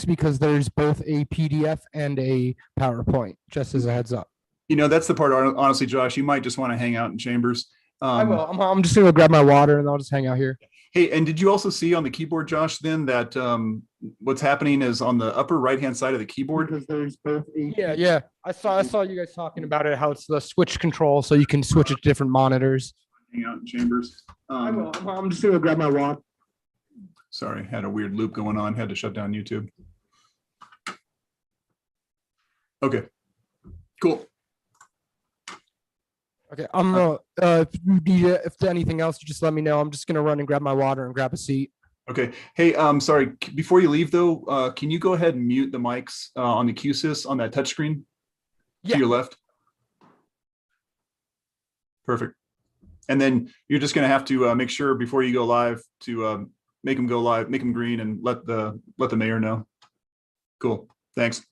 because there's both a PDF and a PowerPoint, just as a heads up. That's the part, honestly, Josh, you might just want to hang out in chambers. I will. I'm just going to grab my water and I'll just hang out here. Hey, and did you also see on the keyboard, Josh, then that what's happening is on the upper right-hand side of the keyboard? Because there's both a yeah. I saw you guys talking about it, how it's the switch control, so you can switch it to different monitors. Hang out in chambers. I will. I'm just going to grab my water. Sorry, had a weird loop going on. Had to shut down YouTube. Okay, cool. Okay, if there's anything else, you just let me know. I'm just gonna run and grab my water and grab a seat. Okay. Hey, sorry. Before you leave, though, can you go ahead and mute the mics on the QSys on that touchscreen to your left? Perfect. And then you're just going to have to make sure before you go live to make them go live, make them green, and let the mayor know. Cool. Thanks.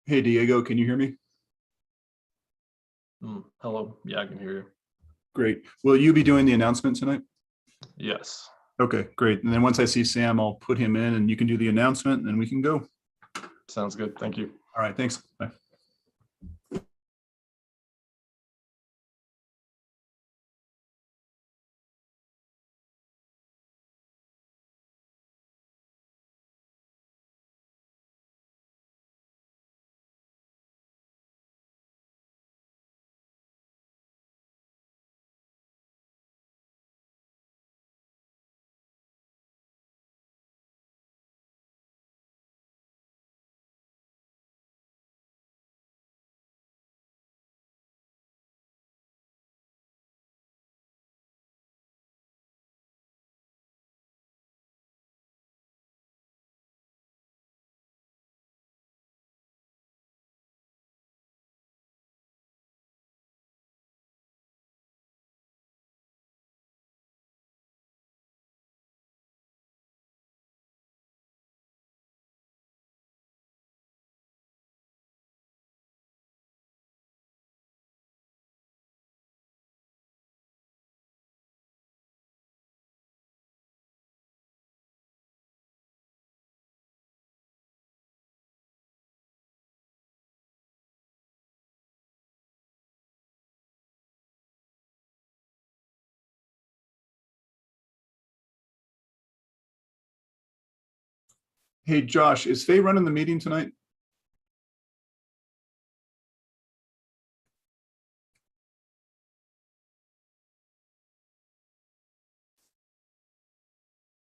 Hey, Diego, can you hear me? Hello. Yeah, I can hear you. Great. Will you be doing the announcement tonight? Yes. Okay, great. And then once I see Sam, I'll put him in and you can do the announcement and then we can go. Sounds good. Thank you. All right, thanks. Bye. Hey, Josh, is Faye running the meeting tonight?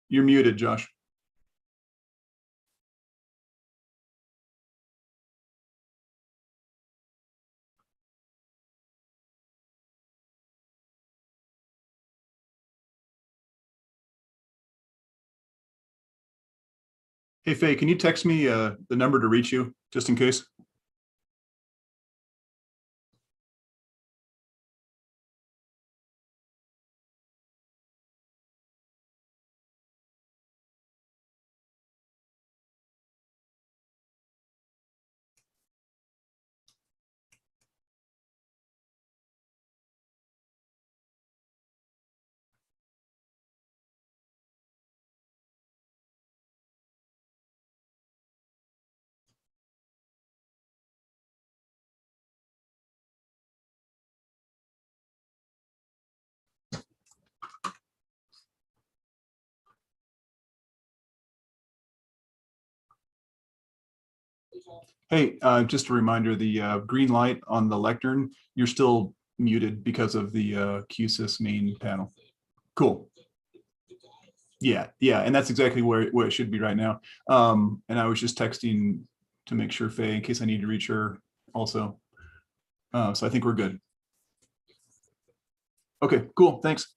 You're muted, Josh. Hey, Faye, can you text me the number to reach you just in case? Hey, just a reminder, the green light on the lectern, you're still muted because of the QSys main panel. Cool. Yeah, yeah, and that's exactly where it should be right now. And I was just texting to make sure, Faye, in case I need to reach her also. So I think we're good. Okay, cool, thanks.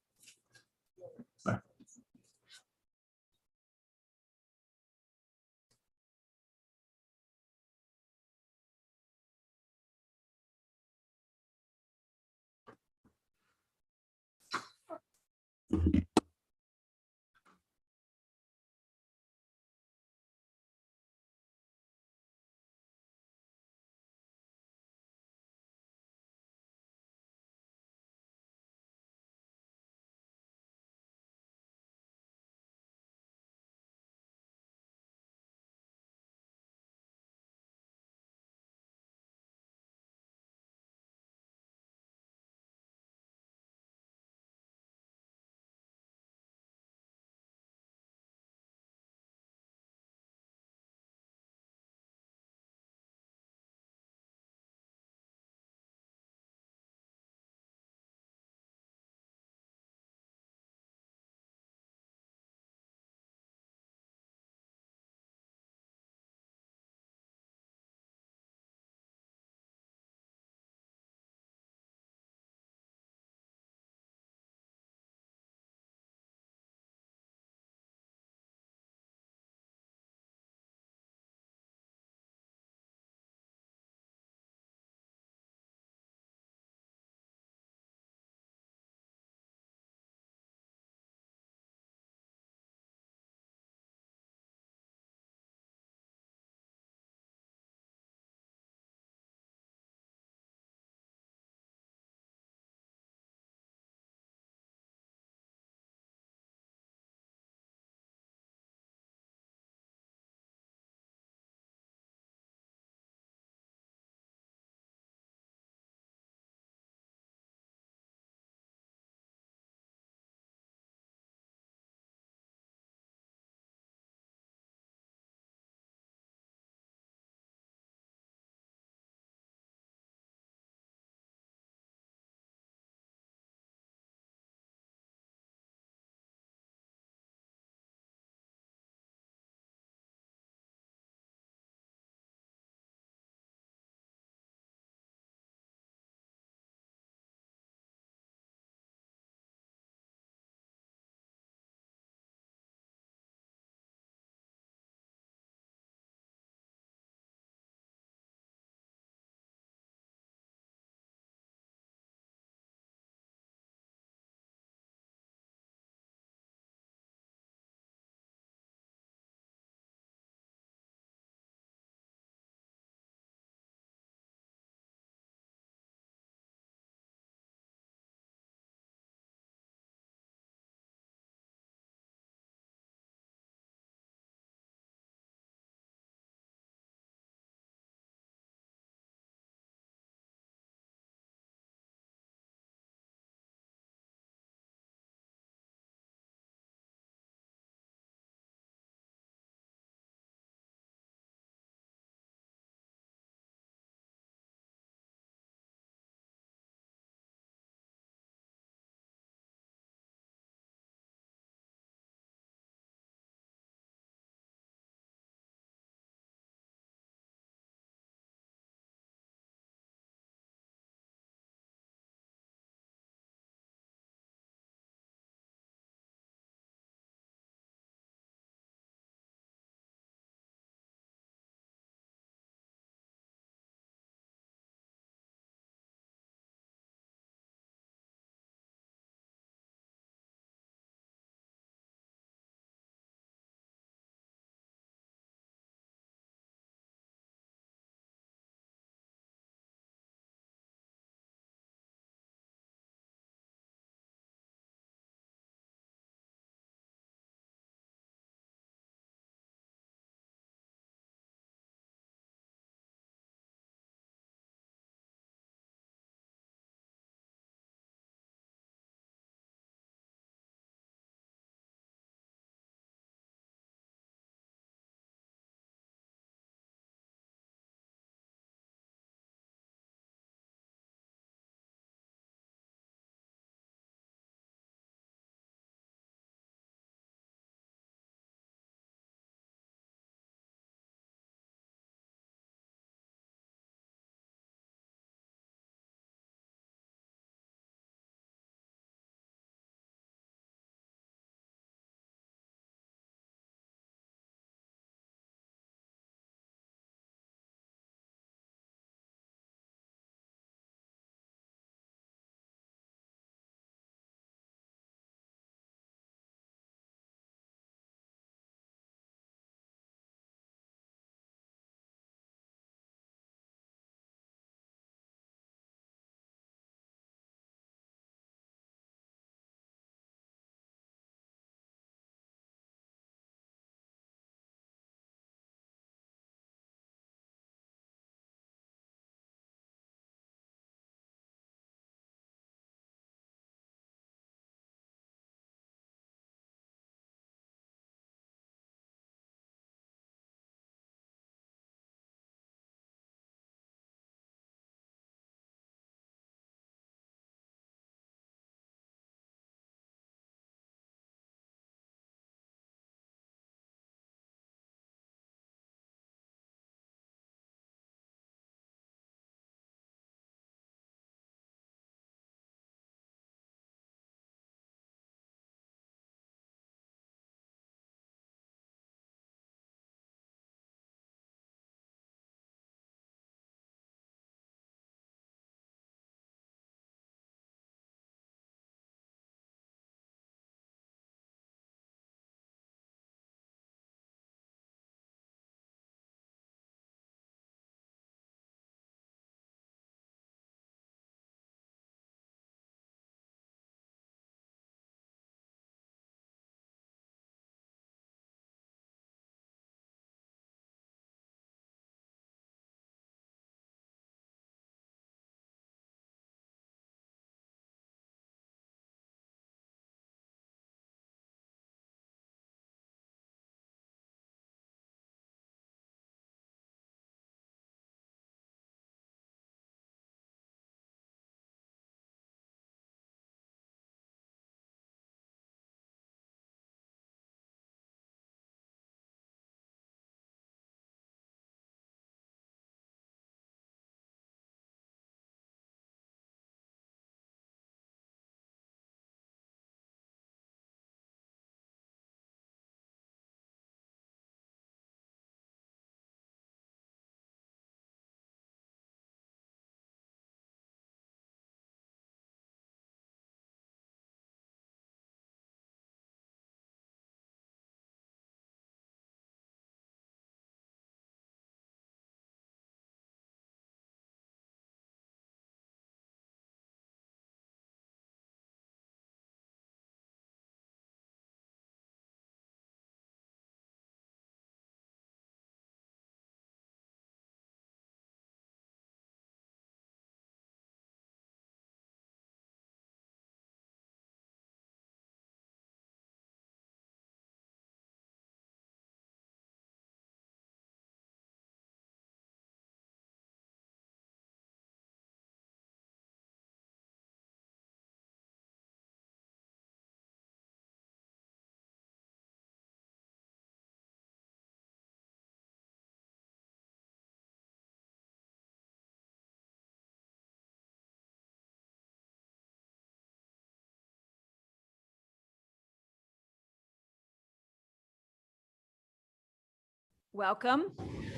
Welcome.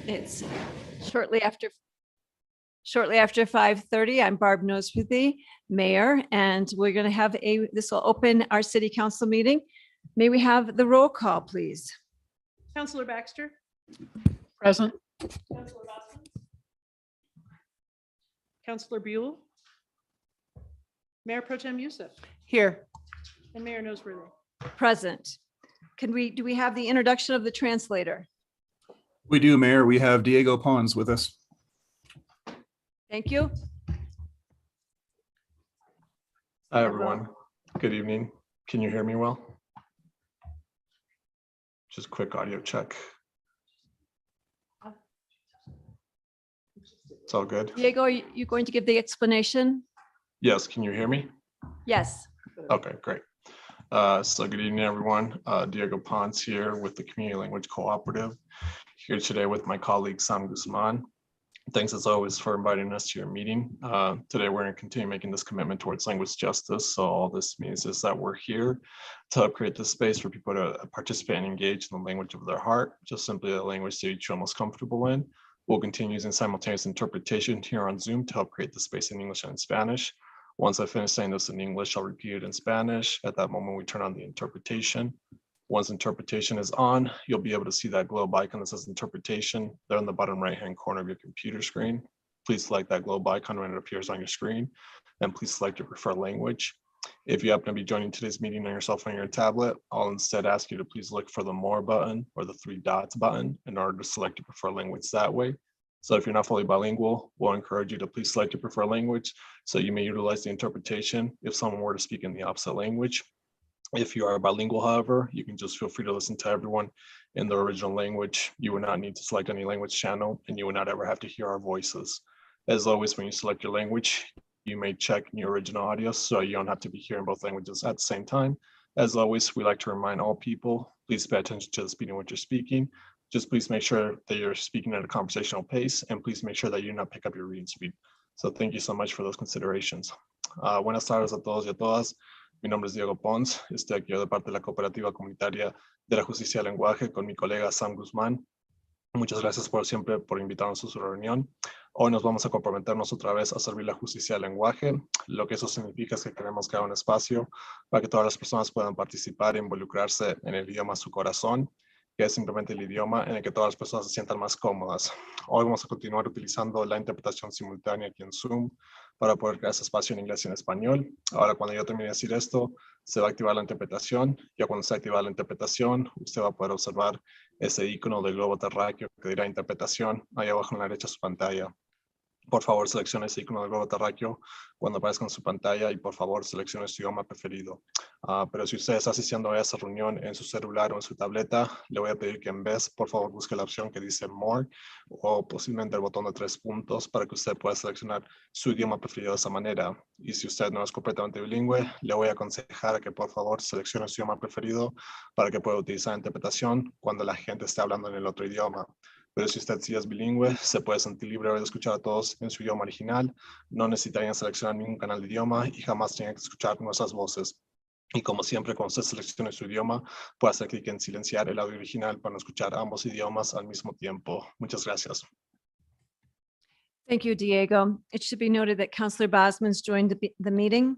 It's shortly after 5:30. I'm Barb Nosworthy, Mayor, and we're going to have this will open our city council meeting. May we have the roll call, please? Counselor Baxter. Present. Counselor Boston. Counselor Buell. Mayor Pro Tem Youssef Here, and Mayor Noseworthy. present. Do we have the introduction of the translator? We do, Mayor. We have Diego Pons with us. Thank you. Hi, everyone. Good evening. Can you hear me well? Just quick audio check. It's all good. Diego, are you going to give the explanation? Yes, can you hear me? Yes. Okay, great. So good evening, everyone. Diego Pons here with the Community Language Cooperative, here today with my colleague Sam Guzman. Thanks as always for inviting us to your meeting. Today we're going to continue making this commitment towards language justice. So all this means is that we're here to help create this space for people to participate and engage in the language of their heart, just simply the language that you feel most comfortable in. We'll continue using simultaneous interpretation here on Zoom to help create the space in English and in Spanish. Once I finish saying this in English, I'll repeat it in Spanish. At that moment, we turn on the interpretation. Once interpretation is on, you'll be able to see that globe icon that says interpretation there in the bottom right-hand corner of your computer screen. Please select that globe icon when it appears on your screen, and please select your preferred language. If you happen to be joining today's meeting on your cell phone or your tablet, I'll instead ask you to please look for the More button or the 3 dots button in order to select your preferred language that way. So if you're not fully bilingual, we'll encourage you to please select your preferred language so you may utilize the interpretation if someone were to speak in the opposite language. If you are bilingual, however, you can just feel free to listen to everyone in the original language. You would not need to select any language channel, and you would not ever have to hear our voices. As always, when you select your language, you may check your original audio so you don't have to be hearing both languages at the same time. As always, we like to remind all people, please pay attention to the speed in which you're speaking. Just please make sure that you're speaking at a conversational pace, and please make sure that you do not pick up your reading speed. So thank you so much for those considerations. Buenas tardes a todos y a todas. Mi nombre es Diego Pons. Estoy aquí de parte de la Cooperativa Comunitaria de la Justicia del Lenguaje con mi colega Sam Guzmán. Muchas gracias siempre por invitarnos a su reunión. Hoy nos vamos a comprometernos otra vez a servir la justicia del lenguaje. Lo que eso significa es que queremos crear un espacio para que todas las personas puedan participar e involucrarse en el idioma de su corazón, que es simplemente el idioma en el que todas las personas se sientan más cómodas. Hoy vamos a continuar utilizando la interpretación simultánea aquí en Zoom para poder crear ese espacio en inglés y en español. Ahora, cuando yo termine de decir esto, se va a activar la interpretación. Ya cuando se activa la interpretación, usted va a poder observar ese icono del globo terráqueo que dirá interpretación ahí abajo en la derecha de su pantalla. Por favor, seleccione ese icono del globo terráqueo cuando aparezca en su pantalla y por favor seleccione su idioma preferido. Pero si usted está asistiendo a esa reunión en su celular o en su tableta, le voy a pedir que en vez, por favor, busque la opción que dice More o posiblemente el botón de 3 puntos para que usted pueda seleccionar su idioma preferido de esa manera. Y si usted no es completamente bilingüe, le voy a aconsejar a que por favor seleccione su idioma preferido para que pueda utilizar la interpretación cuando la gente esté hablando en el otro idioma. Pero si usted sí es bilingüe, se puede sentir libre de escuchar a todos en su idioma original. No necesitarían seleccionar ningún canal de idioma y jamás tienen que escuchar nuestras voces. Y como siempre, cuando usted seleccione su idioma, puede hacer clic en silenciar el audio original para no escuchar ambos idiomas al mismo tiempo. Muchas gracias. Thank you, Diego. It should be noted that Councillor Bosman's joined the meeting.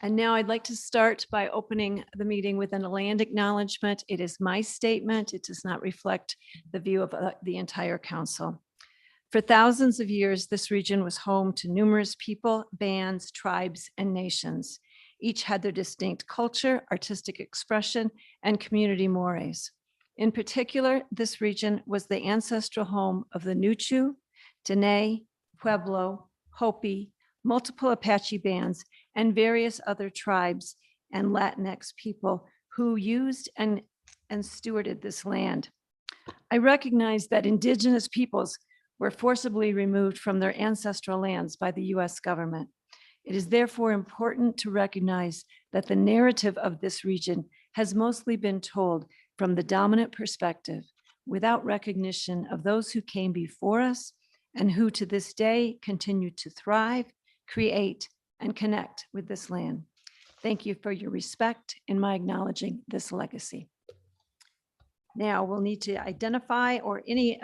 And now I'd like to start by opening the meeting with a land acknowledgement. It is my statement. It does not reflect the view of the entire council. For thousands of years, this region was home to numerous people, bands, tribes, and nations. Each had their distinct culture, artistic expression, and community mores. In particular, this region was the ancestral home of the Nuchu, Dene, Pueblo, Hopi, multiple Apache bands, and various other tribes and Latinx people who used and stewarded this land. I recognize that indigenous peoples were forcibly removed from their ancestral lands by the US government. It is therefore important to recognize that the narrative of this region has mostly been told from the dominant perspective without recognition of those who came before us and who to this day continue to thrive, create, and connect with this land. Thank you for your respect in my acknowledging this legacy. Now, we'll need to identify or any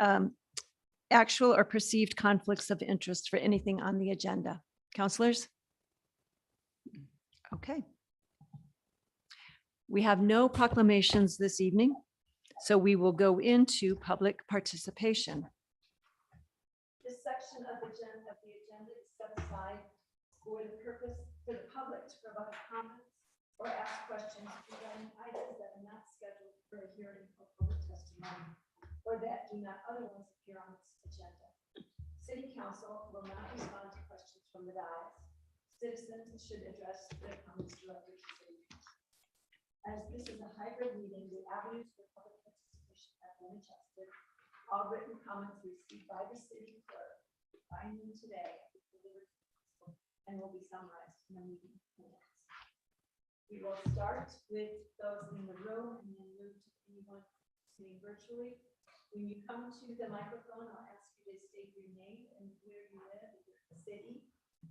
actual or perceived conflicts of interest for anything on the agenda. Counselors? Okay. We have no proclamations this evening, so we will go into public participation. This section of the agenda is set aside for the public to provide comments or ask questions regarding items that are not scheduled for a hearing or public testimony, or that do not otherwise appear on this agenda. City Council will not respond to questions from the dais. Citizens should address their comments directly to City Council. As this is a hybrid meeting, the avenues for public participation have been adjusted. All written comments received by the city clerk by noon today will be delivered to council and will be summarized in the meeting minutes. We will start with those in the room and then move to anyone listening virtually. When you come to the microphone, I'll ask you to state your name and where you live, if you're in the city,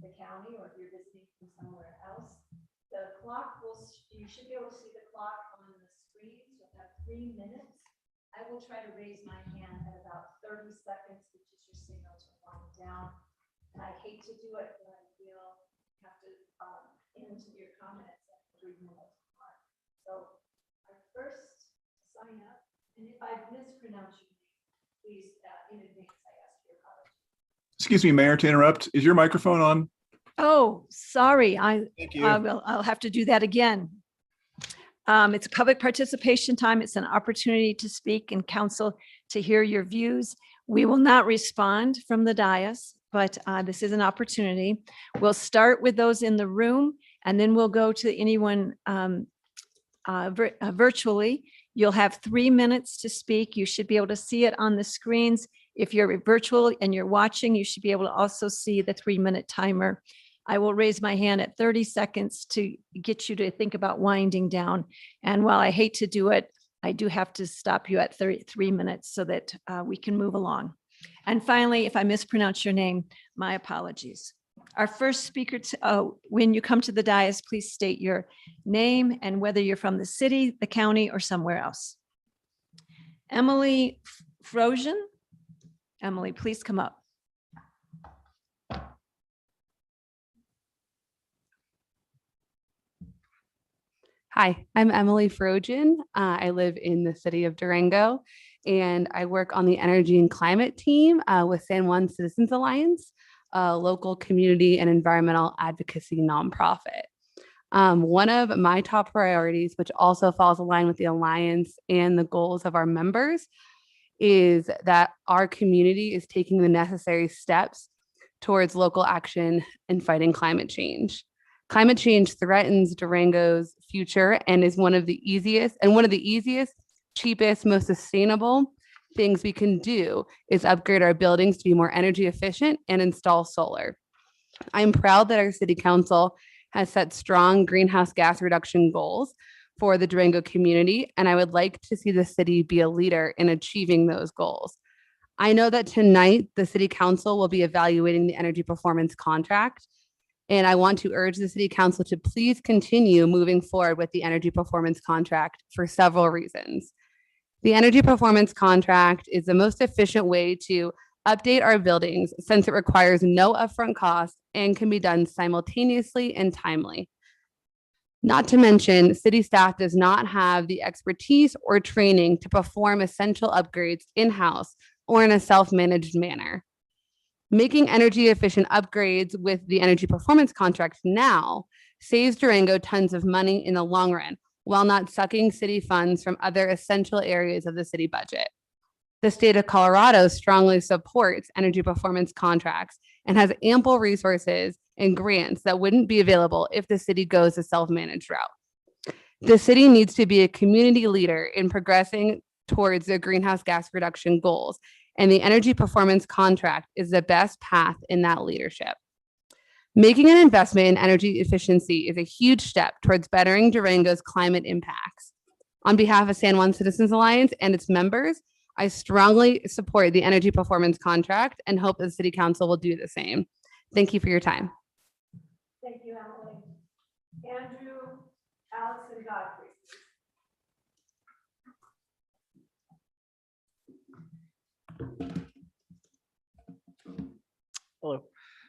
the county, or if you're visiting from somewhere else. The clock you should be able to see the clock on the screen. You'll have 3 minutes. I will try to raise my hand at about 30 seconds, which is your signal to wind down. And I hate to do it, but I will have to end your comments at 3 minutes mark. So our first sign up, and if I mispronounce your name, please in advance I ask your apology. Excuse me, Mayor, to interrupt. Is your microphone on? Oh, sorry. Thank you. I'll have to do that again. It's a public participation time. It's an opportunity to speak and council to hear your views. We will not respond from the dais, but this is an opportunity. We'll start with those in the room, and then we'll go to anyone virtually. You'll have 3 minutes to speak. You should be able to see it on the screens. If you're virtual and you're watching, you should be able to also see the 3-minute timer. I will raise my hand at 30 seconds to get you to think about winding down. And while I hate to do it, I do have to stop you at 3 minutes so that we can move along. And finally, if I mispronounce your name, my apologies. Our first speaker, when you come to the dais, please state your name and whether you're from the city, the county, or somewhere else. Emily Frozen. Emily, please come up. Hi, I'm Emily Frogen. I live in the city of Durango, and I work on the energy and climate team with San Juan Citizens Alliance, a local community and environmental advocacy nonprofit. One of my top priorities, which also falls aligned with the Alliance and the goals of our members, is that our community is taking the necessary steps towards local action in fighting climate change. Climate change threatens Durango's future and is one of the easiest, cheapest, most sustainable things we can do is upgrade our buildings to be more energy efficient and install solar. I'm proud that our city council has set strong greenhouse gas reduction goals for the Durango community, and I would like to see the city be a leader in achieving those goals. I know that tonight the city council will be evaluating the energy performance contract, and I want to urge the city council to please continue moving forward with the energy performance contract for several reasons. The energy performance contract is the most efficient way to update our buildings since it requires no upfront cost and can be done simultaneously and timely. Not to mention, city staff does not have the expertise or training to perform essential upgrades in-house or in a self-managed manner. Making energy efficient upgrades with the energy performance contract now saves Durango tons of money in the long run, while not sucking city funds from other essential areas of the city budget. The state of Colorado strongly supports energy performance contracts and has ample resources and grants that wouldn't be available if the city goes a self-managed route. The city needs to be a community leader in progressing towards the greenhouse gas reduction goals, and the energy performance contract is the best path in that leadership. Making an investment in energy efficiency is a huge step towards bettering Durango's climate impacts. On behalf of San Juan Citizens Alliance and its members, I strongly support the energy performance contract and hope the City Council will do the same. Thank you for your time. Thank you, Emily. Andrew, Alex, and Godfrey. Hello.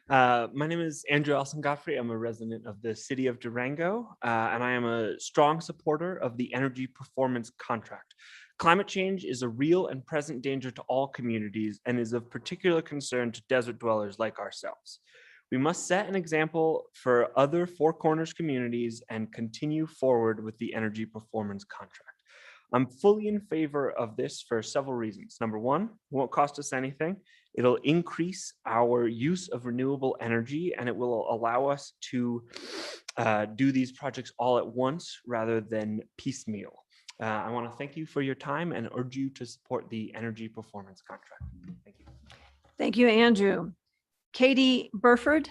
My name is Andrew Elson Godfrey. I'm a resident of the city of Durango, and I am a strong supporter of the energy performance contract. Climate change is a real and present danger to all communities and is of particular concern to desert dwellers like ourselves. We must set an example for other Four Corners communities and continue forward with the energy performance contract. I'm fully in favor of this for several reasons. Number one, it won't cost us anything. It'll increase our use of renewable energy, and it will allow us to do these projects all at once rather than piecemeal. I want to thank you for your time and urge you to support the energy performance contract. Thank you. Thank you, Andrew. Katie Burford.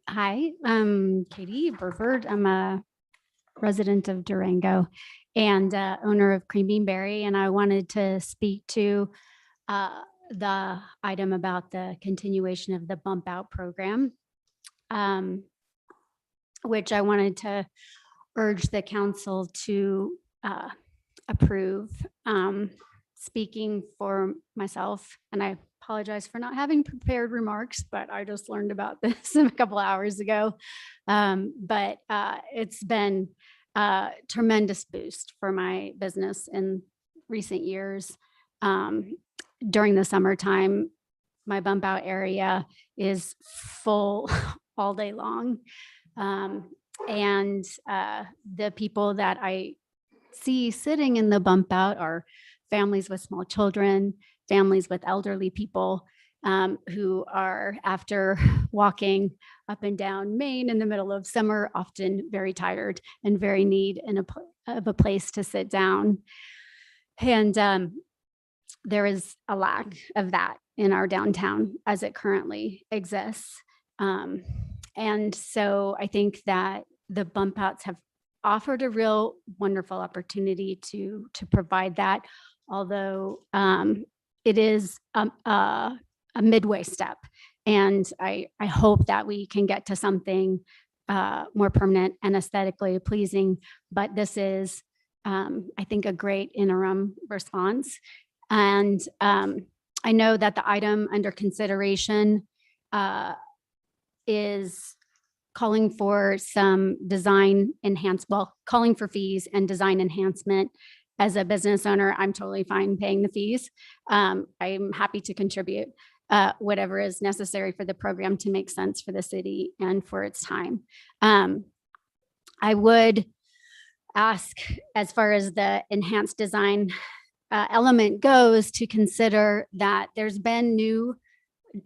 Hi, I'm Katie Burford. I'm a resident of Durango and owner of Cream Bean Berry. And I wanted to speak to the item about the continuation of the bump out program, which I wanted to urge the council to approve. Speaking for myself, and I apologize for not having prepared remarks, but I just learned about this a couple hours ago. But it's been a tremendous boost for my business in recent years. During the summertime, my bump out area is full all day long. And the people that I see sitting in the bump out are families with small children, families with elderly people who are, after walking up and down Main in the middle of summer, often very tired and very need of a place to sit down. And there is a lack of that in our downtown as it currently exists. And so I think that the bump outs have offered a real wonderful opportunity to provide that, although it is a midway step. And I hope that we can get to something more permanent and aesthetically pleasing. But this is, I think, a great interim response. And I know that the item under consideration is calling for some design calling for fees and design enhancement. As a business owner, I'm totally fine paying the fees. I'm happy to contribute whatever is necessary for the program to make sense for the city and for its time. I would ask, as far as the enhanced design element goes, to consider that there's been new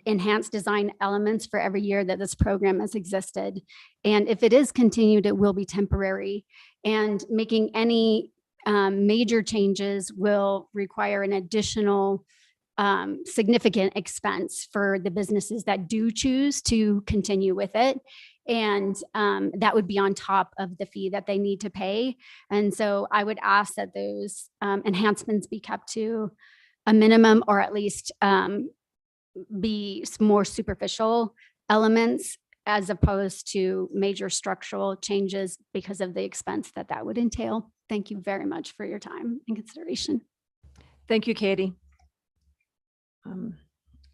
enhanced design elements for every year that this program has existed. And if it is continued, it will be temporary. And making any major changes will require an additional significant expense for the businesses that do choose to continue with it. And that would be on top of the fee that they need to pay. And so I would ask that those enhancements be kept to a minimum, or at least be more superficial elements, as opposed to major structural changes because of the expense that that would entail. Thank you very much for your time and consideration. Thank you, Katie.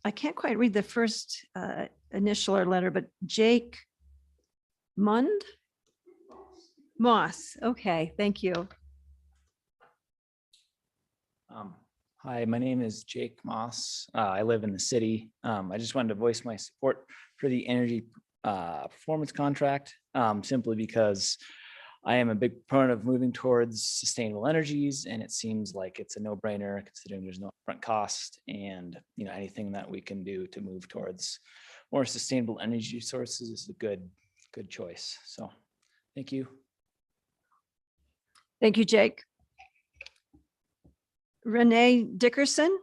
I can't quite read the first initial or letter, but Jake Moss. Okay, thank you. Hi, my name is Jake Moss. I live in the city. I just wanted to voice my support for the energy performance contract, simply because I am a big proponent of moving towards sustainable energies, and it seems like it's a no-brainer considering there's no upfront cost, and anything that we can do to move towards more sustainable energy sources is a good choice. So, thank you. Thank you, Jake. Renee Dickerson.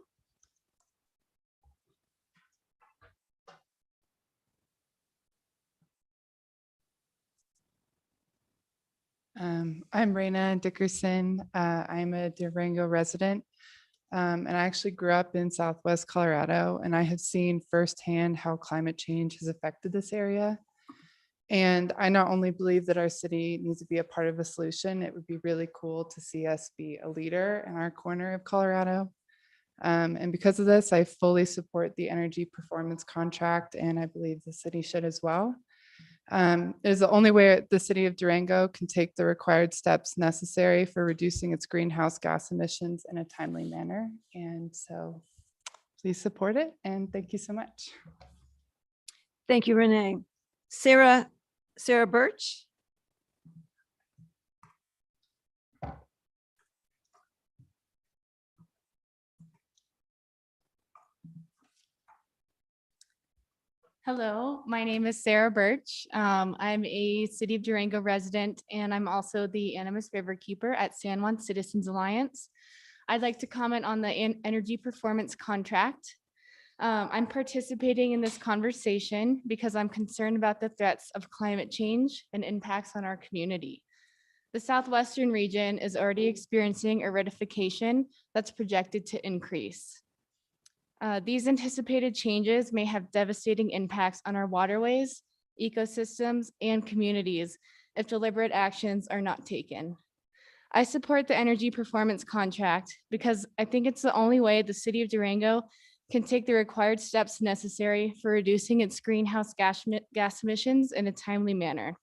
I'm Raina Dickerson. I'm a Durango resident, and I actually grew up in Southwest Colorado, and I have seen firsthand how climate change has affected this area. And I not only believe that our city needs to be a part of the solution, it would be really cool to see us be a leader in our corner of Colorado. And because of this, I fully support the energy performance contract, and I believe the city should as well. It is the only way the city of Durango can take the required steps necessary for reducing its greenhouse gas emissions in a timely manner. And so please support it, and thank you so much. Thank you, Renee. Sarah Birch. Hello, my name is Sarah Birch. I'm a City of Durango resident, and I'm also the Animas River Keeper at San Juan Citizens Alliance. I'd like to comment on the energy performance contract. I'm participating in this conversation because I'm concerned about the threats of climate change and impacts on our community. The Southwestern region is already experiencing aridification that's projected to increase. These anticipated changes may have devastating impacts on our waterways, ecosystems, and communities if deliberate actions are not taken. I support the energy performance contract because I think it's the only way the city of Durango can take the required steps necessary for reducing its greenhouse gas emissions in a timely manner.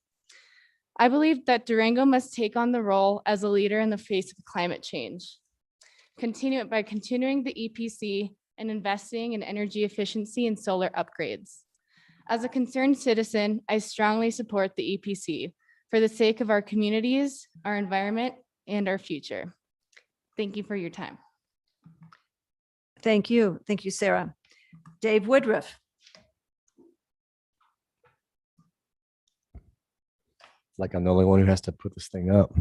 I believe that Durango must take on the role as a leader in the face of climate change. By continuing the EPC and investing in energy efficiency and solar upgrades. As a concerned citizen, I strongly support the EPC for the sake of our communities, our environment, and our future. Thank you for your time. Thank you. Thank you, Sarah. Dave Woodruff. Like I'm the only one who has to put this thing up.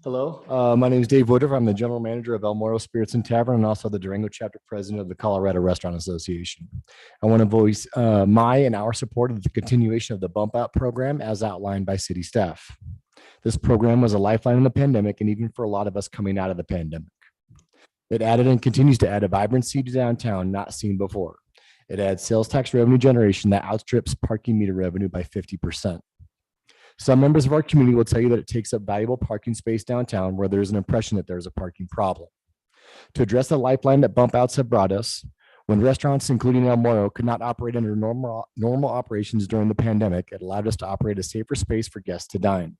Hello, my name is Dave Woodruff. I'm the general manager of El Moro Spirits and Tavern and also the Durango chapter president of the Colorado Restaurant Association. I want to voice my and our support of the continuation of the bump out program as outlined by city staff. This program was a lifeline in the pandemic and even for a lot of us coming out of the pandemic. It added and continues to add a vibrancy to downtown not seen before. It adds sales tax revenue generation that outstrips parking meter revenue by 50%. Some members of our community will tell you that it takes up valuable parking space downtown where there's an impression that there's a parking problem. To address the lifeline that bump outs have brought us, when restaurants, including El Moro, could not operate under normal operations during the pandemic, it allowed us to operate a safer space for guests to dine.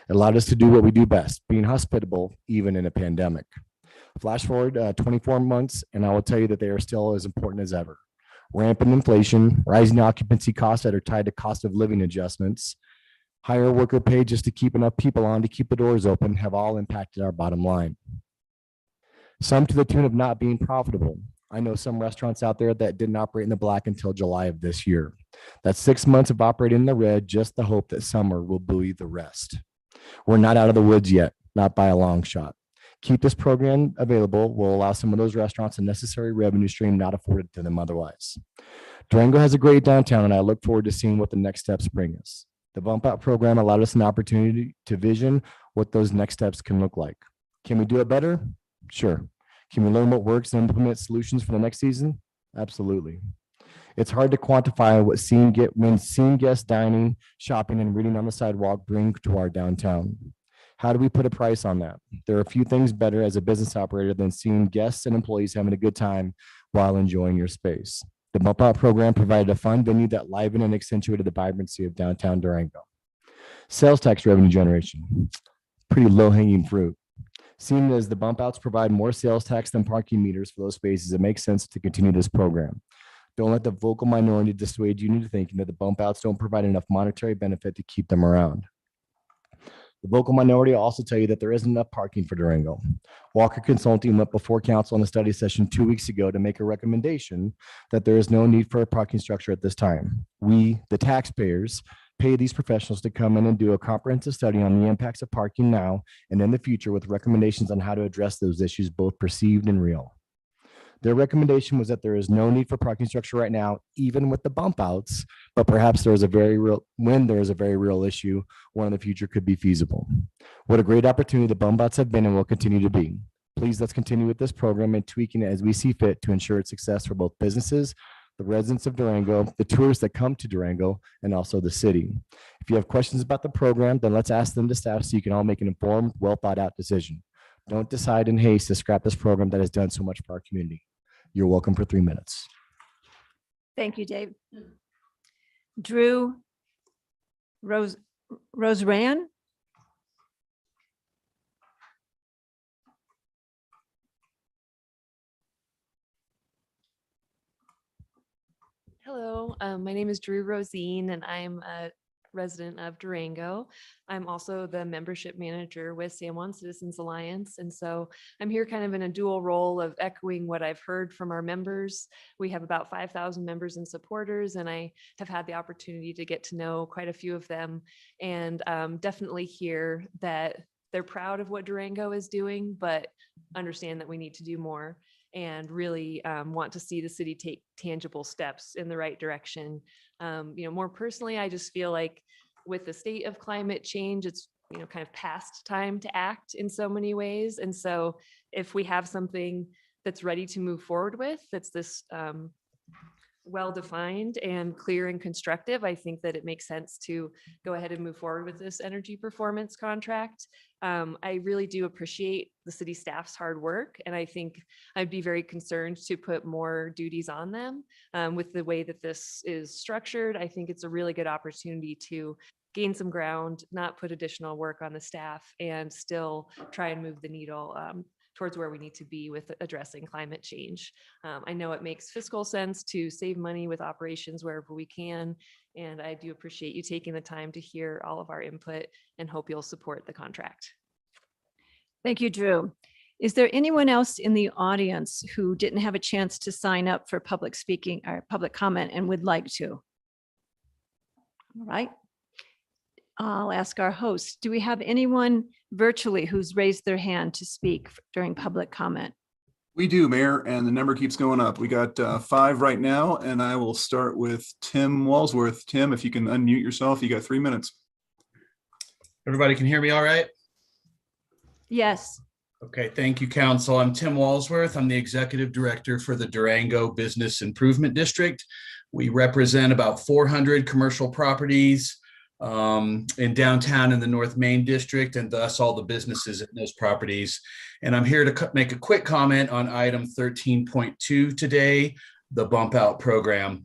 It allowed us to do what we do best, being hospitable, even in a pandemic. Flash forward 24 months, and I will tell you that they are still as important as ever. Rampant inflation, rising occupancy costs that are tied to cost of living adjustments, higher worker pay just to keep enough people on to keep the doors open have all impacted our bottom line. Some to the tune of not being profitable. I know some restaurants out there that didn't operate in the black until July of this year. That's 6 months of operating in the red, just the hope that summer will buoy the rest. We're not out of the woods yet, not by a long shot. Keep this program available will allow some of those restaurants a necessary revenue stream not afforded to them otherwise. Durango has a great downtown, and I look forward to seeing what the next steps bring us. The bump out program allowed us an opportunity to vision what those next steps can look like. Can we do it better? Sure. Can we learn what works and implement solutions for the next season? Absolutely. It's hard to quantify what when seeing guests dining, shopping, and reading on the sidewalk bring to our downtown. How do we put a price on that? There are a few things better as a business operator than seeing guests and employees having a good time while enjoying your space. The Bump Out program provided a fun venue that livened and accentuated the vibrancy of downtown Durango. Sales tax revenue generation, pretty low-hanging fruit. Seeing as the bump outs provide more sales tax than parking meters for those spaces, it makes sense to continue this program. Don't let the vocal minority dissuade you into thinking that the bump outs don't provide enough monetary benefit to keep them around. The vocal minority will also tell you that there isn't enough parking for Durango. Walker Consulting went before council in a study session 2 weeks ago to make a recommendation that there is no need for a parking structure at this time. We, the taxpayers, pay these professionals to come in and do a comprehensive study on the impacts of parking now and in the future with recommendations on how to address those issues, both perceived and real. Their recommendation was that there is no need for parking structure right now, even with the bump outs, but perhaps when there is a very real issue, one in the future could be feasible. What a great opportunity the bump outs have been and will continue to be. Please let's continue with this program and tweaking it as we see fit to ensure its success for both businesses, the residents of Durango, the tourists that come to Durango, and also the city. If you have questions about the program, then let's ask them to staff so you can all make an informed, well thought out decision. Don't decide in haste to scrap this program that has done so much for our community. You're welcome for 3 minutes. Thank you, Dave. Drew Roseran. Hello, my name is Drew Rosine and I'm a resident of Durango. I'm also the membership manager with San Juan Citizens Alliance. And so I'm here kind of in a dual role of echoing what I've heard from our members. We have about 5,000 members and supporters, and I have had the opportunity to get to know quite a few of them and definitely hear that they're proud of what Durango is doing, but understand that we need to do more and really want to see the city take tangible steps in the right direction. More personally, I just feel like with the state of climate change, it's kind of past time to act in so many ways. And so if we have something that's ready to move forward with, that's this well-defined and clear and constructive, I think that it makes sense to go ahead and move forward with this energy performance contract. I really do appreciate the city staff's hard work, and I think I'd be very concerned to put more duties on them. With the way that this is structured, I think it's a really good opportunity to gain some ground, not put additional work on the staff, and still try and move the needle towards where we need to be with addressing climate change. I know it makes fiscal sense to save money with operations wherever we can, and I do appreciate you taking the time to hear all of our input and hope you'll support the contract. Thank you, Drew. Is there anyone else in the audience who didn't have a chance to sign up for public speaking or public comment and would like to? All right. I'll ask our host, do we have anyone virtually who's raised their hand to speak during public comment? We do, Mayor, and the number keeps going up. We got 5 right now, and I will start with Tim Walsworth. Tim, if you can unmute yourself, you got 3 minutes. Everybody can hear me all right? Yes. Okay, thank you, Council. I'm Tim Walsworth. I'm the Executive Director for the Durango Business Improvement District. We represent about 400 commercial properties in downtown in the North Main District, and thus all the businesses in those properties. And I'm here to make a quick comment on item 13.2 today, the bump out program.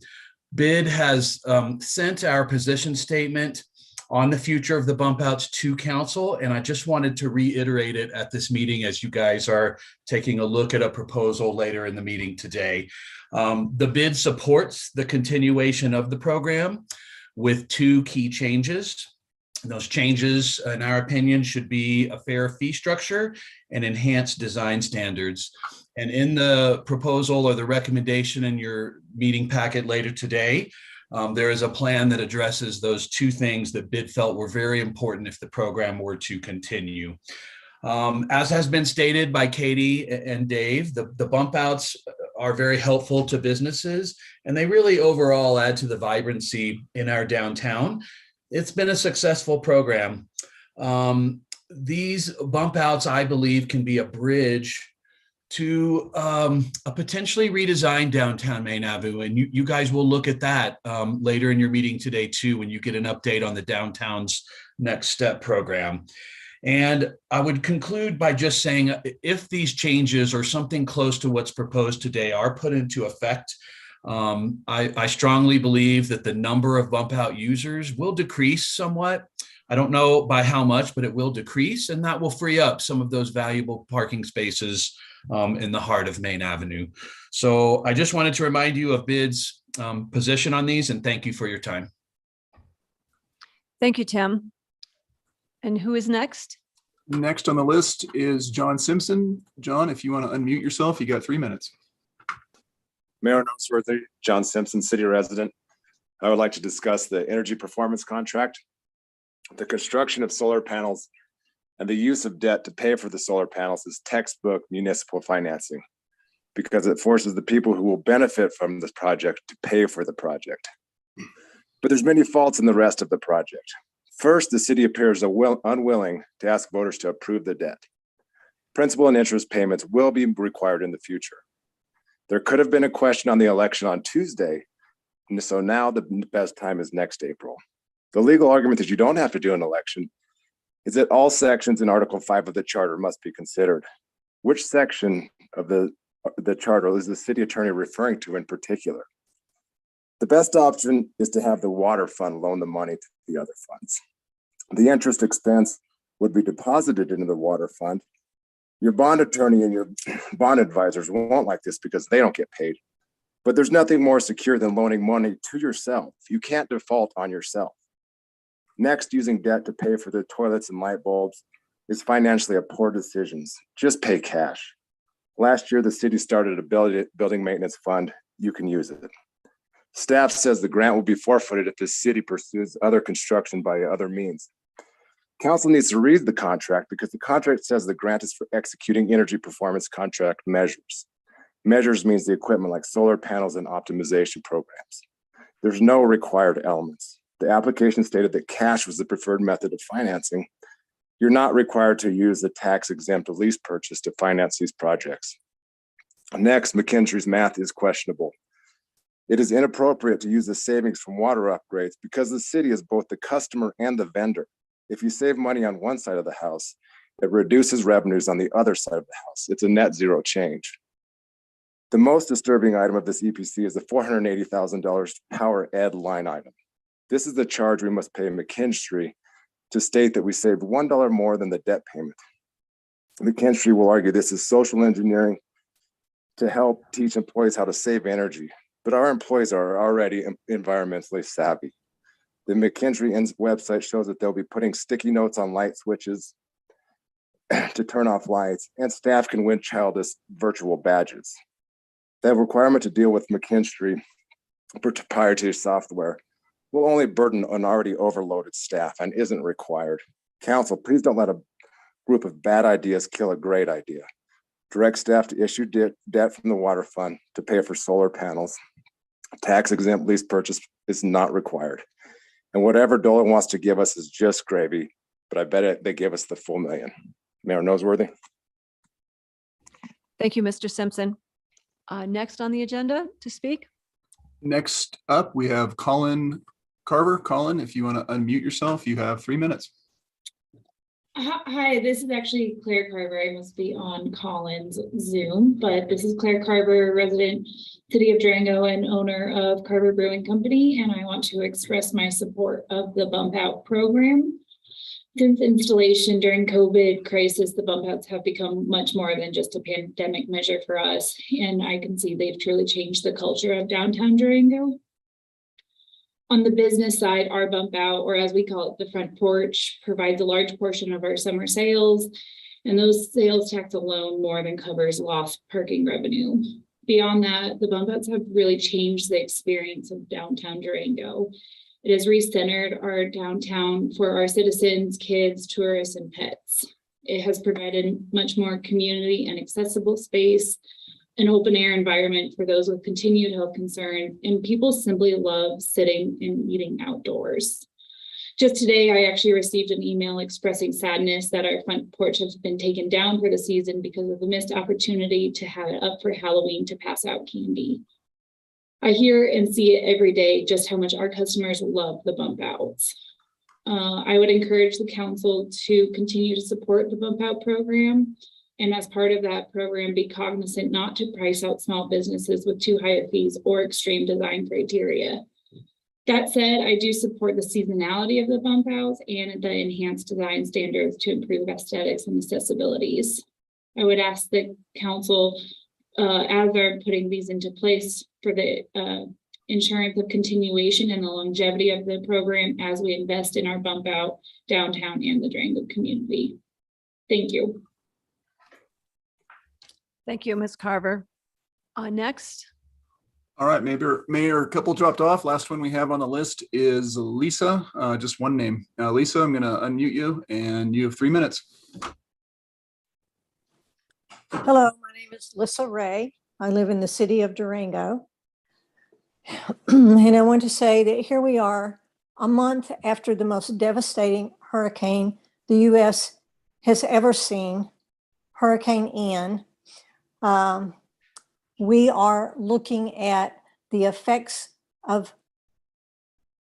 BID has sent our position statement on the future of the bump outs to council, and I just wanted to reiterate it at this meeting as you guys are taking a look at a proposal later in the meeting today. The BID supports the continuation of the program with 2 key changes. Those changes, in our opinion, should be a fair fee structure and enhanced design standards. And in the proposal or the recommendation in your meeting packet later today, there is a plan that addresses those 2 things that BID felt were very important if the program were to continue. As has been stated by Katie and Dave, the bump outs are very helpful to businesses, and they really overall add to the vibrancy in our downtown. It's been a successful program. These bump outs, I believe, can be a bridge to a potentially redesigned downtown Main Avenue. And you guys will look at that later in your meeting today too, when you get an update on the downtown's Next Step program. And I would conclude by just saying, if these changes or something close to what's proposed today are put into effect, I strongly believe that the number of bump out users will decrease somewhat. I don't know by how much, but it will decrease, and that will free up some of those valuable parking spaces in the heart of Main Avenue. So I just wanted to remind you of BID's position on these, and thank you for your time. Thank you, Tim. And who is next? Next on the list is John Simpson. John, if you want to unmute yourself, you got 3 minutes. Mayor Noseworthy, John Simpson, city resident. I would like to discuss the energy performance contract. The construction of solar panels and the use of debt to pay for the solar panels is textbook municipal financing because it forces the people who will benefit from this project to pay for the project. But there's many faults in the rest of the project. First, the city appears unwilling to ask voters to approve the debt. Principal and interest payments will be required in the future. There could have been a question on the election on Tuesday, and so now the best time is next April. The legal argument that you don't have to do an election is that all sections in Article 5 of the charter must be considered. Which section of the charter is the city attorney referring to in particular? The best option is to have the water fund loan the money to the other funds. The interest expense would be deposited into the water fund. Your bond attorney and your bond advisors won't like this because they don't get paid. But there's nothing more secure than loaning money to yourself. You can't default on yourself. Next, using debt to pay for the toilets and light bulbs is financially a poor decision. Just pay cash. Last year, the city started a building maintenance fund. You can use it. Staff says the grant will be forfeited if the city pursues other construction by other means. Council needs to read the contract because the contract says the grant is for executing energy performance contract measures. Measures means the equipment like solar panels and optimization programs. There's no required elements. The application stated that cash was the preferred method of financing. You're not required to use the tax-exempt lease purchase to finance these projects. Next, McKinstry's math is questionable. It is inappropriate to use the savings from water upgrades because the city is both the customer and the vendor. If you save money on one side of the house, it reduces revenues on the other side of the house. It's a net zero change. The most disturbing item of this EPC is the $480,000 power ed line item. This is the charge we must pay McKinstry to state that we saved $1 more than the debt payment. McKinstry will argue this is social engineering to help teach employees how to save energy, but our employees are already environmentally savvy. The McKinstry website shows that they'll be putting sticky notes on light switches to turn off lights, and staff can win childish virtual badges. The requirement to deal with McKinstry proprietary software will only burden an already overloaded staff and isn't required. Council, please don't let a group of bad ideas kill a great idea. Direct staff to issue debt from the water fund to pay for solar panels. Tax-exempt lease purchase is not required. And whatever Dolan wants to give us is just gravy, but I bet they give us the full million. Mayor Noseworthy. Thank you, Mr. Simpson. Next on the agenda to speak. Next up, we have Colin Carver. Colin, if you want to unmute yourself, you have 3 minutes. Hi, this is actually Claire Carver. I must be on Colin's Zoom, but this is Claire Carver, resident, City of Durango, and owner of Carver Brewing Company, and I want to express my support of the Bump Out program. Since installation during COVID crisis, the bump outs have become much more than just a pandemic measure for us, and I can see they've truly changed the culture of downtown Durango. On the business side, our bump out, or as we call it, the front porch, provides a large portion of our summer sales, and those sales tax alone more than covers lost parking revenue. Beyond that, the bump outs have really changed the experience of downtown Durango. It has recentered our downtown for our citizens, kids, tourists, and pets. It has provided much more community and accessible space, an open air environment for those with continued health concerns, and people simply love sitting and eating outdoors. Just today, I actually received an email expressing sadness that our front porch has been taken down for the season because of the missed opportunity to have it up for Halloween to pass out candy. I hear and see it every day just how much our customers love the bump outs. I would encourage the council to continue to support the bump out program, and as part of that program, be cognizant not to price out small businesses with too high of fees or extreme design criteria. That said, I do support the seasonality of the bump outs and the enhanced design standards to improve aesthetics and accessibilities. I would ask the council, as they're putting these into place, for the insurance of continuation and the longevity of the program as we invest in our bump out downtown and the Durango community. Thank you. Thank you, Ms. Carver. Next. All right, Mayor, a couple dropped off. Last one we have on the list is Lisa, just one name. Lisa, I'm gonna unmute you and you have 3 minutes. Hello, my name is Lissa Ray. I live in the city of Durango. And I want to say that here we are, a month after the most devastating hurricane the U.S. has ever seen, Hurricane Ian. we are looking at the effects of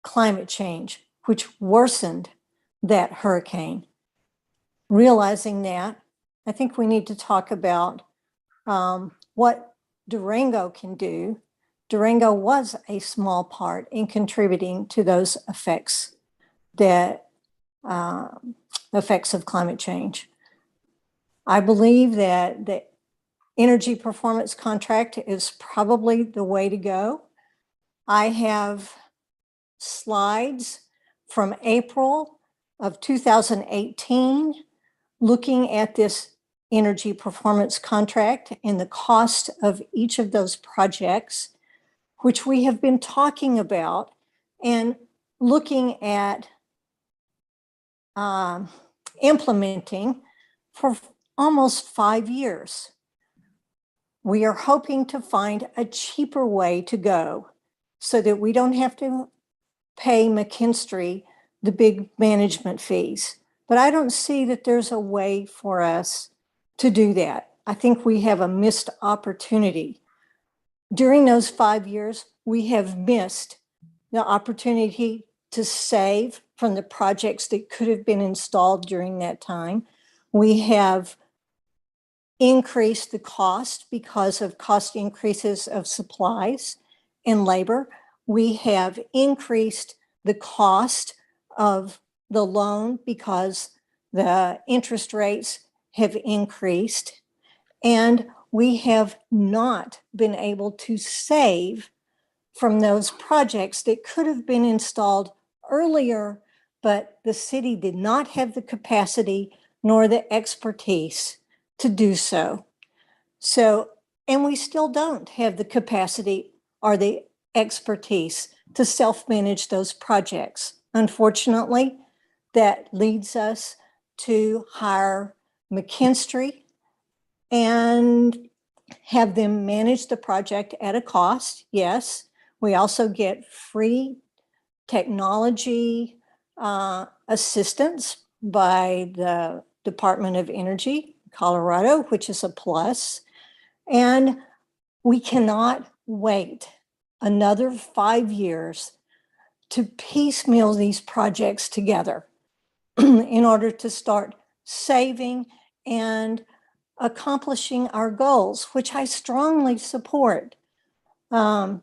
climate change, which worsened that hurricane. Realizing that, I think we need to talk about what Durango can do. Durango was a small part in contributing to those effects, that effects of climate change. I believe that the energy performance contract is probably the way to go. I have slides from April of 2018 looking at this energy performance contract and the cost of each of those projects, which we have been talking about and looking at implementing for almost 5 years. We are hoping to find a cheaper way to go so that we don't have to pay McKinstry the big management fees. But I don't see that there's a way for us to do that. I think we have a missed opportunity. During those 5 years, we have missed the opportunity to save from the projects that could have been installed during that time. We have increased the cost because of cost increases of supplies and labor. We have increased the cost of the loan because the interest rates have increased. And we have not been able to save from those projects that could have been installed earlier, but the city did not have the capacity nor the expertise to do so. And we still don't have the capacity or the expertise to self-manage those projects. Unfortunately, that leads us to hire McKinstry and have them manage the project at a cost. Yes, we also get free technology assistance by the Department of Energy, Colorado, which is a plus. And we cannot wait another 5 years to piecemeal these projects together in order to start saving and accomplishing our goals, which I strongly support. The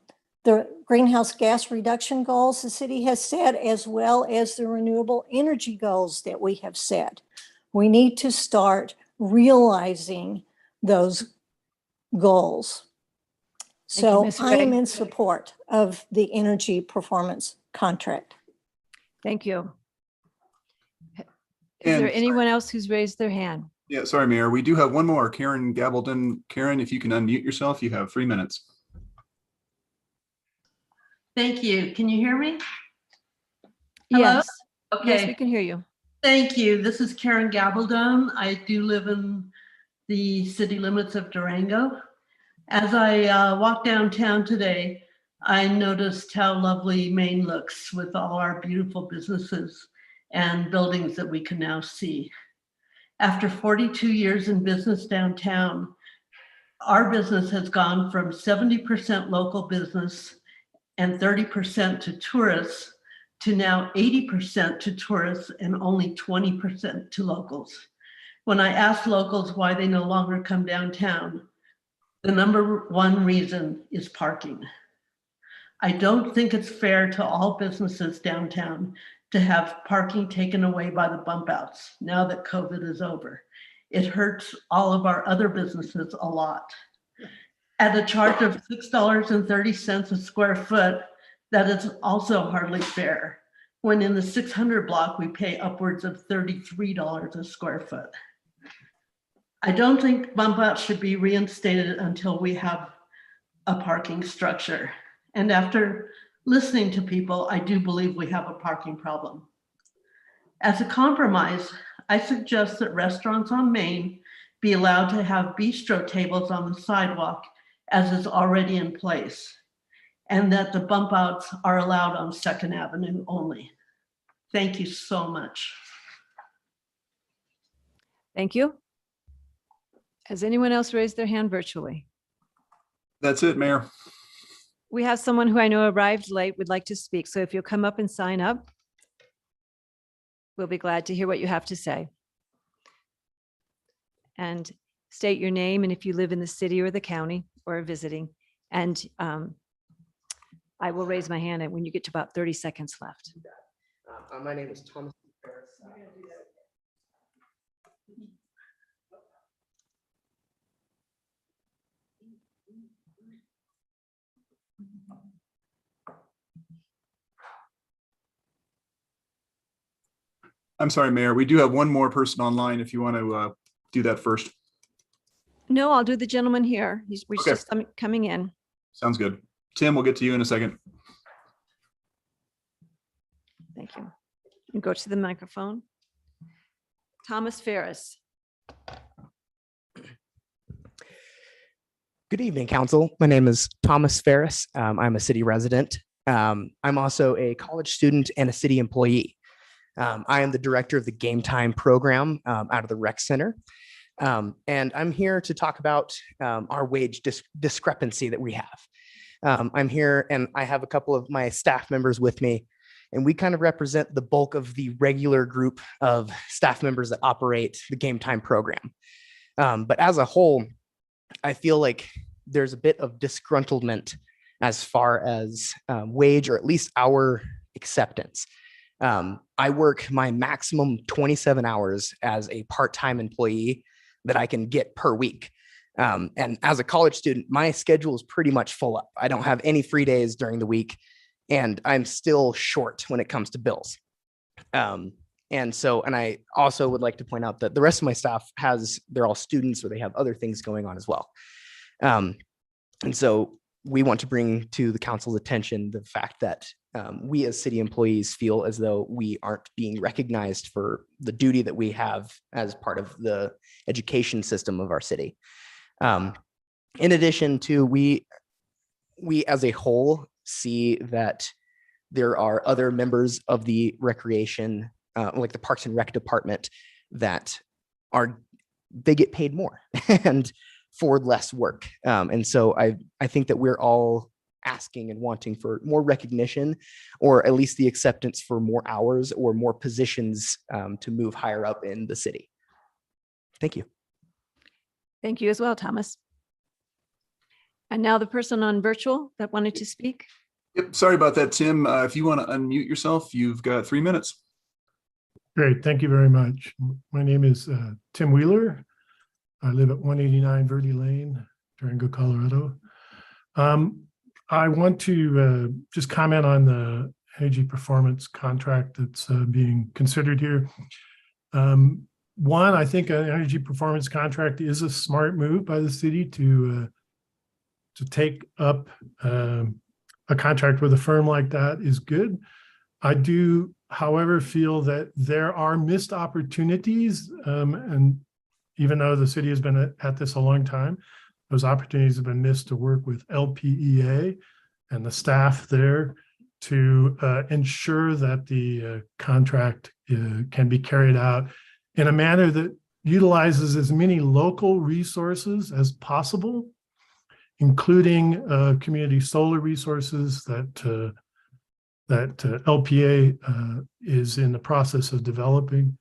greenhouse gas reduction goals the city has set, as well as the renewable energy goals that we have set. We need to start realizing those goals. So I am in support of the energy performance contract. Thank you. Is there anyone else who's raised their hand? Yeah, sorry, Mayor. We do have one more. Karen Gabaldon. Karen, if you can unmute yourself, you have 3 minutes. Thank you. Can you hear me? Hello? Yes. Okay. Yes, we can hear you. Thank you. This is Karen Gabaldon. I do live in the city limits of Durango. As I walk downtown today, I noticed how lovely Maine looks with all our beautiful businesses and buildings that we can now see. After 42 years in business downtown, our business has gone from 70% local business and 30% to tourists to now 80% to tourists and only 20% to locals. When I ask locals why they no longer come downtown, the number one reason is parking. I don't think it's fair to all businesses downtown to have parking taken away by the bump outs now that COVID is over. It hurts all of our other businesses a lot. At a charge of $6.30 a square foot, that is also hardly fair, when in the 600 block, we pay upwards of $33 a square foot. I don't think bump outs should be reinstated until we have a parking structure. And after listening to people, I do believe we have a parking problem. As a compromise, I suggest that restaurants on Main be allowed to have bistro tables on the sidewalk, as is already in place, and that the bump outs are allowed on 2nd Avenue only. Thank you so much. Thank you. Has anyone else raised their hand virtually? That's it, Mayor. We have someone who I know arrived late, would like to speak. So if you'll come up and sign up, we'll be glad to hear what you have to say. And state your name and if you live in the city or the county or are visiting. And I will raise my hand when you get to about 30 seconds left. My name is Thomas. I'm sorry, Mayor. We do have one more person online if you want to do that first. No, I'll do the gentleman here. We're Okay. just coming in. Sounds good. Tim, we'll get to you in a second. Thank you. And go to the microphone. Thomas Ferris. Good evening, Council. My name is Thomas Ferris. I'm a city resident. I'm also a college student and a city employee. I am the director of the Game Time program out of the Rec Center. And I'm here to talk about our wage discrepancy that we have. I'm here and I have a couple of my staff members with me, and we kind of represent the bulk of the regular group of staff members that operate the Game Time program. But as a whole, I feel like there's a bit of disgruntlement as far as wage, or at least our acceptance. I work my maximum 27 hours as a part-time employee that I can get per week. And as a college student, my schedule is pretty much full up. I don't have any free days during the week, and I'm still short when it comes to bills. And I also would like to point out that the rest of my staff they're all students or they have other things going on as well. And so we want to bring to the council's attention the fact that we as city employees feel as though we aren't being recognized for the duty that we have as part of the education system of our city. In addition to, we as a whole see that there are other members of the recreation, like the Parks and Rec department, that they get paid more and for less work. And so I think that we're all asking and wanting for more recognition, or at least the acceptance for more hours or more positions to move higher up in the city. Thank you. Thank you as well, Thomas. And now the person on virtual that wanted to speak. Yep, sorry about that, Tim. If you want to unmute yourself, you've got 3 minutes. Great, thank you very much. My name is Tim Wheeler. I live at 189 Verde Lane, Durango, Colorado. I want to just comment on the energy performance contract that's being considered here. One, I think an energy performance contract is a smart move by the city to take up a contract with a firm like that is good. I do, however, feel that there are missed opportunities, and even though the city has been at this a long time, those opportunities have been missed to work with LPEA and the staff there to ensure that the contract can be carried out in a manner that utilizes as many local resources as possible, including community solar resources that LPA is in the process of developing.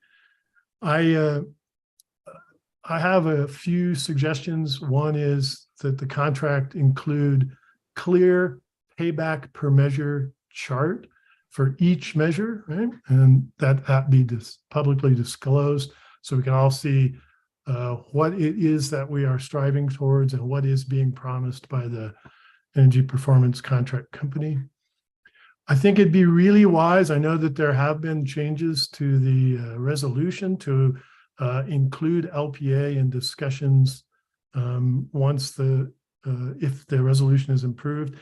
I have a few suggestions. One is that the contract include clear payback per measure chart for each measure, right? And that be publicly disclosed so we can all see what it is that we are striving towards and what is being promised by the energy performance contract company. I think it'd be really wise. I know that there have been changes to the resolution to include LPA in discussions once if the resolution is improved.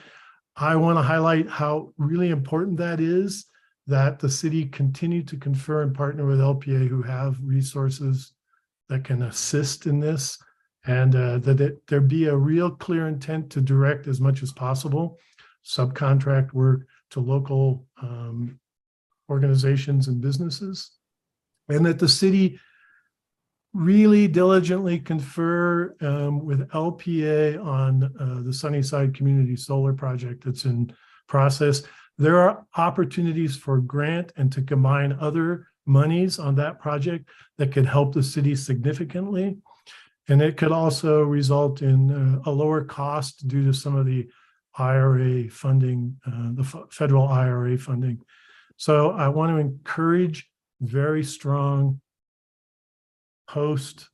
I want to highlight how really important that is, that the city continue to confer and partner with LPA who have resources that can assist in this, and that there be a real clear intent to direct as much as possible subcontract work to local organizations and businesses, and that the city really diligently confer with LPA on the Sunnyside Community Solar Project that's in process. There are opportunities for grant and to combine other monies on that project that could help the city significantly. And it could also result in a lower cost due to some of the IRA funding, federal IRA funding. So I want to encourage very strong post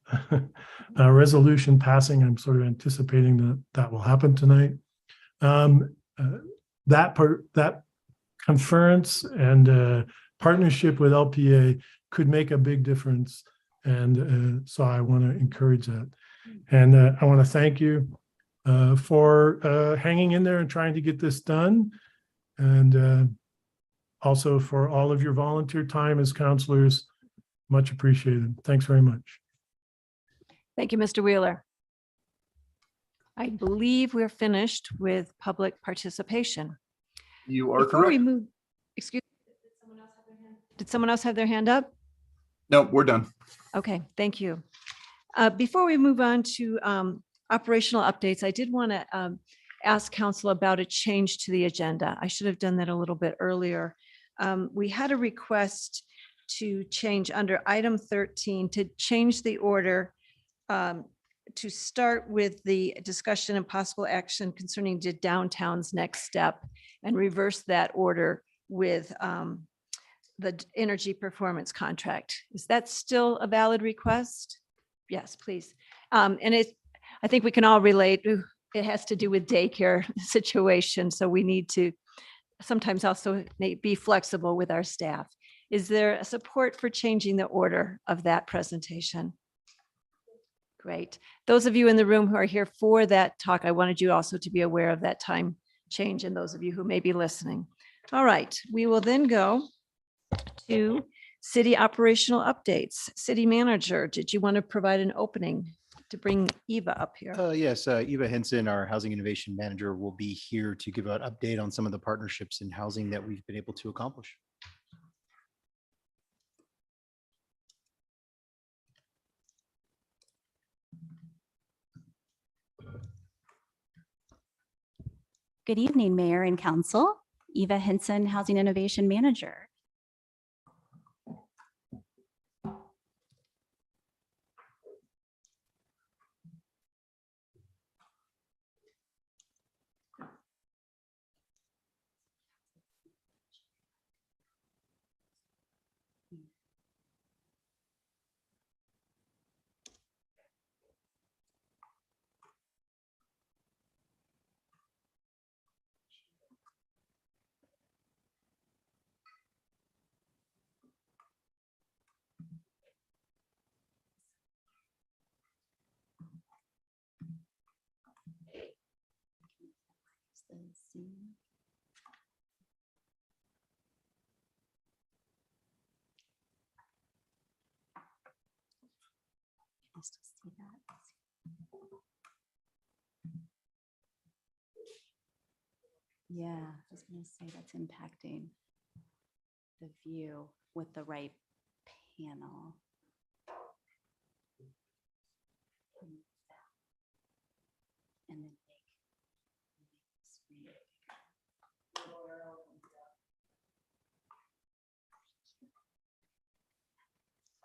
resolution passing. I'm sort of anticipating that that will happen tonight. That conference and partnership with LPA could make a big difference. And so I want to encourage that. And I want to thank you for hanging in there and trying to get this done. And also for all of your volunteer time as counselors, much appreciated. Thanks very much. Thank you, Mr. Wheeler. I believe we're finished with public participation. You are Before we correct. move, excuse me, did someone else have their hand up? No, we're done. Okay, thank you. Before we move on to operational updates, I did want to ask council about a change to the agenda. I should have done that a little bit earlier. We had a request to change under item 13, to change the order to start with the discussion and possible action concerning the downtown's next step and reverse that order with the energy performance contract. Is that still a valid request? Yes, please. And I think we can all relate. It has to do with daycare situation. So we need to sometimes also be flexible with our staff. Is there a support for changing the order of that presentation? Great. Those of you in the room who are here for that talk, I wanted you also to be aware of that time change, and those of you who may be listening. All right, we will then go to city operational updates. City manager, did you want to provide an opening to bring Eva up here? Yes, Eva Henson, our Housing Innovation Manager, will be here to give an update on some of the partnerships in housing that we've been able to accomplish. Good evening, Mayor and Council. Eva Henson, Housing Innovation Manager. Yeah, I was going to say that's impacting the view with the right panel. And then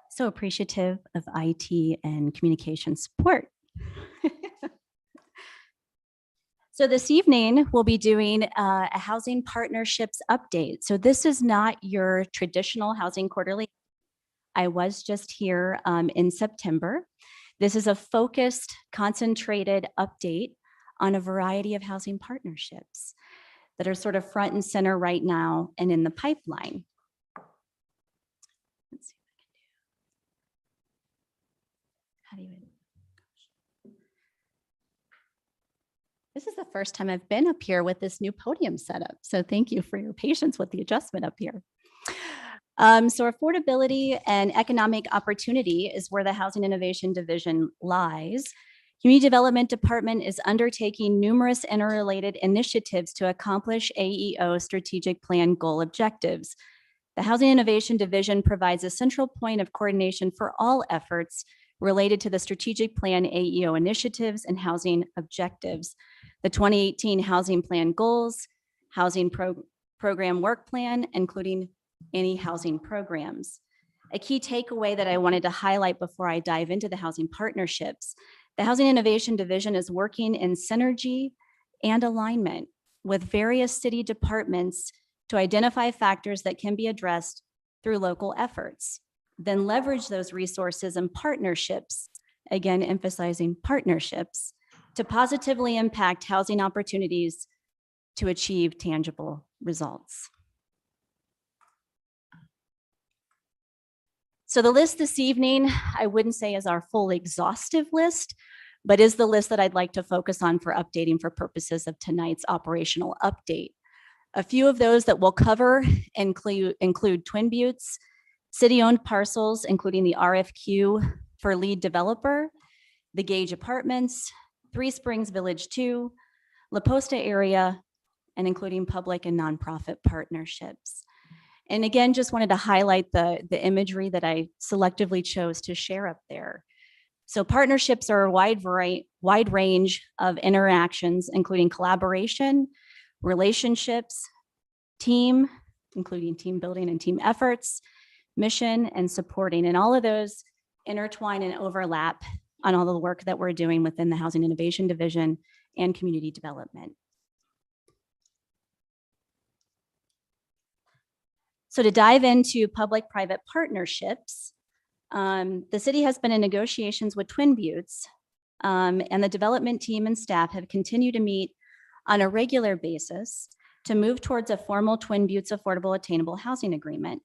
so appreciative of IT and communication support. So this evening, we'll be doing a housing partnerships update. So this is not your traditional housing quarterly. I was just here in September. This is a focused, concentrated update on a variety of housing partnerships that are sort of front and center right now and in the pipeline. Let's see if I can do. How do you? This is the first time I've been up here with this new podium setup. So thank you for your patience with the adjustment up here. So affordability and economic opportunity is where the Housing Innovation Division lies. Community Development Department is undertaking numerous interrelated initiatives to accomplish AEO strategic plan goal objectives. The Housing Innovation Division provides a central point of coordination for all efforts related to the strategic plan AEO initiatives and housing objectives, the 2018 housing plan goals, housing program work plan, including any housing programs. A key takeaway that I wanted to highlight before I dive into the housing partnerships, the Housing Innovation Division is working in synergy and alignment with various city departments to identify factors that can be addressed through local efforts, then leverage those resources and partnerships, again, emphasizing partnerships, to positively impact housing opportunities to achieve tangible results. So the list this evening, I wouldn't say is our full exhaustive list, but is the list that I'd like to focus on for updating for purposes of tonight's operational update. A few of those that we'll cover include Twin Buttes, city-owned parcels, including the RFQ for lead developer, the Gage Apartments, Three Springs Village 2, La Posta area, and including public and nonprofit partnerships. And again, just wanted to highlight the imagery that I selectively chose to share up there. So partnerships are a wide range of interactions, including collaboration, relationships, team, including team building and team efforts, mission, and supporting. And all of those intertwine and overlap on all the work that we're doing within the Housing Innovation Division and community development. So to dive into public-private partnerships, the city has been in negotiations with Twin Buttes, and the development team and staff have continued to meet on a regular basis to move towards a formal Twin Buttes Affordable Attainable Housing Agreement.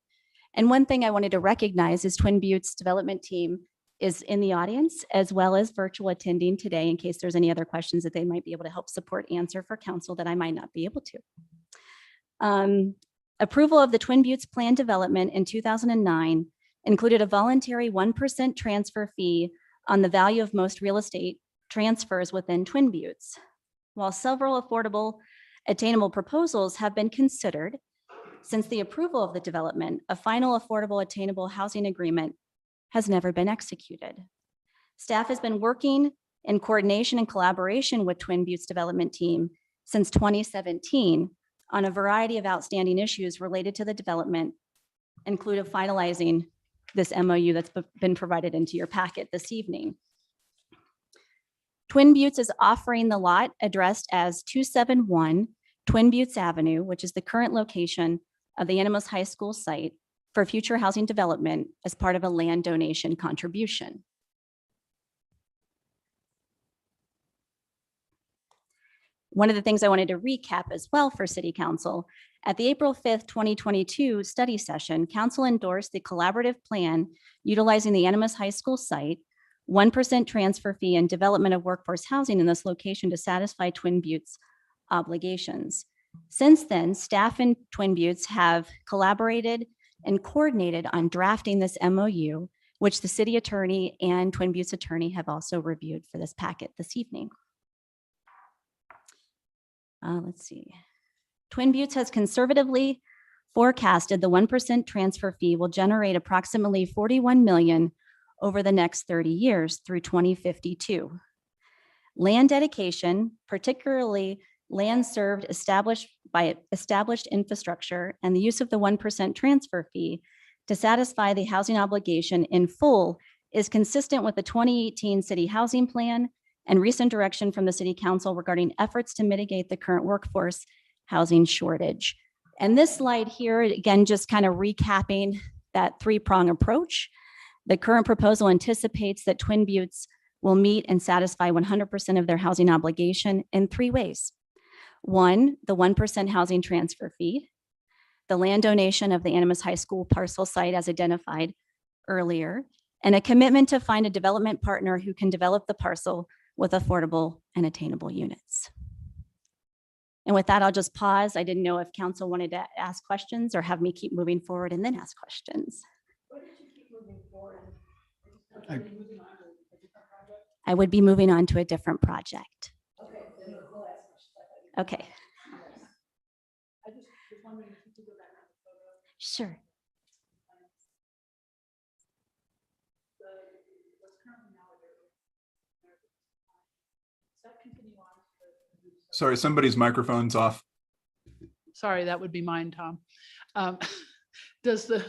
And one thing I wanted to recognize is Twin Buttes development team is in the audience as well as virtual attending today in case there's any other questions that they might be able to help support answer for council that I might not be able to. Approval of the Twin Buttes plan development in 2009 included a voluntary 1% transfer fee on the value of most real estate transfers within Twin Buttes. While several affordable attainable proposals have been considered, since the approval of the development, a final affordable attainable housing agreement has never been executed. Staff has been working in coordination and collaboration with Twin Buttes development team since 2017 on a variety of outstanding issues related to the development, including finalizing this MOU that's been provided into your packet this evening. Twin Buttes is offering the lot addressed as 271 Twin Buttes Avenue, which is the current location of the Animas High School site, for future housing development as part of a land donation contribution. One of the things I wanted to recap as well for City Council, at the April 5th, 2022 study session, Council endorsed the collaborative plan utilizing the Animas High School site, 1% transfer fee and development of workforce housing in this location to satisfy Twin Buttes obligations. Since then, staff in Twin Buttes have collaborated and coordinated on drafting this MOU, which the city attorney and Twin Buttes attorney have also reviewed for this packet this evening. Let's see. Twin Buttes has conservatively forecasted the 1% transfer fee will generate approximately $41 million over the next 30 years through 2052. Land dedication, particularly land served by established infrastructure, and the use of the 1% transfer fee to satisfy the housing obligation in full is consistent with the 2018 City Housing Plan and recent direction from the City Council regarding efforts to mitigate the current workforce housing shortage. And this slide here, again, just kind of recapping that three-prong approach. The current proposal anticipates that Twin Buttes will meet and satisfy 100% of their housing obligation in three ways. One, the 1% housing transfer fee, the land donation of the Animas High School parcel site as identified earlier, and a commitment to find a development partner who can develop the parcel with affordable and attainable units. And with that, I'll just pause. I didn't know if council wanted to ask questions or have me keep moving forward and then ask questions. I would be moving on to a different project. Okay. Sure. Sorry, somebody's microphone's off. Sorry, that would be mine, Tom. Does the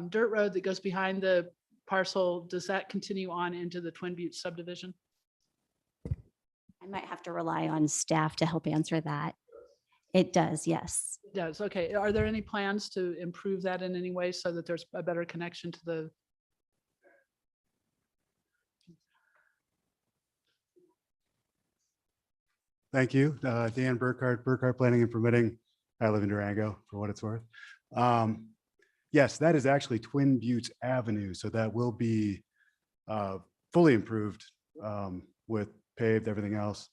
dirt road that goes behind the parcel, does that continue on into the Twin Buttes subdivision? I might have to rely on staff to help answer that. It does, yes. It does. Okay. Are there any plans to improve that in any way so that there's a better connection to the? Thank you. Dan Burkhardt Planning and Permitting. I live in Durango, for what it's worth. Yes, that is actually Twin Buttes Avenue. So that will be fully improved with paved, everything else.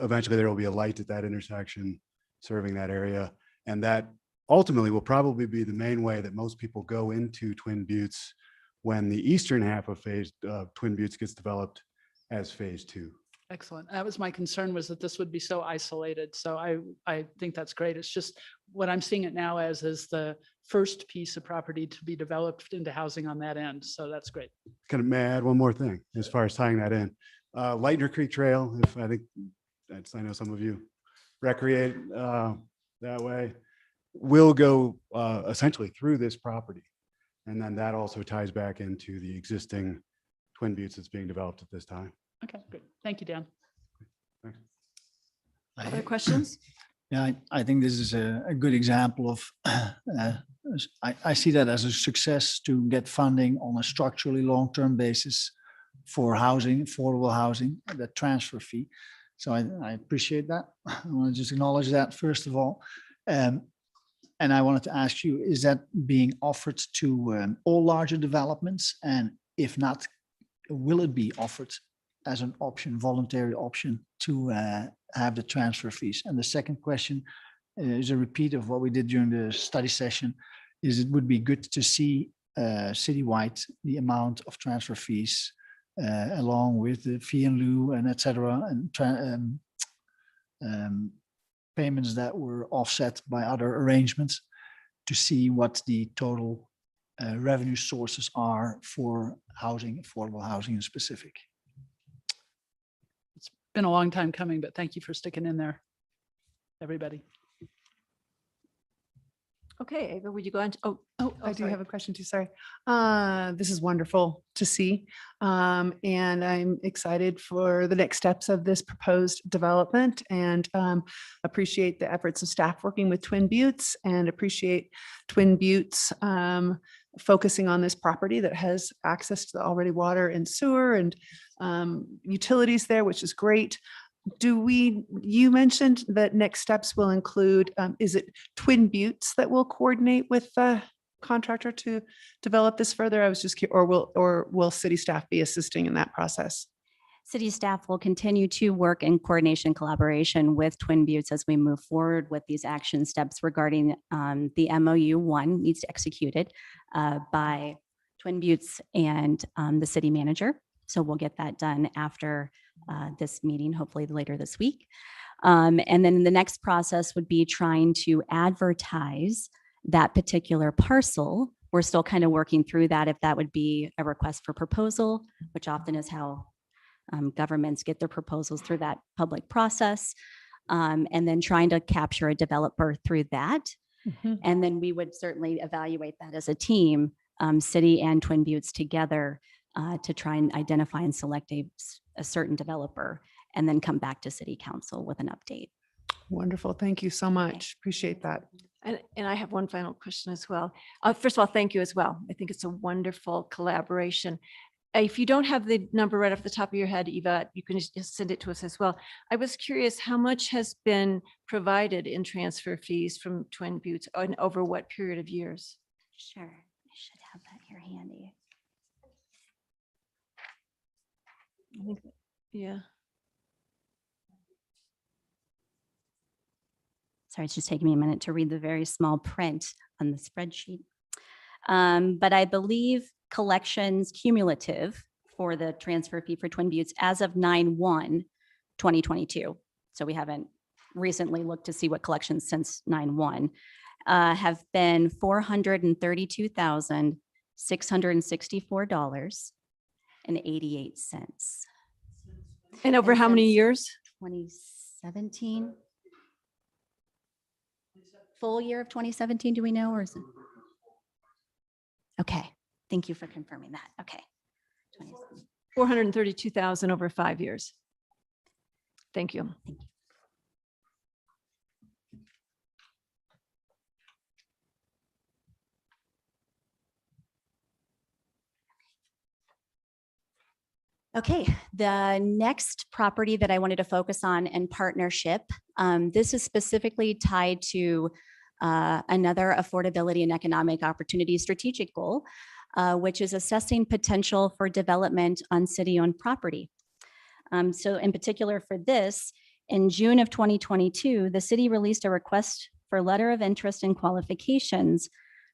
Eventually, there will be a light at that intersection serving that area. And that ultimately will probably be the main way that most people go into Twin Buttes when the eastern half of Twin Buttes gets developed as phase 2. Excellent. That was my concern, was that this would be so isolated. So I think that's great. It's just what I'm seeing it now as is the first piece of property to be developed into housing on that end. So that's great. Kind of may I add one more thing as far as tying that in. Lightner Creek Trail, if I think I know some of you recreate that way, will go essentially through this property. And then that also ties back into the existing Twin Buttes that's being developed at this time. Okay, good. Thank you, Dan. Thanks. Other questions? Yeah, I think this is a good example of, I see that as a success to get funding on a structurally long-term basis for housing, affordable housing, the transfer fee. So I appreciate that. I want to just acknowledge that first of all. And I wanted to ask you, is that being offered to all larger developments? And if not, will it be offered as an option, voluntary option, to have the transfer fees? And the second question is a repeat of what we did during the study session, is it would be good to see citywide the amount of transfer fees along with the fee in lieu and et cetera, and payments that were offset by other arrangements, to see what the total revenue sources are for housing, affordable housing in specific. It's been a long time coming, but thank you for sticking in there, everybody. Okay, Ava, would you go on? I do have a question too, sorry. This is wonderful to see. And I'm excited for the next steps of this proposed development, and appreciate the efforts of staff working with Twin Buttes, and appreciate Twin Buttes focusing on this property that has access to the already water and sewer and utilities there, which is great. You mentioned that next steps will include, is it Twin Buttes that will coordinate with the contractor to develop this further? I was just curious, or will city staff be assisting in that process? City staff will continue to work in coordination, collaboration with Twin Buttes as we move forward with these action steps regarding the MOU. One needs to be executed by Twin Buttes and the city manager. So we'll get that done after this meeting, hopefully later this week. And then the next process would be trying to advertise that particular parcel. We're still kind of working through that, if that would be a request for proposal, which often is how governments get their proposals, through that public process. And then trying to capture a developer through that. And then we would certainly evaluate that as a team, city and Twin Buttes together, to try and identify and select a certain developer, and then come back to city council with an update. Wonderful. Thank you so much. Appreciate that. And I have one final question as well. First of all, thank you as well. I think it's a wonderful collaboration. If you don't have the number right off the top of your head, Eva, you can just send it to us as well. I was curious, how much has been provided in transfer fees from Twin Buttes, and over what period of years? Sure. I should have that here handy. I think, yeah. Sorry, it's just taking me a minute to read the very small print on the spreadsheet. But I believe collections cumulative for the transfer fee for Twin Buttes as of 9/1/2022. So we haven't recently looked to see what collections since 9/1 have been $432,664. And over how many since years? 2017? Full year of 2017, do we know, or is it? Okay, thank you for confirming that. Okay. 2017. 432,000 over 5 years. Thank you. Okay, the next property that I wanted to focus on in partnership, this is specifically tied to another affordability and economic opportunity strategic goal, which is assessing potential for development on city-owned property. So in particular for this, in June of 2022, the city released a request for letter of interest and qualifications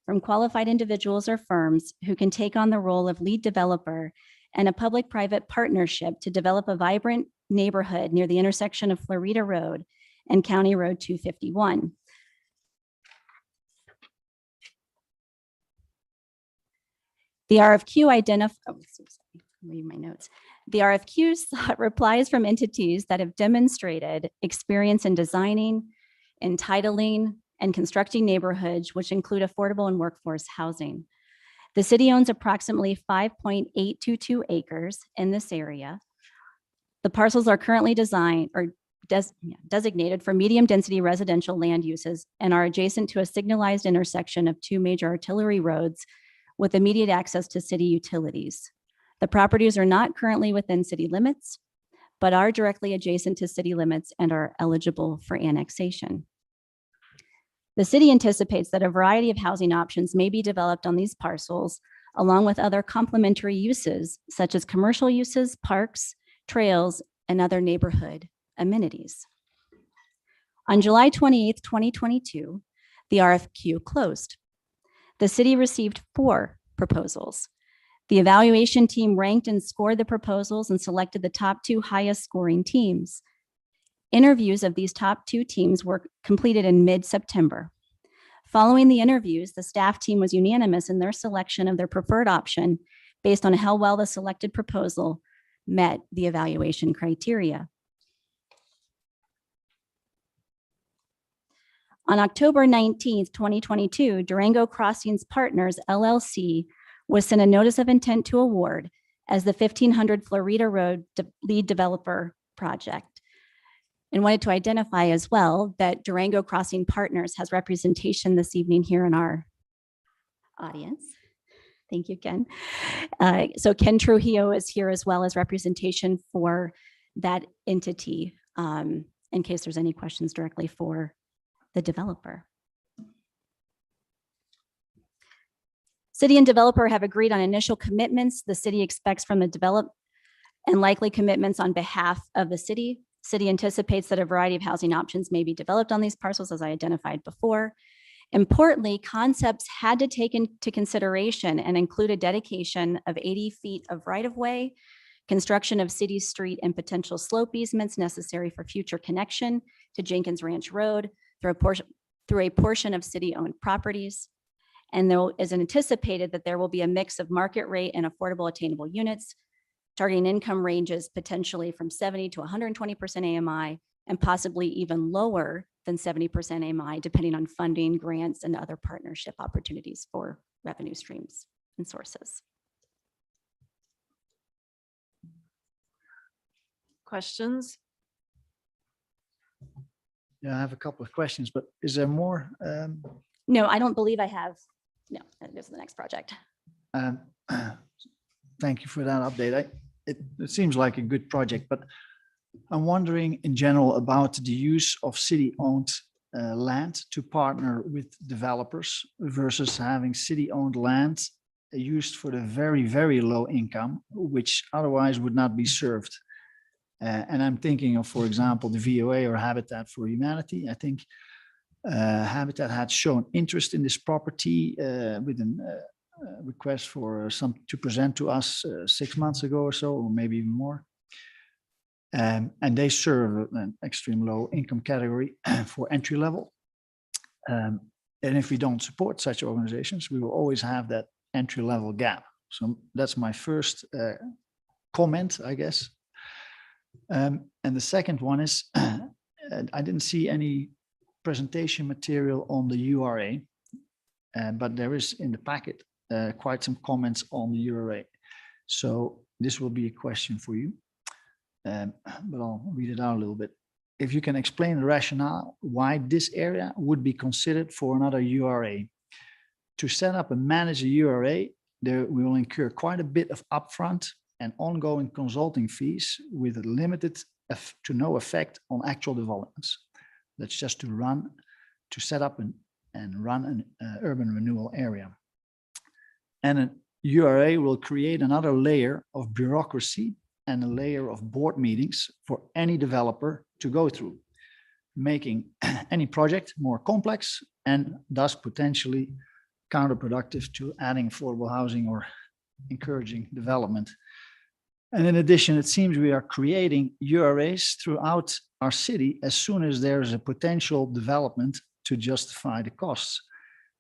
from qualified individuals or firms who can take on the role of lead developer and a public-private partnership to develop a vibrant neighborhood near the intersection of Florida Road and County Road 251. The RFQ read my notes. The RFQ sought replies from entities that have demonstrated experience in designing, entitling, and constructing neighborhoods, which include affordable and workforce housing. The city owns approximately 5.822 acres in this area. The parcels are currently designed or designated for medium density residential land uses and are adjacent to a signalized intersection of 2 major artillery roads with immediate access to city utilities. The properties are not currently within city limits, but are directly adjacent to city limits and are eligible for annexation. The city anticipates that a variety of housing options may be developed on these parcels, along with other complementary uses, such as commercial uses, parks, trails, and other neighborhood amenities. On July 28th, 2022, the RFQ closed. The city received 4 proposals. The evaluation team ranked and scored the proposals and selected the top 2 highest scoring teams. Interviews of these top 2 teams were completed in mid-September. Following the interviews, the staff team was unanimous in their selection of their preferred option based on how well the selected proposal met the evaluation criteria. On October 19th, 2022, Durango Crossings Partners, LLC, was sent a notice of intent to award as the 1500 Florida Road lead developer project. And wanted to identify as well that Durango Crossing Partners has representation this evening here in our audience. Thank you, Ken. So Ken Trujillo is here as well as representation for that entity, in case there's any questions directly for the developer. City and developer have agreed on initial commitments the city expects from the develop and likely commitments on behalf of the city. City anticipates that a variety of housing options may be developed on these parcels, as I identified before. Importantly, concepts had to take into consideration and include a dedication of 80 feet of right-of-way, construction of city street and potential slope easements necessary for future connection to Jenkins Ranch Road through a portion of city-owned properties. And there is anticipated that there will be a mix of market rate and affordable attainable units, targeting income ranges potentially from 70 to 120% AMI and possibly even lower than 70% AMI, depending on funding, grants, and other partnership opportunities for revenue streams and sources. Questions? Yeah, I have a couple of questions, but is there more? No, I don't believe I have. No, that goes to the next project. Thank you for that update. It seems like a good project, but I'm wondering in general about the use of city-owned land to partner with developers versus having city-owned land used for the very, very low income, which otherwise would not be served. And I'm thinking of, for example, the VOA or Habitat for Humanity. I think Habitat had shown interest in this property with a request for to present to us 6 months ago or so, or maybe even more. And they serve an extreme low income category for entry level. And if we don't support such organizations, we will always have that entry level gap. So that's my first comment, I guess. And the second one is, I didn't see any presentation material on the URA, but there is in the packet quite some comments on the URA. So this will be a question for you, but I'll read it out a little bit. If you can explain the rationale why this area would be considered for another URA. To set up and manage a URA, we will incur quite a bit of upfront and ongoing consulting fees with a limited to no effect on actual developments. That's just to set up and run an urban renewal area. And a URA will create another layer of bureaucracy and a layer of board meetings for any developer to go through, making any project more complex and thus potentially counterproductive to adding affordable housing or encouraging development. And in addition, it seems we are creating URAs throughout our city as soon as there is a potential development to justify the costs,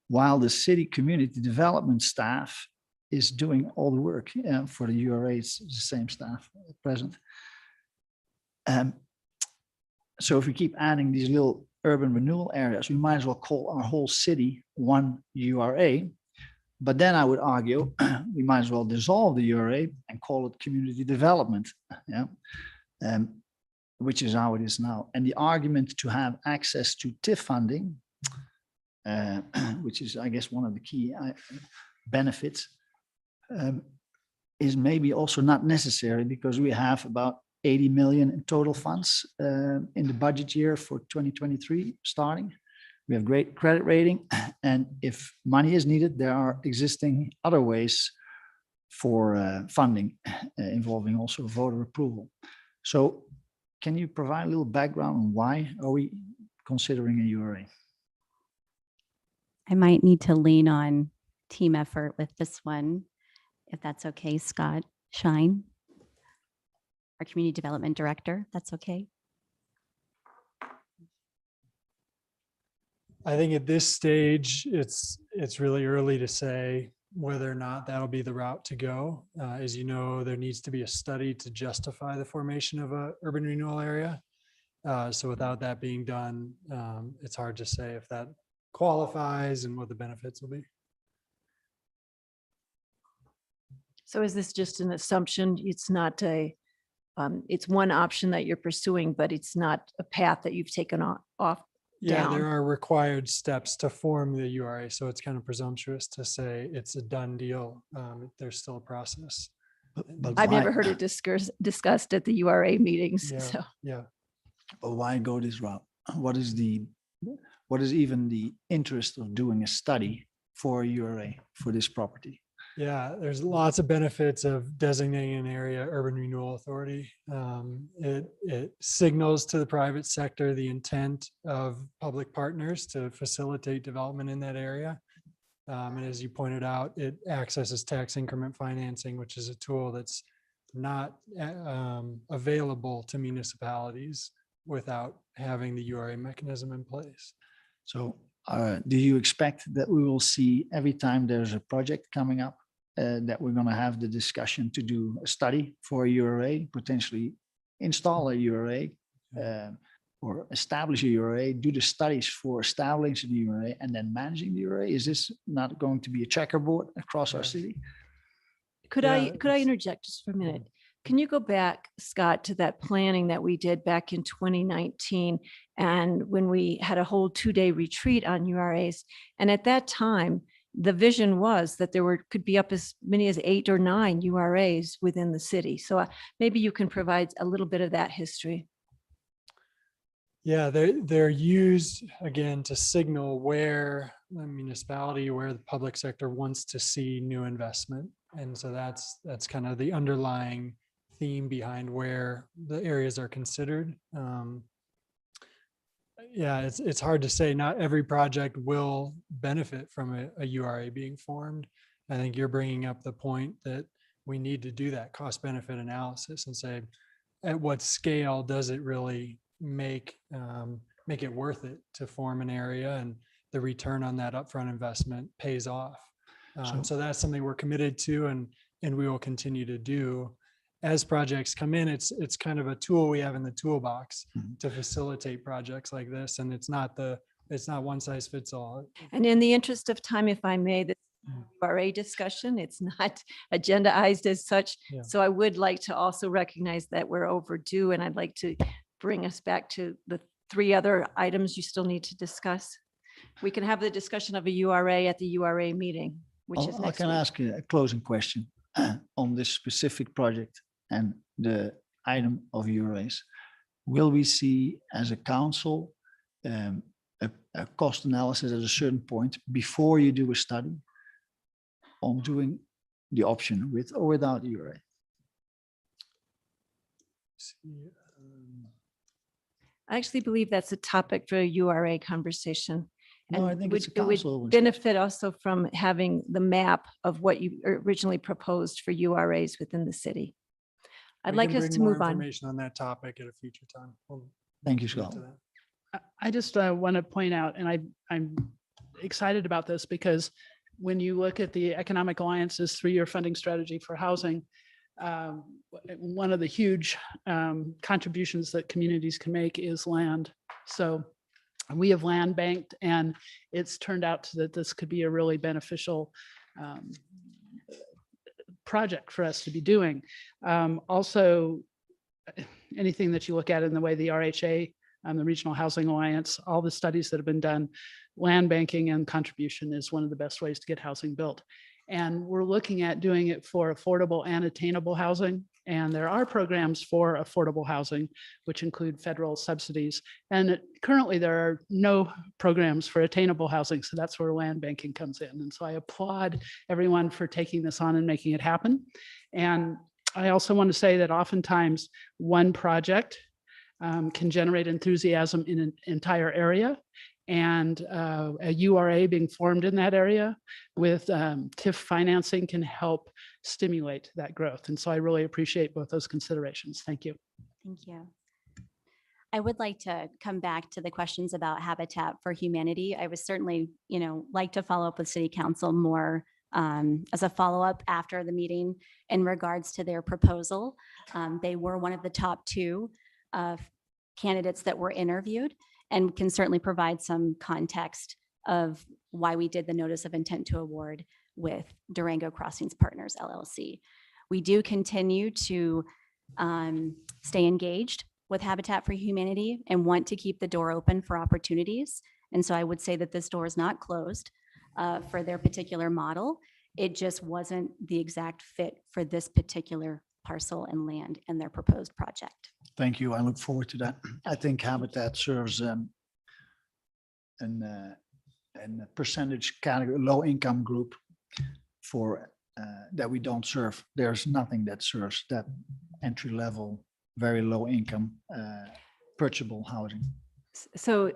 while the city community development staff is doing all the work for the URAs, the same staff at present. So if we keep adding these little urban renewal areas, we might as well call our whole city one URA. But then I would argue we might as well dissolve the URA and call it community development, which is how it is now. And the argument to have access to TIF funding, which is, I guess, one of the key benefits, is maybe also not necessary because we have about 80 million in total funds in the budget year for 2023 starting. We have great credit rating, and if money is needed, there are existing other ways for funding involving also voter approval. So can you provide a little background on why are we considering a URA? I might need to lean on team effort with this one, if that's okay, Scott Shine, our Community Development Director, that's okay. I think at this stage, it's really early to say whether or not that'll be the route to go. As you know, there needs to be a study to justify the formation of a urban renewal area. So without that being done, it's hard to say if that qualifies and what the benefits will be. So is this just an assumption? It's not it's one option that you're pursuing, but it's not a path that you've taken off. Yeah, down. there are required steps to form the URA, so it's kind of presumptuous to say it's a done deal. There's still a process. But I've why- never heard it discussed at the URA meetings. Yeah, So yeah. But why go this route? What is even the interest of doing a study for a URA for this property? Yeah, there's lots of benefits of designating an area urban renewal authority. It signals to the private sector the intent of public partners to facilitate development in that area. And as you pointed out, it accesses tax increment financing, which is a tool that's not available to municipalities without having the URA mechanism in place. So do you expect that we will see every time there's a project coming up that we're going to have the discussion to do a study for a URA, potentially install a URA or establish a URA, do the studies for establishing the URA and then managing the URA? Is this not going to be a checkerboard across our city? could I interject just for a minute? Can you go back, Scott, to that planning that we did back in 2019 and when we had a whole 2-day retreat on URAs? And at that time, the vision was that there could be up as many as 8 or 9 URAs within the city. So maybe you can provide a little bit of that history. Yeah, they're used again to signal where the municipality, where the public sector wants to see new investment. And so that's kind of the underlying theme behind where the areas are considered. Yeah, it's hard to say. Not every project will benefit from a URA being formed. I think you're bringing up the point that we need to do that cost benefit analysis and say, at what scale does it really make it worth it to form an area, and the return on that upfront investment pays off. So that's something we're committed to, and we will continue to do. as projects come in, it's kind of a tool we have in the toolbox to facilitate projects like this. And it's not one size fits all. And in the interest of time, if I may, the URA discussion, it's not agendaized as such. Yeah. So I would like to also recognize that we're overdue, and I'd like to bring us back to the 3 other items you still need to discuss. We can have the discussion of a URA at the URA meeting, which is I next can week. ask you a closing question on this specific project and the item of URAs. Will we see as a council a cost analysis at a certain point before you do a study on doing the option with or without URA? I actually believe that's a topic for a URA conversation. No, I And think would- it's a it would council. benefit also from having the map of what you originally proposed for URAs within the city. I'd We like can us bring to more move on. information on that topic at a future time. Thank you, get Scott. to that. I just want to point out, and I'm excited about this because when you look at the Economic Alliance's 3-year funding strategy for housing, one of the huge contributions that communities can make is land. So we have land banked, and it's turned out that this could be a really beneficial project for us to be doing. Also, anything that you look at in the way the RHA, the Regional Housing Alliance, all the studies that have been done, land banking and contribution is one of the best ways to get housing built. And we're looking at doing it for affordable and attainable housing. And there are programs for affordable housing, which include federal subsidies. And currently there are no programs for attainable housing. So that's where land banking comes in. And so I applaud everyone for taking this on and making it happen. And I also want to say that oftentimes one project can generate enthusiasm in an entire area. And a URA being formed in that area with TIF financing can help stimulate that growth. And so I really appreciate both those considerations. Thank you. Thank you. I would like to come back to the questions about Habitat for Humanity. I would certainly, like to follow up with City Council more as a follow-up after the meeting in regards to their proposal. They were one of the top 2 candidates that were interviewed, and can certainly provide some context of why we did the notice of intent to award with Durango Crossings Partners LLC. We do continue to stay engaged with Habitat for Humanity and want to keep the door open for opportunities. And so I would say that this door is not closed for their particular model. It just wasn't the exact fit for this particular parcel and land and their proposed project. Thank you. I look forward to that. I think Habitat serves a percentage category, low income group for that we don't serve. There's nothing that serves that entry level, very low income, purchasable housing. So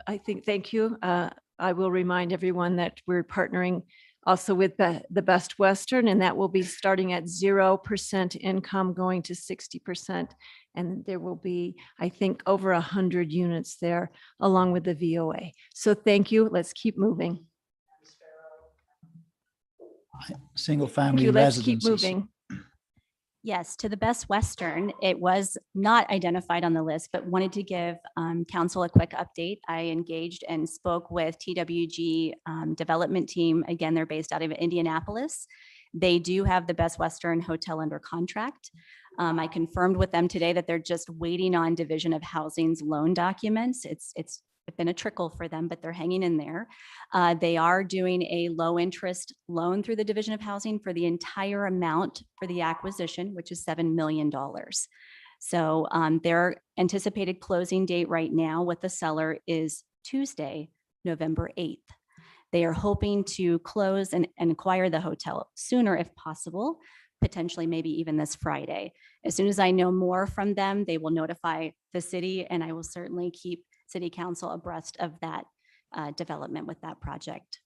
I think, thank you. I will remind everyone that we're partnering also with the Best Western, and that will be starting at 0% income going to 60%. And there will be, I think, over 100 units there along with the VOA. So thank you. Let's keep moving. Single Thank family you. Let's keep residences. moving. Yes, to the Best Western, it was not identified on the list, but wanted to give council a quick update. I engaged and spoke with TWG development team. Again, they're based out of Indianapolis. They do have the Best Western Hotel under contract. I confirmed with them today that they're just waiting on Division of Housing's loan documents. It's been a trickle for them, but they're hanging in there. They are doing a low interest loan through the Division of Housing for the entire amount for the acquisition, which is $7 million. So their anticipated closing date right now with the seller is Tuesday, November 8th. They are hoping to close and acquire the hotel sooner if possible, potentially maybe even this Friday. As soon as I know more from them, they will notify the city, and I will certainly keep City Council abreast of that development with that project.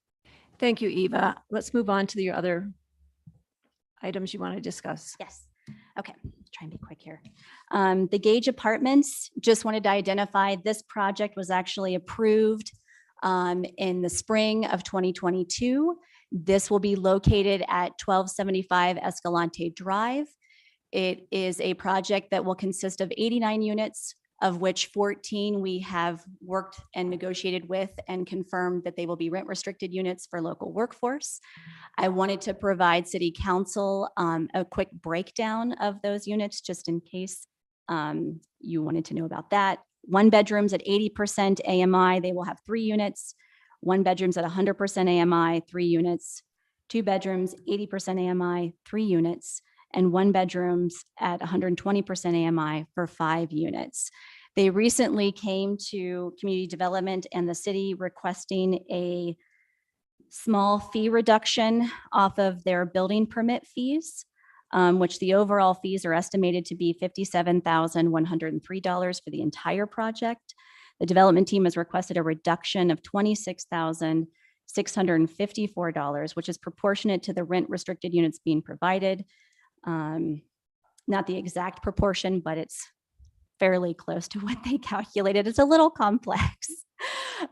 Thank you, Eva. Let's move on to your other items you want to discuss. Yes. Okay, try and be quick here. The Gage Apartments, just wanted to identify this project was actually approved in the spring of 2022. This will be located at 1275 Escalante Drive. It is a project that will consist of 89 units, of which 14 we have worked and negotiated with and confirmed that they will be rent restricted units for local workforce. I wanted to provide City Council a quick breakdown of those units, just in case you wanted to know about that. 1 bedrooms at 80% AMI, they will have 3 units. 1 bedrooms at 100% AMI, 3 units. 2 bedrooms, 80% AMI, 3 units. And 1 bedrooms at 120% AMI for 5 units. They recently came to community development and the city requesting a small fee reduction off of their building permit fees, which the overall fees are estimated to be $57,103 for the entire project. The development team has requested a reduction of $26,654, which is proportionate to the rent restricted units being provided. Not the exact proportion, but it's fairly close to what they calculated. It's a little complex.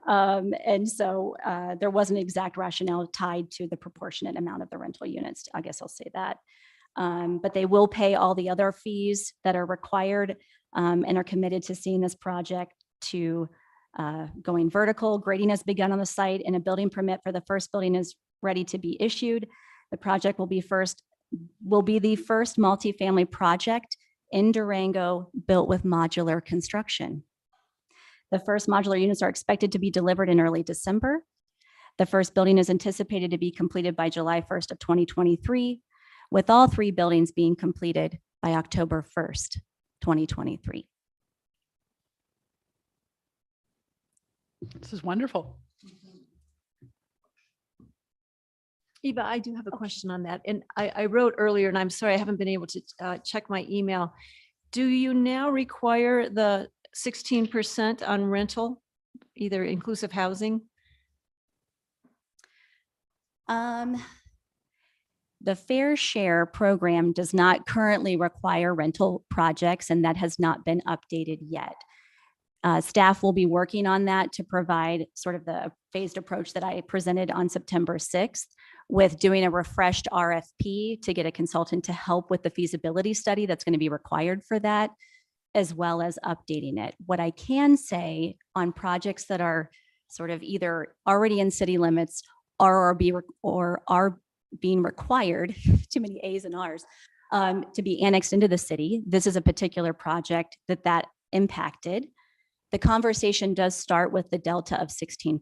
And so there wasn't exact rationale tied to the proportionate amount of the rental units. I guess I'll say that. But they will pay all the other fees that are required and are committed to seeing this project to going vertical. Grading has begun on the site and a building permit for the first building is ready to be issued. The project will be the first multifamily project in Durango built with modular construction. The first modular units are expected to be delivered in early December. The first building is anticipated to be completed by July 1st of 2023, with all 3 buildings being completed by October 1st, 2023. This is wonderful. Eva, I do have a question on that. And I wrote earlier, and I'm sorry, I haven't been able to check my email. Do you now require the 16% on rental, either inclusive housing? The Fair Share program does not currently require rental projects, and that has not been updated yet. Staff will be working on that to provide sort of the phased approach that I presented on September 6th, with doing a refreshed RFP to get a consultant to help with the feasibility study that's going to be required for that, as well as updating it. What I can say on projects that are sort of either already in city limits or are being required, too many A's and R's, to be annexed into the city. This is a particular project that impacted. The conversation does start with the delta of 16%.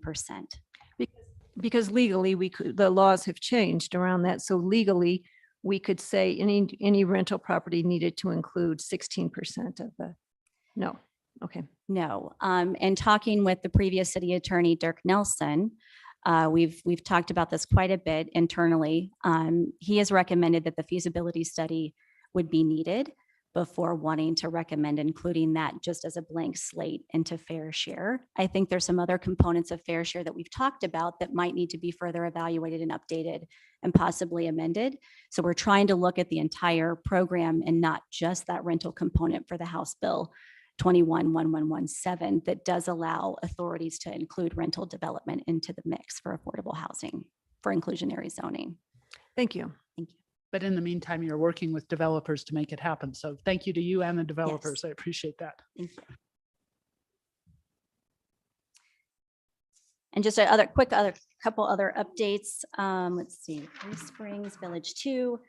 Because legally the laws have changed around that. So legally we could say any rental property needed to include 16% of the, no. Okay. No. And talking with the previous city attorney, Dirk Nelson, we've talked about this quite a bit internally. He has recommended that the feasibility study would be needed before wanting to recommend including that just as a blank slate into Fair Share. I think there's some other components of Fair Share that we've talked about that might need to be further evaluated and updated and possibly amended. So we're trying to look at the entire program and not just that rental component for the House Bill 21-1117 that does allow authorities to include rental development into the mix for affordable housing for inclusionary zoning. Thank you. Thank you. But in the meantime, you're working with developers to make it happen. So thank you to you and the developers. Yes. I appreciate that. Thank you. And just a couple other updates. Let's see, Three Springs Village 2.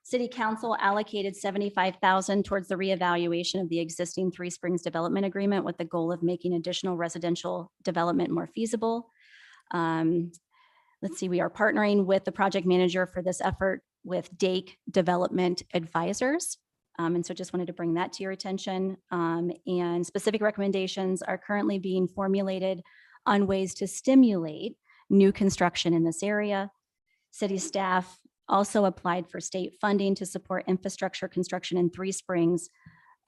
City Council allocated $75,000 towards the reevaluation of the existing Three Springs development agreement with the goal of making additional residential development more feasible. Let's see, we are partnering with the project manager for this effort with Dake Development Advisors. And so just wanted to bring that to your attention. And specific recommendations are currently being formulated on ways to stimulate new construction in this area. City staff also applied for state funding to support infrastructure construction in Three Springs,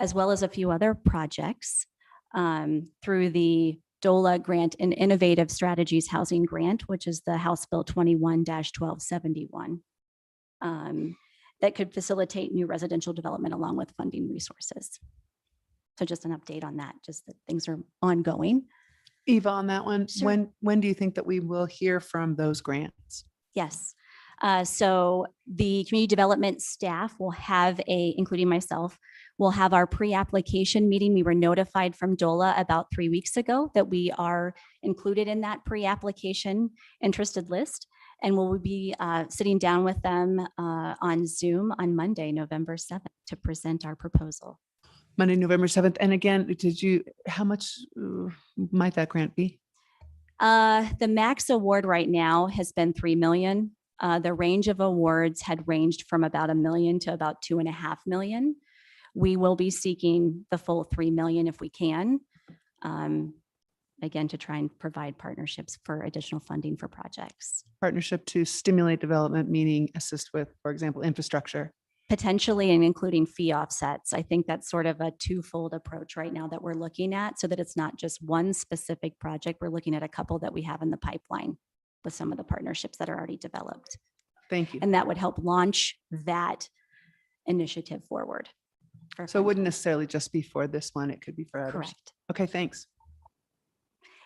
as well as a few other projects through the DOLA grant and Innovative Strategies Housing Grant, which is the House Bill 21-1271. That could facilitate new residential development along with funding resources. So just an update on that, just that things are ongoing. Eva, on that one, Sure. when do you think that we will hear from those grants? Yes. So the community development staff will have including myself, will have our pre-application meeting. We were notified from DOLA about 3 weeks ago that we are included in that pre-application interested list. And we'll be sitting down with them on Zoom on Monday, November 7th, to present our proposal. Monday, November 7th. And again, how much might that grant be? The max award right now has been 3 million. The range of awards had ranged from about 1 million to about 2.5 million. We will be seeking the full 3 million if we can. Again, to try and provide partnerships for additional funding for projects. Partnership to stimulate development, meaning assist with, for example, infrastructure. Potentially, and including fee offsets. I think that's sort of a twofold approach right now that we're looking at, so that it's not just one specific project. We're looking at a couple that we have in the pipeline with some of the partnerships that are already developed. Thank you. And that would help launch that initiative forward. So it wouldn't necessarily just be for this one. It could be for others. Correct. Okay, thanks.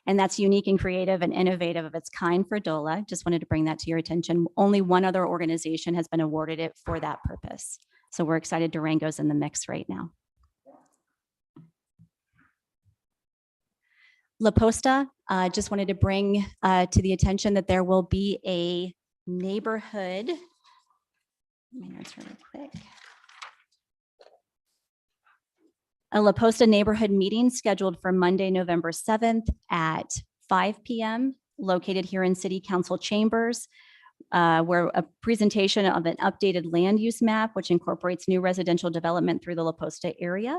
And that's unique and creative and innovative of its kind for DOLA. Just wanted to bring that to your attention. Only one other organization has been awarded it for that purpose. So we're excited Durango's in the mix right now. La Posta, just wanted to bring to the attention that there will be a neighborhood. My notes really quick. A La Posta neighborhood meeting scheduled for Monday, November 7th at 5 p.m. located here in City Council chambers, where a presentation of an updated land use map, which incorporates new residential development through the La Posta area.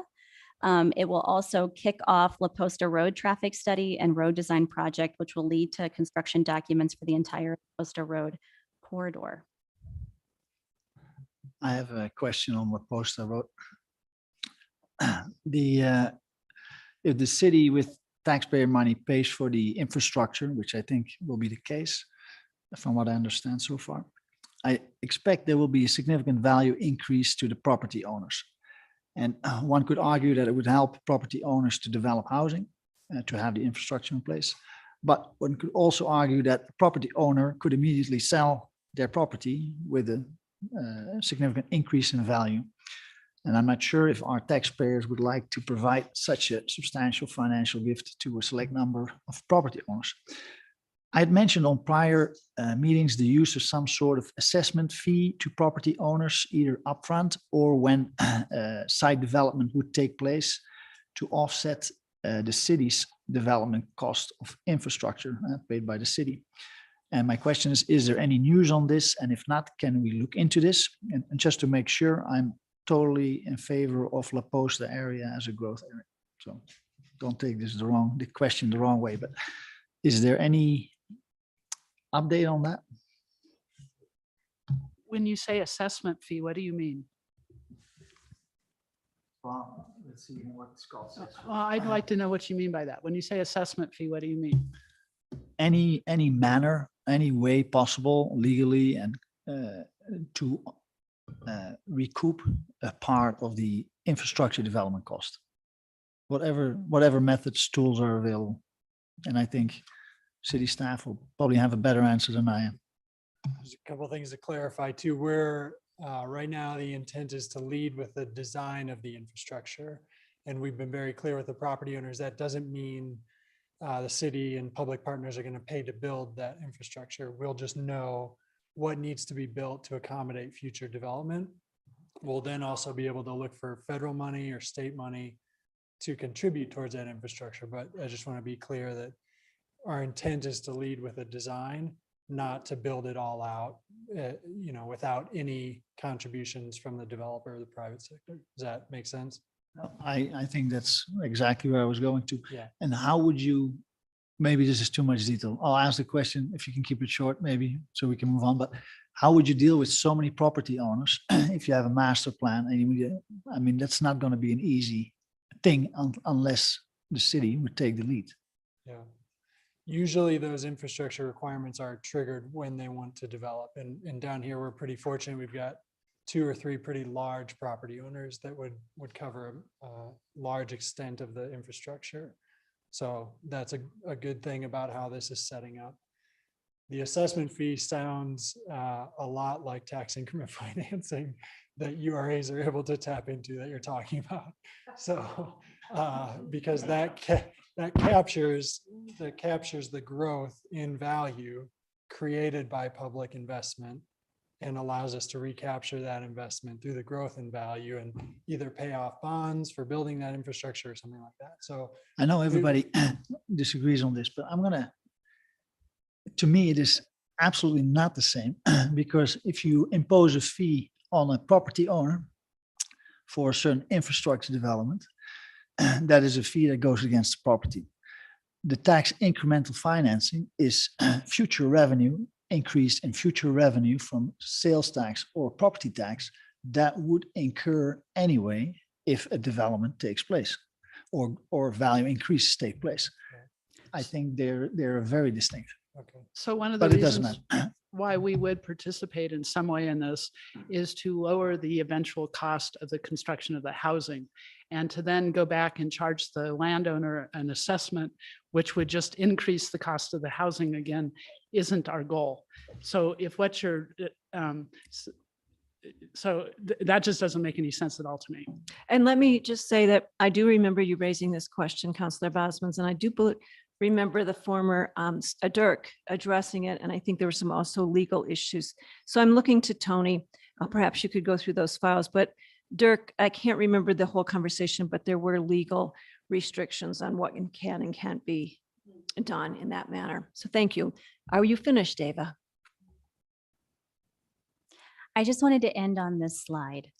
It will also kick off La Posta road traffic study and road design project, which will lead to construction documents for the entire La Posta road corridor. I have a question on La Posta Road. If the city with taxpayer money pays for the infrastructure, which I think will be the case, from what I understand so far, I expect there will be a significant value increase to the property owners. And one could argue that it would help property owners to develop housing, to have the infrastructure in place. But one could also argue that the property owner could immediately sell their property with a significant increase in value. And I'm not sure if our taxpayers would like to provide such a substantial financial gift to a select number of property owners. I had mentioned on prior meetings the use of some sort of assessment fee to property owners, either upfront or when site development would take place, to offset the city's development cost of infrastructure paid by the city. And my question is there any news on this? And if not, can we look into this? And just to make sure, I'm totally in favor of La Posta area as a growth area. So don't take this the question the wrong way, but is there any update on that? When you say assessment fee, what do you mean? Well, let's see what Scott says. Well, I'd like to know what you mean by that. When you say assessment fee, what do you mean? Any manner, any way possible legally and to recoup a part of the infrastructure development cost, whatever methods, tools are available. And I think city staff will probably have a better answer than I am. There's a couple of things to clarify too. Where right now the intent is to lead with the design of the infrastructure. And we've been very clear with the property owners. That doesn't mean the city and public partners are going to pay to build that infrastructure. We'll just know what needs to be built to accommodate future development. We'll then also be able to look for federal money or state money to contribute towards that infrastructure. But I just want to be clear that our intent is to lead with a design, not to build it all out, without any contributions from the developer or the private sector. Does that make sense? I think that's exactly where I was going to. Yeah. And how would you, maybe this is too much detail. I'll ask the question if you can keep it short, maybe, so we can move on. But how would you deal with so many property owners if you have a master plan? And that's not going to be an easy thing unless the city would take the lead. Yeah. Usually those infrastructure requirements are triggered when they want to develop. And down here, we're pretty fortunate. We've got 2 or 3 pretty large property owners that would cover a large extent of the infrastructure. So that's a good thing about how this is setting up. The assessment fee sounds a lot like tax increment financing that URAs are able to tap into that you're talking about. So because that captures the growth in value created by public investment and allows us to recapture that investment through the growth in value and either pay off bonds for building that infrastructure or something like that. So I know everybody disagrees on this, but to me, it is absolutely not the same because if you impose a fee on a property owner for a certain infrastructure development, that is a fee that goes against the property. The tax incremental financing is future revenue increase in future revenue from sales tax or property tax that would incur anyway if a development takes place or value increases take place. I think they're very distinct. Okay. So one of the But it doesn't reasons matter. why we would participate in some way in this is to lower the eventual cost of the construction of the housing and to then go back and charge the landowner an assessment, which would just increase the cost of the housing again, isn't our goal. So if what you're, that just doesn't make any sense at all to me. And let me just say that I do remember you raising this question, Councillor Bosmans, and I do remember the former Dirk addressing it. And I think there were some also legal issues. So I'm looking to Tony, perhaps you could go through those files, but Dirk, I can't remember the whole conversation, but there were legal restrictions on what can and can't be done in that manner. So thank you. Are you finished, Ava? I just wanted to end on this slide.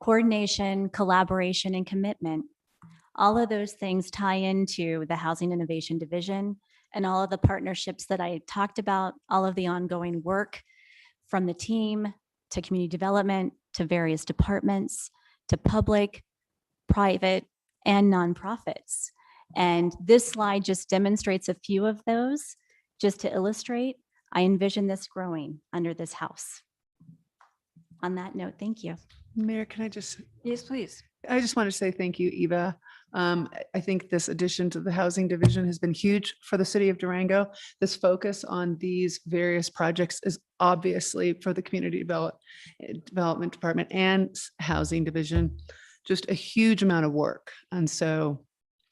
Coordination, collaboration, and commitment. All of those things tie into the Housing Innovation Division and all of the partnerships that I talked about, all of the ongoing work from the team to community development, to various departments, to public, private, and nonprofits. And this slide just demonstrates a few of those. Just to illustrate, I envision this growing under this house. On that note, thank you. Mayor, can I just? Yes, please. I just want to say thank you, Eva. I think this addition to the housing division has been huge for the city of Durango. This focus on these various projects is obviously for the community development department and housing division, just a huge amount of work. And so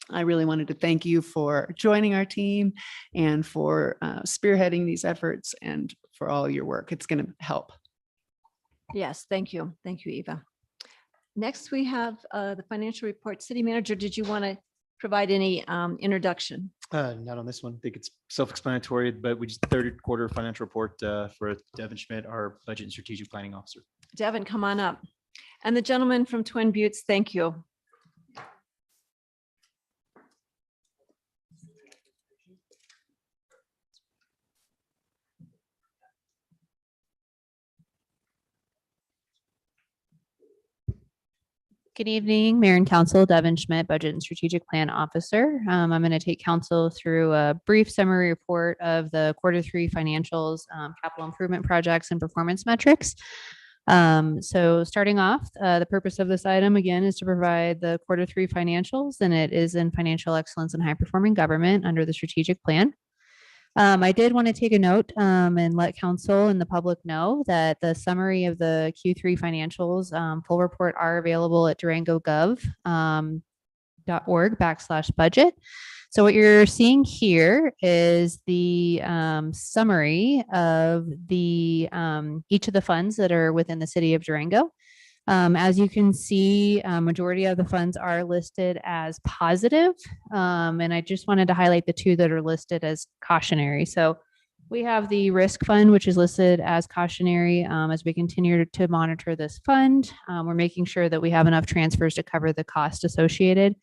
I really wanted to thank you for joining our team and for spearheading these efforts and for all your work. It's going to help. Yes, thank you. Thank you, Eva. Next, we have the financial report. City Manager, did you want to provide any introduction? Not on this one. I think it's self-explanatory, but we just third quarter financial report for Devin Schmidt, our Budget and Strategic Planning Officer. Devin, come on up. And the gentleman from Twin Buttes, thank you. Good evening, Mayor and Council. Devin Schmidt, Budget and Strategic Plan Officer. I'm going to take Council through a brief summary report of the Q3 financials, capital improvement projects, and performance metrics. So starting off, the purpose of this item, again, is to provide the Q3 financials, and it is in financial excellence and high-performing government under the strategic plan. I did want to take a note and let council and the public know that the summary of the Q3 financials, full report are available at durangogov.org/budget. So what you're seeing here is the summary of the each of the funds that are within the city of Durango. As you can see, majority of the funds are listed as positive. And I just wanted to highlight the two that are listed as cautionary. So we have the risk fund, which is listed as cautionary. As we continue to monitor this fund, we're making sure that we have enough transfers to cover the cost associated.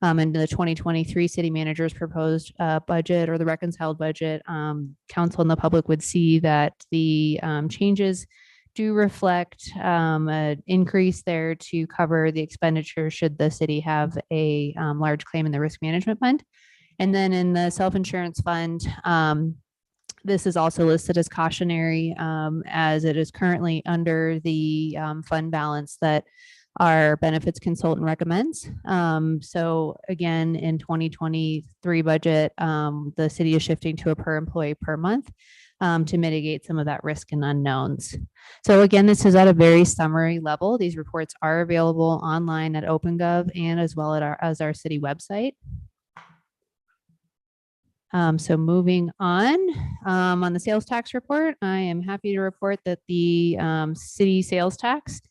In the 2023 city manager's proposed budget or the reconciled budget, council and the public would see that the changes do reflect an increase there to cover the expenditure should the city have a large claim in the risk management fund. And then in the self-insurance fund, this is also listed as cautionary as it is currently under the fund balance that our benefits consultant recommends. So again, in 2023 budget, the city is shifting to a per employee per month to mitigate some of that risk and unknowns. So again, this is at a very summary level. These reports are available online at OpenGov and as well as our city website. So moving on the sales tax report, I am happy to report that the city sales tax,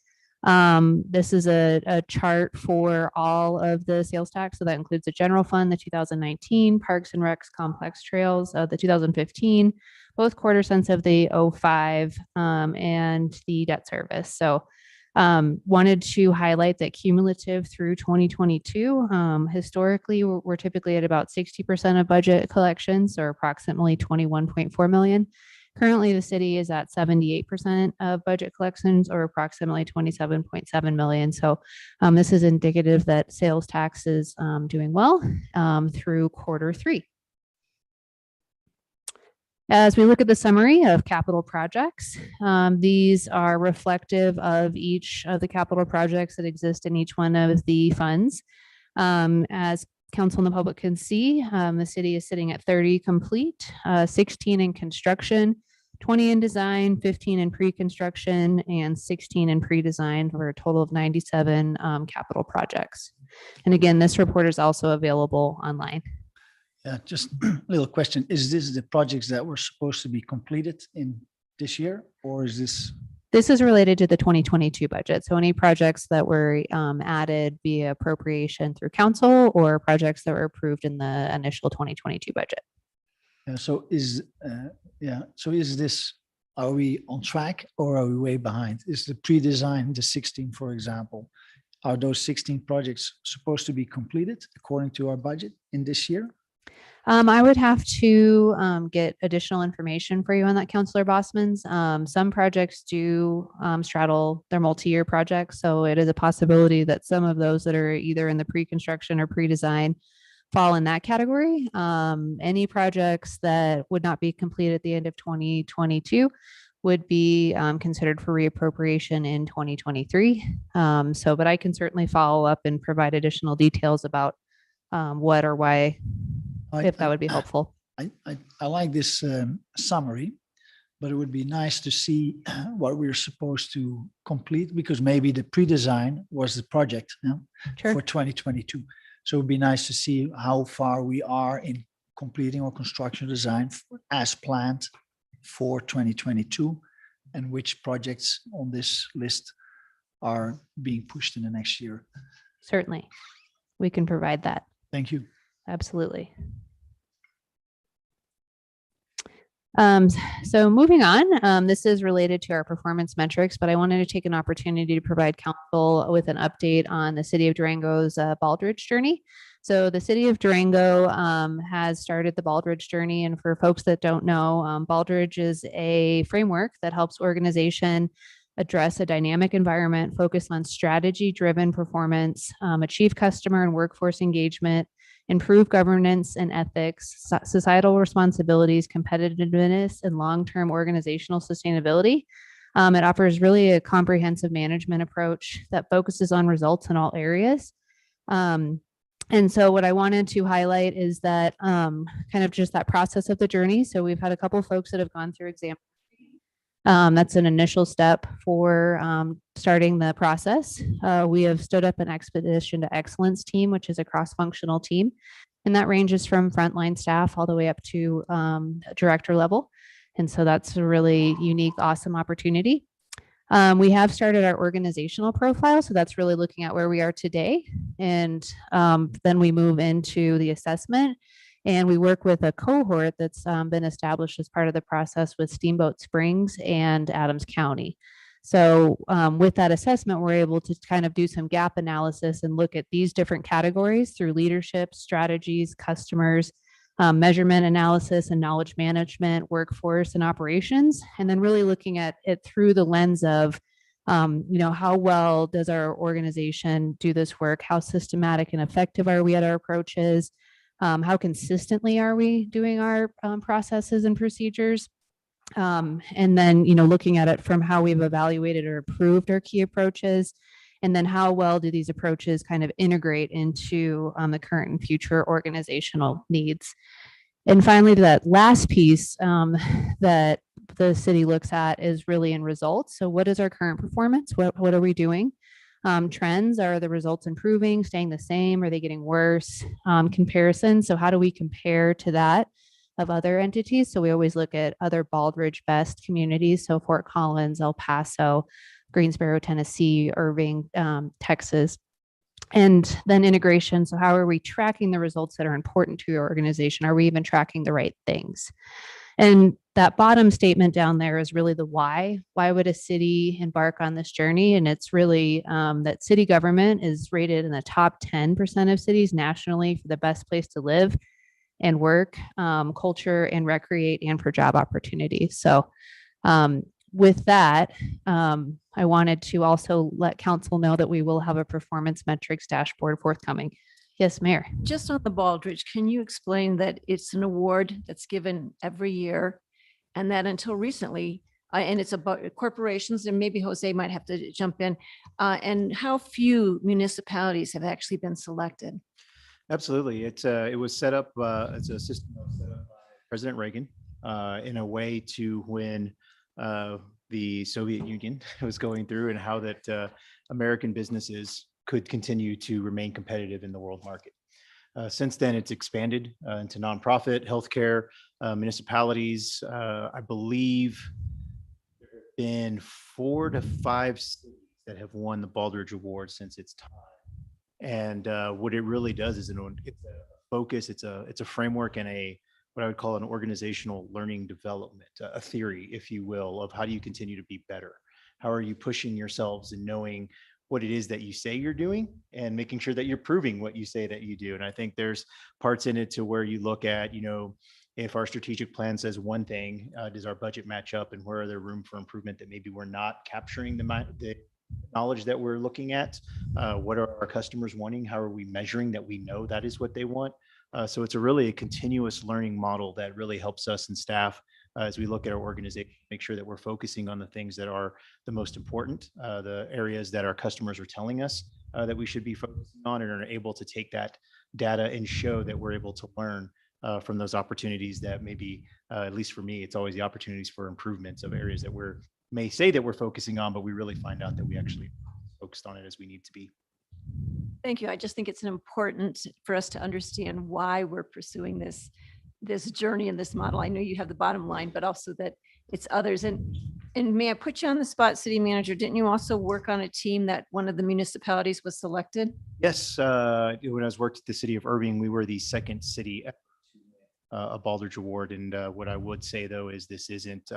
this is a chart for all of the sales tax. So that includes the general fund, the 2019, Parks and Recs, Complex Trails, the 2015, both quarter cents of the 05, and the debt service. So wanted to highlight that cumulative through 2022, historically, we're typically at about 60% of budget collections, or approximately 21.4 million. Currently, the city is at 78% of budget collections, or approximately 27.7 million. So this is indicative that sales tax is doing well through quarter 3. As we look at the summary of capital projects, these are reflective of each of the capital projects that exist in each one of the funds. As council and the public can see, the city is sitting at 30 complete, 16 in construction, 20 in design, 15 in pre-construction, and 16 in pre-design, for a total of 97 capital projects. And again, this report is also available online. Yeah, just a little question. Is this the projects that were supposed to be completed in this year, or is this? This is related to the 2022 budget. So any projects that were added via appropriation through council, or projects that were approved in the initial 2022 budget. So is this, are we on track or are we way behind? Is the pre-design, the 16, for example, are those 16 projects supposed to be completed according to our budget in this year? I would have to get additional information for you on that, Councillor Bosmans. Some projects do straddle their multi-year projects, so it is a possibility that some of those that are either in the pre-construction or pre-design fall in that category. Any projects that would not be completed at the end of 2022 would be considered for reappropriation in 2023. But I can certainly follow up and provide additional details about what or why, if that would be helpful. I like this summary, but it would be nice to see what we're supposed to complete, because maybe the pre-design was the project for 2022. So it'd be nice to see how far we are in completing our construction design as planned for 2022, and which projects on this list are being pushed in the next year. Certainly, we can provide that. Thank you. Absolutely. So moving on, this is related to our performance metrics, but I wanted to take an opportunity to provide council with an update on the City of Durango's Baldridge journey. So the City of Durango has started the Baldridge journey, and for folks that don't know, Baldridge is a framework that helps organization address a dynamic environment, focus on strategy-driven performance, achieve customer and workforce engagement, improve governance and ethics, societal responsibilities, competitiveness, and long-term organizational sustainability. It offers really a comprehensive management approach that focuses on results in all areas. And so what I wanted to highlight is that kind of just that process of the journey. So we've had a couple of folks that have gone through exam. That's an initial step for starting the process. We have stood up an Expedition to Excellence team, which is a cross-functional team. And that ranges from frontline staff all the way up to director level. And so that's a really unique, awesome opportunity. We have started our organizational profile. So that's really looking at where we are today. And then we move into the assessment. And we work with a cohort that's been established as part of the process with Steamboat Springs and Adams County. So with that assessment, we're able to kind of do some gap analysis and look at these different categories through leadership, strategies, customers, measurement analysis and knowledge management, workforce and operations, and then really looking at it through the lens of, how well does our organization do this work? How systematic and effective are we at our approaches? How consistently are we doing our processes and procedures? And then, looking at it from how we've evaluated or approved our key approaches, And then how well do these approaches kind of integrate into the current and future organizational needs? And finally, that last piece that the city looks at is really in results. So what is our current performance? What are we doing? Trends, are the results improving, staying the same? Are they getting worse? Comparison. So how do we compare to that of other entities? So we always look at other Baldrige best communities. So Fort Collins, El Paso, Greensboro, Tennessee, Irving, Texas. And then integration. So how are we tracking the results that are important to your organization? Are we even tracking the right things? And that bottom statement down there is really the why. Why would a city embark on this journey? And it's really that city government is rated in the top 10% of cities nationally for the best place to live and work, culture and recreate, and for job opportunities. So with that, I wanted to also let council know that we will have a performance metrics dashboard forthcoming. Yes, Mayor. Just on the Baldrige, can you explain that it's an award that's given every year and that until recently, and it's about corporations, and maybe Jose might have to jump in, and how few municipalities have actually been selected? Absolutely. It was set up as a system that was set up by President Reagan in a way to when the Soviet Union was going through, and how that American businesses could continue to remain competitive in the world market. Since then, it's expanded into nonprofit, healthcare, municipalities. I believe there have been 4 to 5 cities that have won the Baldrige Award since its time. And what it really does is it's a focus, it's a framework, and what I would call an organizational learning development, a theory, if you will, of how do you continue to be better? How are you pushing yourselves and knowing what it is that you say you're doing and making sure that you're proving what you say that you do? And I think there's parts in it to where you look at, if our strategic plan says one thing, does our budget match up, and where are there room for improvement that maybe we're not capturing the knowledge that we're looking at? What are our customers wanting? How are we measuring that we know that is what they want? So it's really a continuous learning model that really helps us and staff as we look at our organization, make sure that we're focusing on the things that are the most important, the areas that our customers are telling us that we should be focusing on, and are able to take that data and show that we're able to learn from those opportunities that maybe, at least for me, it's always the opportunities for improvements of areas that we're may say that we're focusing on, but we really find out that we actually focused on it as we need to be. Thank you. I just think it's important for us to understand why we're pursuing this journey and this model. I know you have the bottom line, but also that it's others. And may I put you on the spot, City Manager? Didn't you also work on a team that one of the municipalities was selected? Yes, when I was worked at the city of Irving, we were the second city ever to win a Baldrige Award. And what I would say though is this isn't.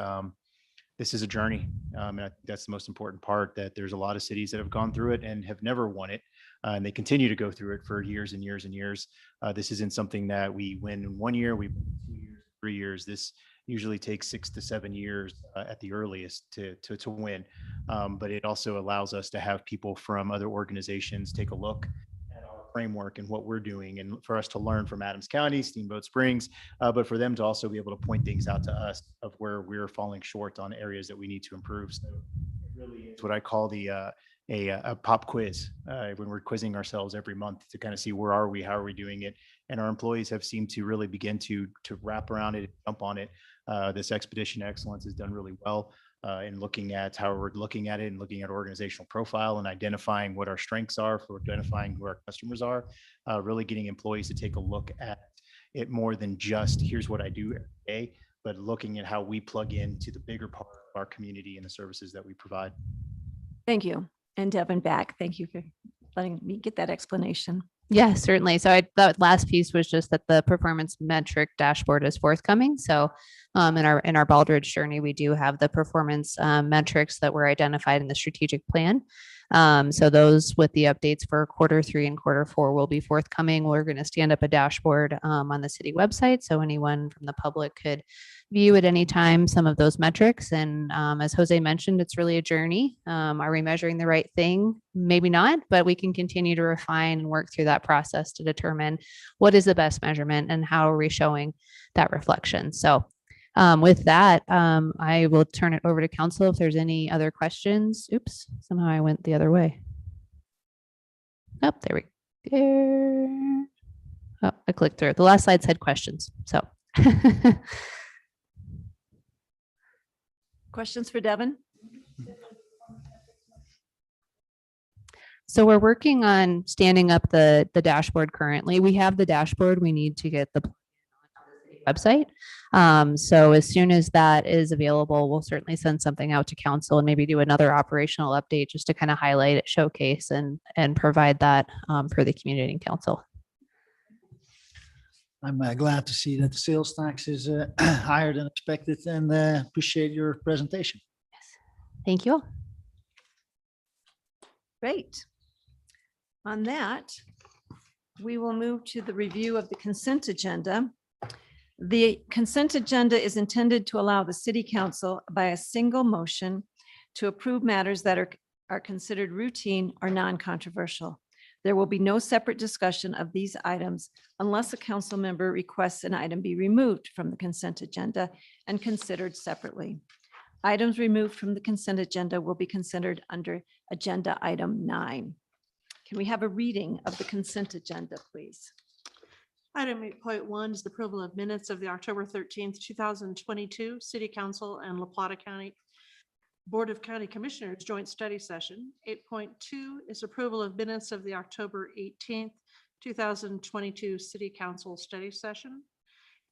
This is a journey. And I think that's the most important part, that there's a lot of cities that have gone through it and have never won it. And they continue to go through it for years and years and years. This isn't something that we win in 1 year, we win 2 years, 3 years. This usually takes 6 to 7 years at the earliest to win. But it also allows us to have people from other organizations take a look at our framework and what we're doing, and for us to learn from Adams County, Steamboat Springs, but for them to also be able to point things out to us of where we're falling short on areas that we need to improve. So it really is what I call a pop quiz when we're quizzing ourselves every month to kind of see where are we, how are we doing it. And our employees have seemed to really begin to wrap around it, jump on it. This Expedition Excellence has done really well in looking at how we're looking at it, and looking at organizational profile and identifying what our strengths are, for identifying who our customers are, really getting employees to take a look at it more than just here's what I do every day, but looking at how we plug into the bigger part of our community and the services that we provide. Thank you. And Devin back. Thank you for letting me get that explanation. Yeah, certainly. So that last piece was just that the performance metric dashboard is forthcoming. So in our Baldrige journey, we do have the performance metrics that were identified in the strategic plan. So those with the updates for Q3 and Q4 will be forthcoming. We're going to stand up a dashboard on the city website, so anyone from the public could view at any time some of those metrics. And as Jose mentioned, it's really a journey. Are we measuring the right thing? Maybe not, but we can continue to refine and work through that process to determine what is the best measurement and how are we showing that reflection. So with that, I will turn it over to council if there's any other questions. Oops, somehow I went the other way. Oh, there we go. Oh, I clicked through. The last slide said questions. So Questions for Devin? So we're working on standing up the dashboard currently. We have the dashboard. We need to get the website. So as soon as that is available, we'll certainly send something out to council and maybe do another operational update just to kind of highlight it, showcase and provide that for the community and council. I'm glad to see that the sales tax is higher than expected and appreciate your presentation. Thank you all. Great. On that, we will move to the review of the consent agenda. The consent agenda is intended to allow the city council by a single motion to approve matters that are considered routine or non-controversial. There will be no separate discussion of these items unless a council member requests an item be removed from the consent agenda and considered separately. Items removed from the consent agenda will be considered under agenda item 9. Can we have a reading of the consent agenda, please? Item 8.1 is the approval of minutes of the October 13th, 2022 City Council and La Plata County Board of County Commissioners Joint Study Session. 8.2 is approval of minutes of the October 18th, 2022 City Council Study Session.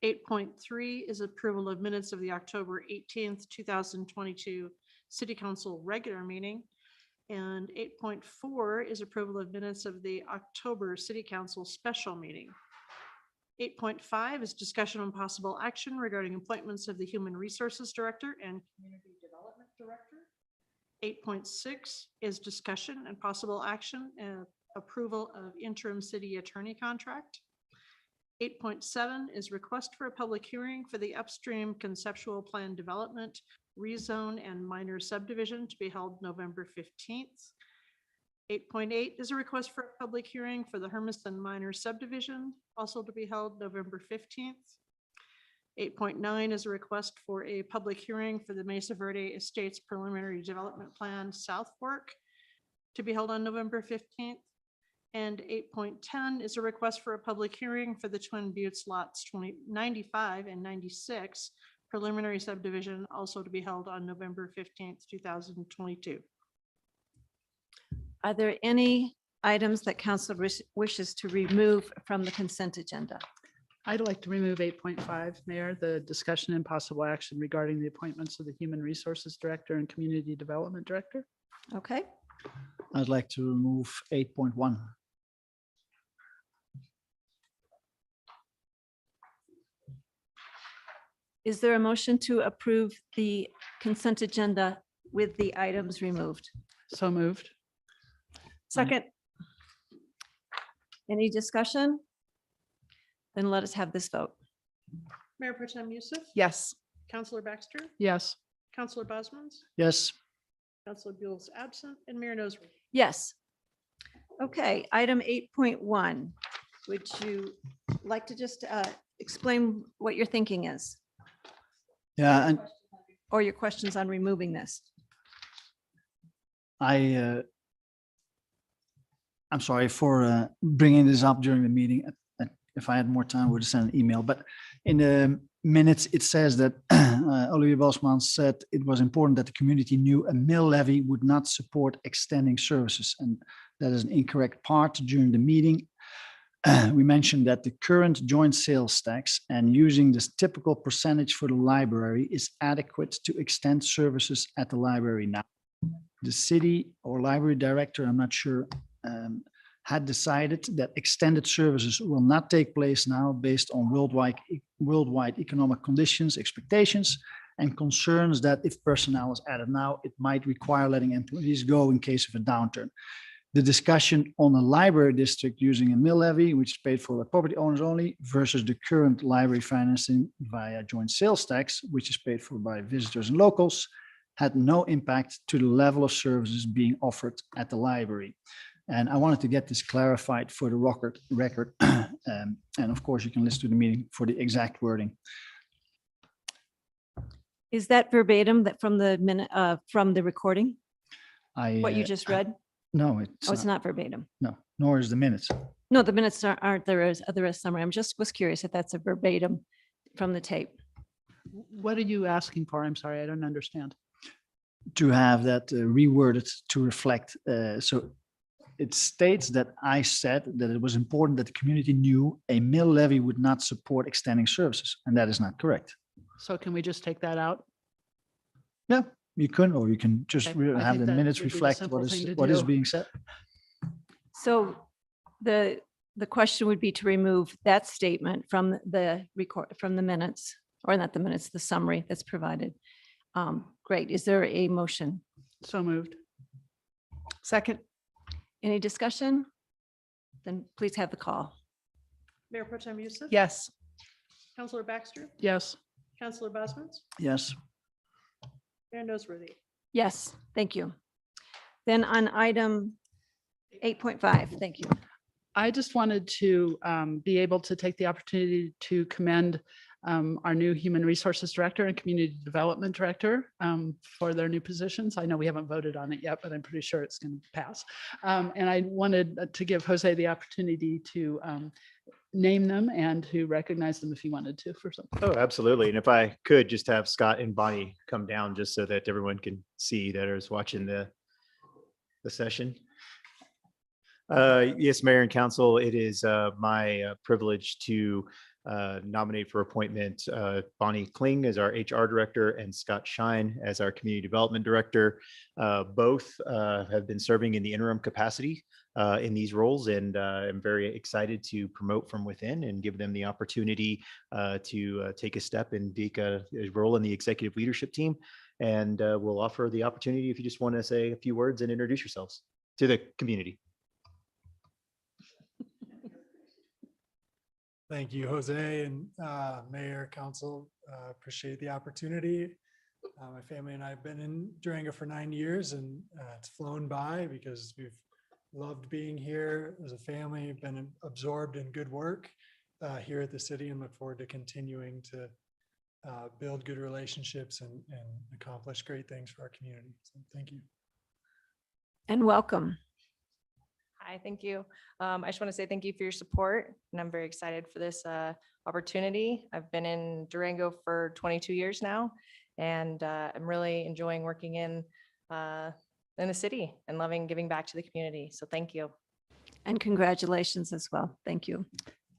8.3 is approval of minutes of the October 18th, 2022 City Council Regular Meeting. And 8.4 is approval of minutes of the October City Council Special Meeting. 8.5 is discussion on possible action regarding appointments of the Human Resources Director and Community Development Director. 8.6 is discussion and possible action and approval of interim city attorney contract. 8.7 is request for a public hearing for the upstream conceptual plan development, rezone and minor subdivision to be held November 15th. 8.8 is a request for a public hearing for the Hermiston minor subdivision, also to be held November 15th. 8.9 is a request for a public hearing for the Mesa Verde Estates Preliminary Development Plan South Fork to be held on November 15th. And 8.10 is a request for a public hearing for the Twin Buttes lots 95 and 96 preliminary subdivision, also to be held on November 15th, 2022. Are there any items that council wishes to remove from the consent agenda? I'd like to remove 8.5, Mayor, the discussion and possible action regarding the appointments of the Human Resources Director and Community Development Director. Okay. I'd like to remove 8.1. Is there a motion to approve the consent agenda with the items removed? So moved. Second. Any discussion? Then let us have this vote. Mayor Pro Tem Youssef. Yes. Councilor Baxter. Yes. Councilor Bosman's. Yes. Councilor Buell's absent and Mayor Nosworthy. Yes. Okay, item 8.1. Would you like to just explain what your thinking is? Yeah, and Or your questions on removing this? I'm sorry for bringing this up during the meeting. If I had more time, I would have sent an email. But in the minutes, it says that Olivier Bosman said it was important that the community knew a mill levy would not support extending services. And that is an incorrect part during the meeting. We mentioned that the current joint sales tax and using this typical percentage for the library is adequate to extend services at the library now. The city or library director, I'm not sure, had decided that extended services will not take place now based on worldwide economic conditions, expectations, and concerns that if personnel is added now, it might require letting employees go in case of a downturn. The discussion on a library district using a mill levy, which is paid for by property owners only, versus the current library financing via joint sales tax, which is paid for by visitors and locals, had no impact to the level of services being offered at the library. And I wanted to get this clarified for the record. And of course, you can listen to the meeting for the exact wording. Is that verbatim that from the minute, from the recording? What you just read? No, it's Oh, it's not verbatim. No, nor is the minutes. No, the minutes aren't there as a summary. I'm just was curious if that's a verbatim from the tape. What are you asking for? I'm sorry, I don't understand. To have that reworded to reflect. So it states that I said that it was important that the community knew a mill levy would not support extending services, and that is not correct. So can we just take that out? Yeah, you can, or you can just Okay, I have think the that minutes would be the reflect simple what thing is to what is do. being said. So the question would be to remove that statement from the record, from the minutes, or not the minutes, the summary that's provided. Great. Is there a motion? So moved. Second. Any discussion? Then please have the call. Mayor Pro Tem Youssef. Yes. Counselor Baxter, Yes. Counselor Bosman's, Yes. Mayor Noseworthy. Yes, thank you. Then on item 8.5, thank you. I just wanted to be able to take the opportunity to commend our new Human Resources Director and Community Development Director for their new positions. I know we haven't voted on it yet, but I'm pretty sure it's going to pass. And I wanted to give Jose the opportunity to name them and to recognize them if he wanted to for something. Oh, absolutely. And if I could just have Scott and Bonnie come down just so that everyone can see that is watching the session. Yes, Mayor and Council, it is my privilege to nominate for appointment Bonnie Kling as our HR Director and Scott Shine as our Community Development Director. Both have been serving in the interim capacity in these roles, and I'm very excited to promote from within and give them the opportunity to take a step and take a role in the executive leadership team. And we'll offer the opportunity if you just want to say a few words and introduce yourselves to the community. Thank you, Jose and Mayor, Council. Appreciate the opportunity. My family and I have been in Durango for 9 years, and it's flown by because we've loved being here as a family, been absorbed in good work here at the city, and look forward to continuing to build good relationships and accomplish great things for our community. So thank you. And welcome. Hi, thank you. I just want to say thank you for your support, and I'm very excited for this opportunity. I've been in Durango for 22 years now, and I'm really enjoying working in the city and loving giving back to the community. So thank you. And congratulations as well. Thank you.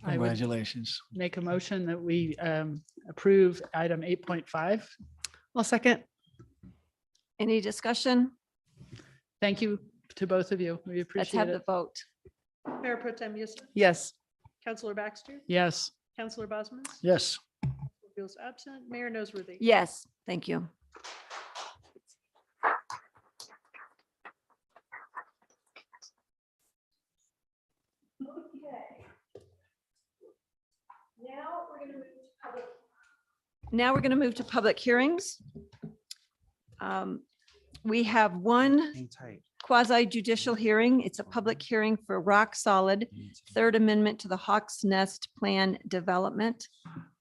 I would Congratulations. make a motion that we approve item 8.5. Well, second. Any discussion? Thank you to both of you. We Let's appreciate have the it. vote. Mayor Pro Tem Youssef. Yes. Counselor Baxter, Yes. Counselor Bosman's, Yes. feels absent, Mayor Noseworthy. Yes, thank you. Now we're going to move to public hearings. We have one quasi judicial hearing. It's a public hearing for Rock Solid Third Amendment to the Hawks Nest Plan Development.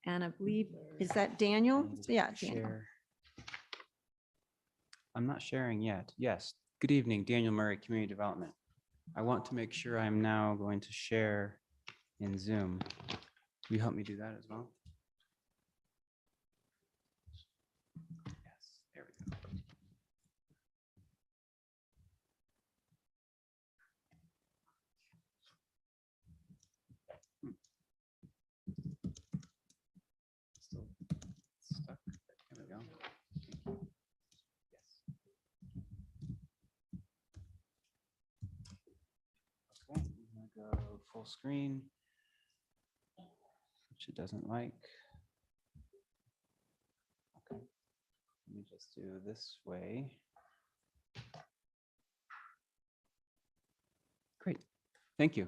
And I believe, is that Daniel? Yeah, Daniel. Share. I'm not sharing yet. Yes. Good evening, Daniel Murray, Community Development. I want to make sure I'm now going to share in Zoom. Will you help me do that as well? Yes, there we go. Still stuck. There we go. Okay, I'm gonna go full screen, which it doesn't like. Okay, let me just do this way. Great, thank you.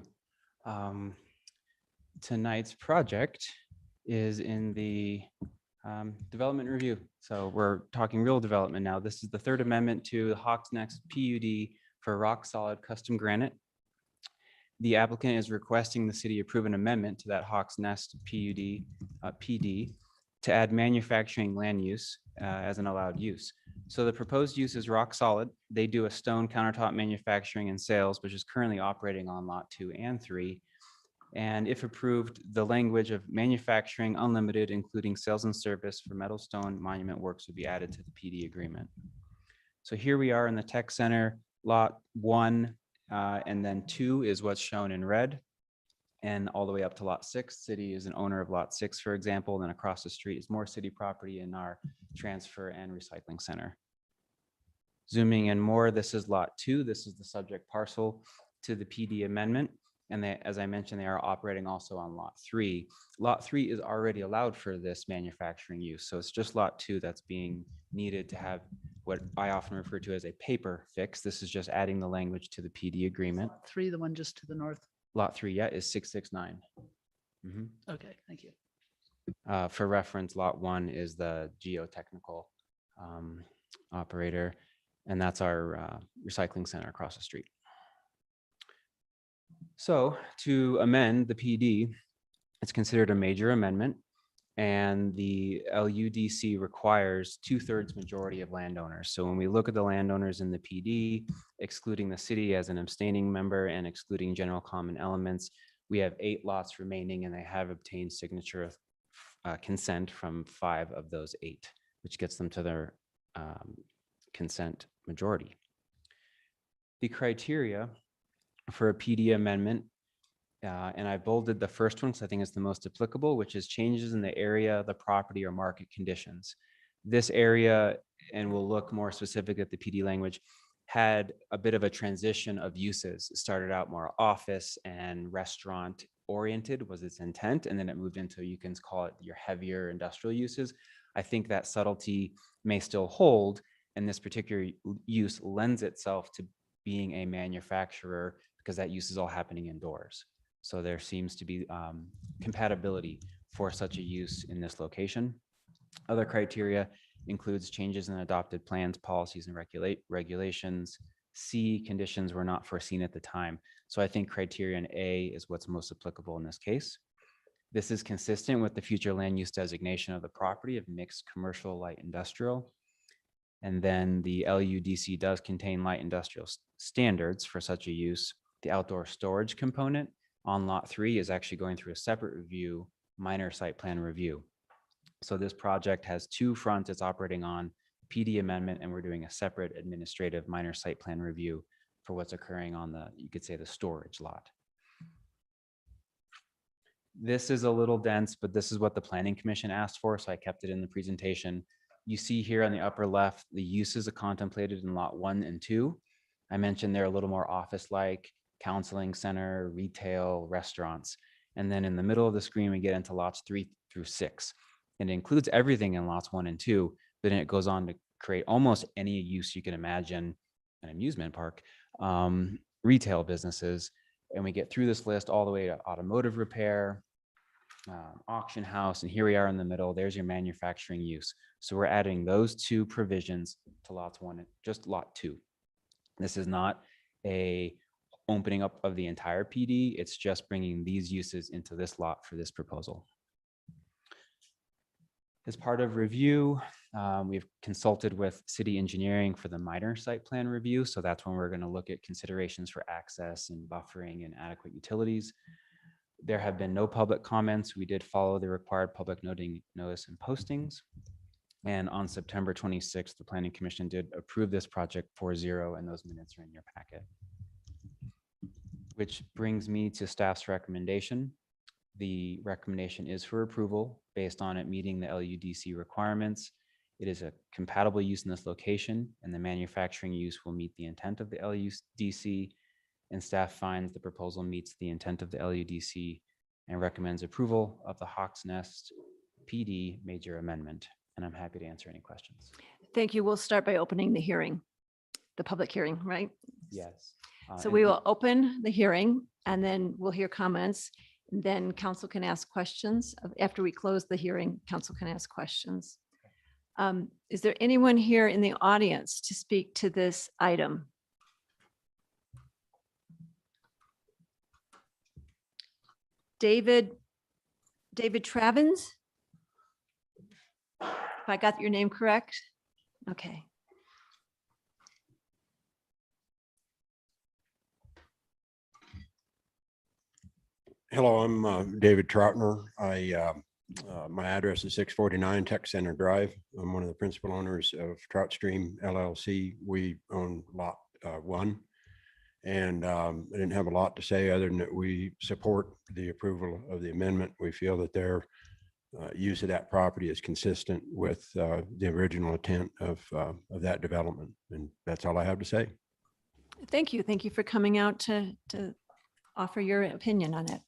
Tonight's project is in the development review. So we're talking real development now. This is the third amendment to the Hawks Next PUD for rock solid custom granite. The applicant is requesting the city approve an amendment to that Hawks Nest PUD PD to add manufacturing land use as an allowed use. So the proposed use is Rock Solid. They do a stone countertop manufacturing and sales, which is currently operating on lot 2 and 3. And if approved, the language of manufacturing unlimited, including sales and service for metal stone monument works, would be added to the PD agreement. So here we are in the tech center, lot 1, and then 2 is what's shown in red. And all the way up to lot 6, city is an owner of lot 6, for example. Then across the street is more city property in our transfer and recycling center. Zooming in more, this is lot 2. This is the subject parcel to the PD amendment. And they, as I mentioned, they are operating also on lot 3. Lot 3 is already allowed for this manufacturing use. So it's just lot 2 that's being needed to have what I often refer to as a paper fix. This is just adding the language to the PD agreement. 3, the one just to the north. Lot 3, yeah, is 669. Mhm. Okay, thank you. For reference, lot 1 is the geotechnical operator, and that's our recycling center across the street. So to amend the PD, it's considered a major amendment, and the LUDC requires 2/3 majority of landowners. So when we look at the landowners in the PD, excluding the city as an abstaining member and excluding general common elements, we have 8 lots remaining, and they have obtained signature consent from 5 of those 8, which gets them to their consent majority. The criteria for a PD amendment, and I bolded the first one because I think it's the most applicable, which is changes in the area, the property, or market conditions. This area, and we'll look more specific at the PD language, had a bit of a transition of uses. It started out more office and restaurant oriented was its intent, and then it moved into, you can call it your heavier industrial uses. I think that subtlety may still hold, and this particular use lends itself to being a manufacturer because that use is all happening indoors. So there seems to be compatibility for such a use in this location. Other criteria includes changes in adopted plans, policies, and regulations. C, conditions were not foreseen at the time. So I think criterion A is what's most applicable in this case. This is consistent with the future land use designation of the property of mixed commercial light industrial. And then the LUDC does contain light industrial standards for such a use. The outdoor storage component on lot 3 is actually going through a separate review, minor site plan review. So this project has 2 fronts it's operating on, PD amendment, and we're doing a separate administrative minor site plan review for what's occurring on the, you could say, the storage lot. This is a little dense, but this is what the Planning Commission asked for, so I kept it in the presentation. You see here on the upper left, the uses are contemplated in lot 1 and 2. I mentioned they're a little more office-like, counseling center, retail, restaurants. And then in the middle of the screen, we get into lots 3 through 6. And it includes everything in lots 1 and 2, but then it goes on to create almost any use you can imagine, an amusement park, retail businesses. And we get through this list all the way to automotive repair, auction house, and here we are in the middle. There's your manufacturing use. So we're adding those 2 provisions to lots 1, just lot 2. This is not a opening up of the entire PD. It's just bringing these uses into this lot for this proposal. As part of review, we've consulted with city engineering for the minor site plan review. So that's when we're going to look at considerations for access and buffering and adequate utilities. There have been no public comments. We did follow the required public notice and postings. And on September 26th, the Planning Commission did approve this project 4-0, and those minutes are in your packet. Which brings me to staff's recommendation. The recommendation is for approval based on it meeting the LUDC requirements. It is a compatible use in this location, and the manufacturing use will meet the intent of the LUDC, and staff finds the proposal meets the intent of the LUDC and recommends approval of the Hawks Nest PD major amendment. And I'm happy to answer any questions. Thank you. We'll start by opening the hearing, the public hearing, right? Yes. So we will open the hearing and then we'll hear comments. Then council can ask questions. After we close the hearing, council can ask questions. Is there anyone here in the audience to speak to this item? David Travins? If I got your name correct? Okay. Hello, I'm David Troutner. My address is 649 Tech Center Drive. I'm one of the principal owners of Trout Stream LLC. We own lot 1. And I didn't have a lot to say other than that we support the approval of the amendment. We feel that their use of that property is consistent with the original intent of that development. And that's all I have to say. Thank you. Thank you for coming out to offer your opinion on it.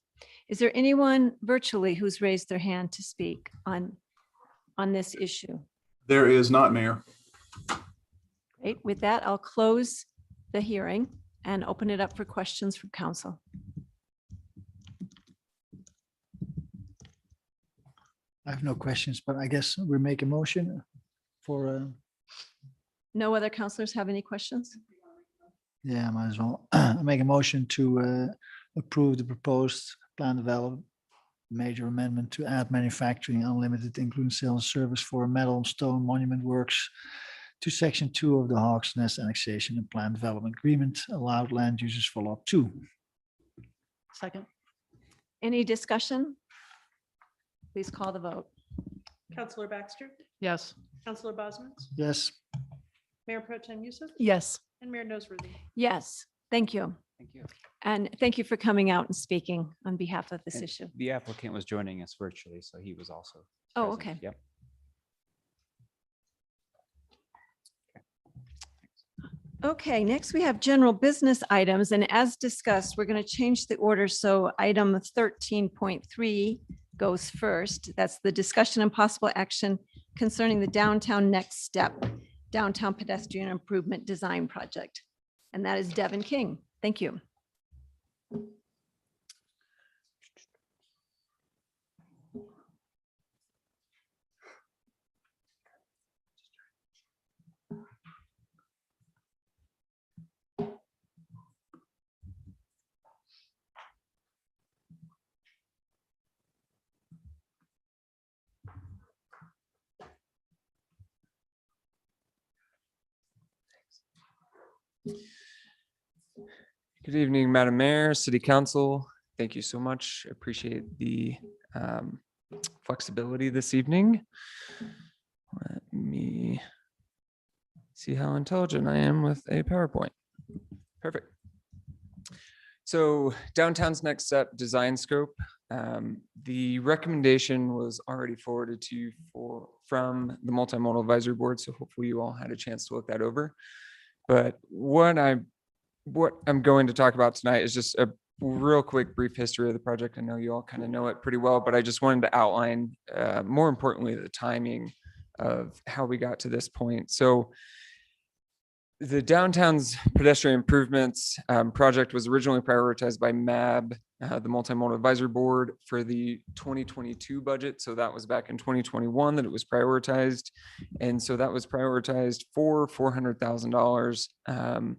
Is there anyone virtually who's raised their hand to speak on this issue? There is not, Mayor. Great. With that, I'll close the hearing and open it up for questions from council. I have no questions, but I guess we make a motion for, No other councilors have any questions? yeah, might as well. I make a motion to approve the proposed plan development major amendment to add manufacturing unlimited, including sales and service for metal and stone monument works to section 2 of the Hawks Nest annexation and plan development agreement, allowed land uses for lot 2. Second. Any discussion? Please call the vote. Counselor Baxter, Yes. Counselor Bosman, Yes. Mayor Pro Tem Youssef, Yes. and Mayor Noseworthy. Yes, thank you. Thank you. And thank you for coming out and speaking on behalf of this And issue. The applicant was joining us virtually, so he was also. Oh, present. okay. Yep. Okay, next we have general business items, and as discussed, we're going to change the order. So item 13.3 goes first. That's the discussion and possible action concerning the downtown next step, downtown pedestrian improvement design project. And that is Devin King. Thank you. Good evening, Madam Mayor, City Council. Thank you so much. Appreciate the flexibility this evening. Let me see how intelligent I am with a PowerPoint. Perfect. So downtown's next step design scope. The recommendation was already forwarded to you from the Multimodal Advisory Board, so hopefully you all had a chance to look that over. But what I'm going to talk about tonight is just a real quick brief history of the project. I know you all kind of know it pretty well, but I just wanted to outline, more importantly, the timing of how we got to this point. So the downtown's pedestrian improvements project was originally prioritized by MAB, the Multimodal Advisory Board, for the 2022 budget. So that was back in 2021 that it was prioritized. And so that was prioritized for $400,000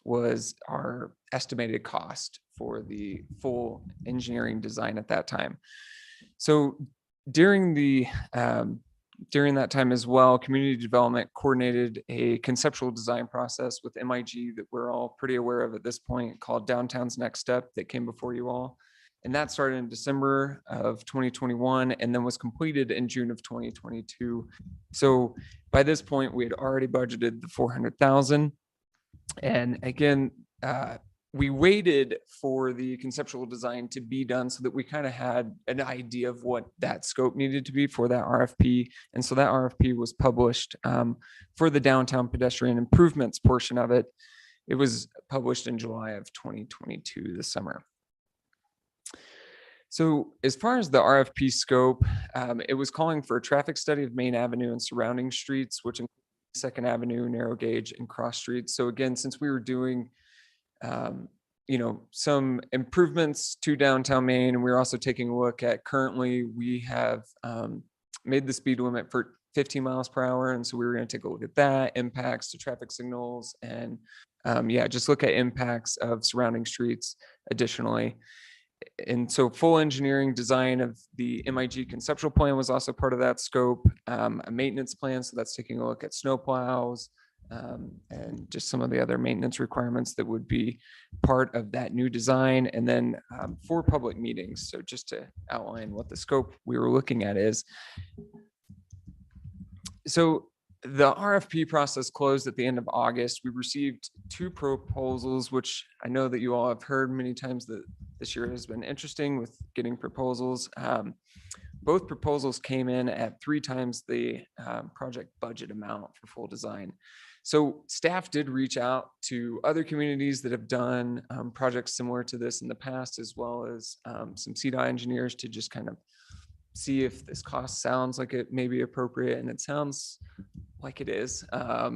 was our estimated cost for the full engineering design at that time. So during that time as well, community development coordinated a conceptual design process with MIG that we're all pretty aware of at this point, called Downtown's Next Step, that came before you all. And that started in December of 2021 and then was completed in June of 2022. So by this point, we had already budgeted the 400,000. And again, we waited for the conceptual design to be done so that we kind of had an idea of what that scope needed to be for that RFP. And so that RFP was published for the downtown pedestrian improvements portion of it. It was published in July of 2022 this summer. So as far as the RFP scope, it was calling for a traffic study of Main Avenue and surrounding streets, which includes Second Avenue, narrow gauge, and cross streets. So again, since we were doing some improvements to downtown Main, and we were also taking a look at, currently we have made the speed limit for 15 miles per hour. And so we were going to take a look at that, impacts to traffic signals, and just look at impacts of surrounding streets additionally. And so full engineering design of the MIG conceptual plan was also part of that scope, a maintenance plan. So that's taking a look at snow plows, and just some of the other maintenance requirements that would be part of that new design. And then 4 public meetings. So just to outline what the scope we were looking at is. So the RFP process closed at the end of August. We received 2 proposals, which I know that you all have heard many times that this year has been interesting with getting proposals. Both proposals came in at 3 times the project budget amount for full design. So staff did reach out to other communities that have done projects similar to this in the past, as well as some CDOT engineers to just kind of see if this cost sounds like it may be appropriate, and it sounds like it is.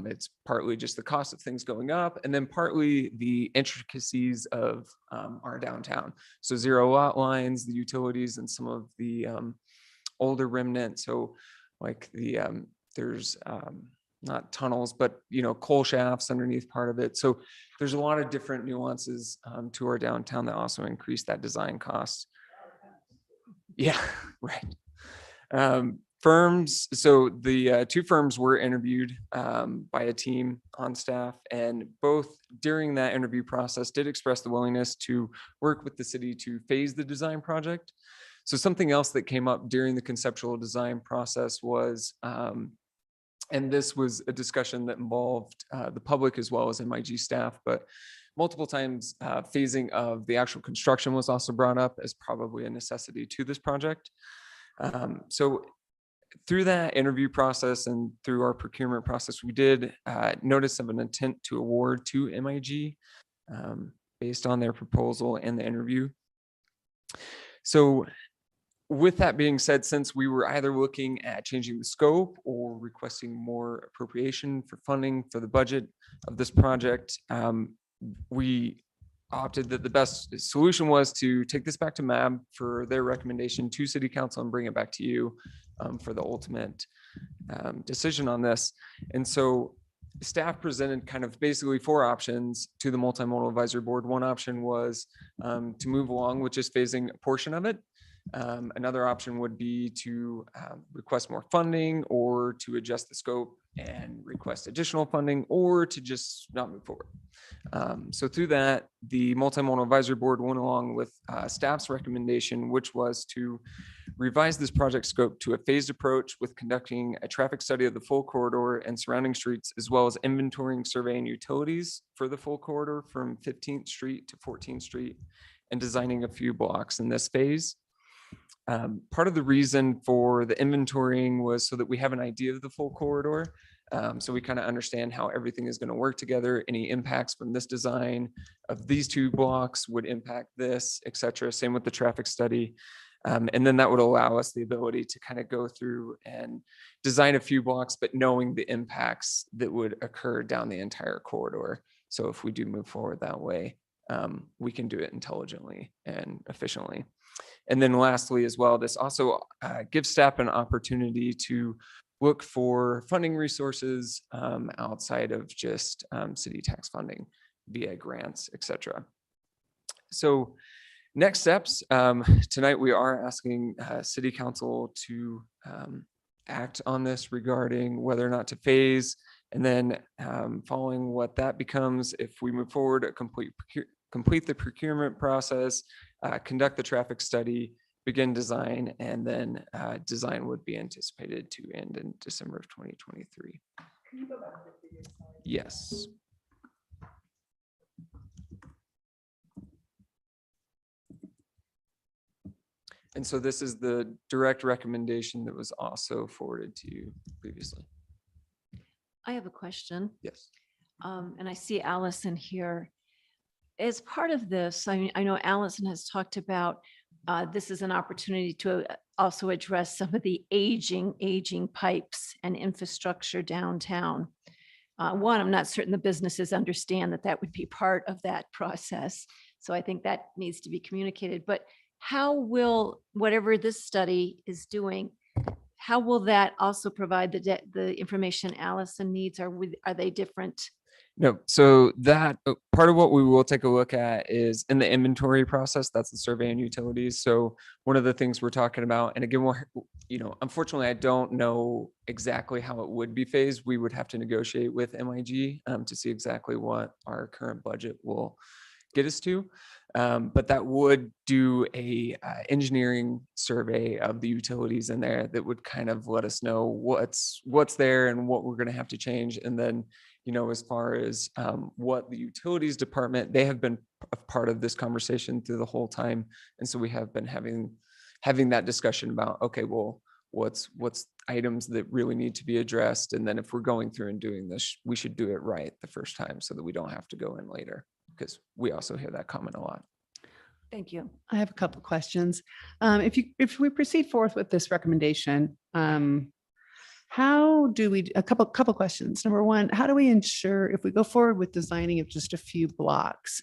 It's partly just the cost of things going up, and then partly the intricacies of our downtown. So 0 lot lines, the utilities, and some of the older remnant. So like the there's not tunnels, but coal shafts underneath part of it. So there's a lot of different nuances to our downtown that also increase that design cost. Yeah, right. Firms. So the 2 firms were interviewed by a team on staff, and both during that interview process did express the willingness to work with the city to phase the design project. So something else that came up during the conceptual design process was, and this was a discussion that involved the public as well as MIG staff, but multiple times phasing of the actual construction was also brought up as probably a necessity to this project. So through that interview process and through our procurement process, we did notice of an intent to award to MIG based on their proposal and the interview. So with that being said, since we were either looking at changing the scope or requesting more appropriation for funding for the budget of this project, we opted that the best solution was to take this back to MAB for their recommendation to City Council and bring it back to you for the ultimate decision on this. And so staff presented kind of basically 4 options to the Multimodal Advisory Board. One option was to move along with just phasing a portion of it. Another option would be to request more funding, or to adjust the scope and request additional funding, or to just not move forward. So through that, the Multimodal Advisory Board went along with staff's recommendation, which was to revise this project scope to a phased approach with conducting a traffic study of the full corridor and surrounding streets, as well as inventorying, surveying utilities for the full corridor from 15th Street to 14th Street, and designing a few blocks in this phase. Part of the reason for the inventorying was so that we have an idea of the full corridor. So we kind of understand how everything is going to work together. Any impacts from this design of these 2 blocks would impact this, et cetera. Same with the traffic study. And then that would allow us the ability to kind of go through and design a few blocks, but knowing the impacts that would occur down the entire corridor. So if we do move forward that way, we can do it intelligently and efficiently. And then lastly, as well, this also gives staff an opportunity to look for funding resources outside of just city tax funding via grants, et cetera. So next steps, tonight we are asking City Council to act on this regarding whether or not to phase, and then following what that becomes, if we move forward, complete the procurement process, conduct the traffic study, begin design, and then design would be anticipated to end in December of 2023. Yes. And so this is the direct recommendation that was also forwarded to you previously. I have a question. Yes. And I see Allison here. As part of this, I know Allison has talked about this is an opportunity to also address some of the aging pipes and infrastructure downtown. One, I'm not certain the businesses understand that would be part of that process. So I think that needs to be communicated. But how will, whatever this study is doing, how will that also provide the information Allison needs? Are they different No, so that part of what we will take a look at is in the inventory process, that's the survey and utilities. So one of the things we're talking about, and again, we're, unfortunately, I don't know exactly how it would be phased. We would have to negotiate with MIG to see exactly what our current budget will get us to. But that would do a engineering survey of the utilities in there that would kind of let us know what's there and what we're going to have to change. And then, as far as what the utilities department, they have been a part of this conversation through the whole time. And so we have been having that discussion about, okay, well, what's items that really need to be addressed. And then if we're going through and doing this, we should do it right the first time so that we don't have to go in later, because we also hear that comment a lot. Thank you. I have a couple of questions. If we proceed forth with this recommendation, how do we, a couple questions. Number one, how do we ensure if we go forward with designing of just a few blocks?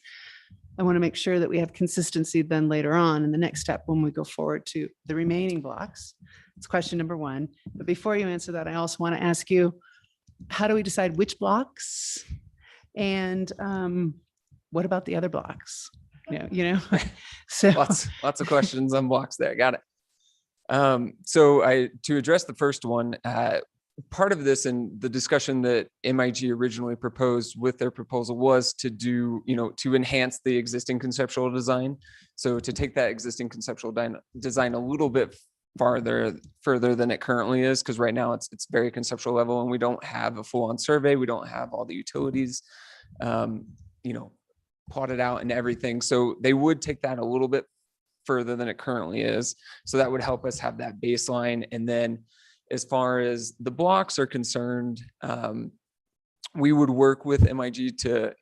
I want to make sure that we have consistency then later on in the next step when we go forward to the remaining blocks. It's question number one. But before you answer that, I also want to ask you, how do we decide which blocks? And what about the other blocks? So lots of questions on blocks there. Got it. So to address the first one, part of this and the discussion that MIG originally proposed with their proposal was to do, to enhance the existing conceptual design. So to take that existing conceptual design a little bit further than it currently is, because right now it's very conceptual level and we don't have a full-on survey. We don't have all the utilities, plotted out and everything. So they would take that a little bit further than it currently is. So that would help us have that baseline. And then as far as the blocks are concerned, we would work with MIG to,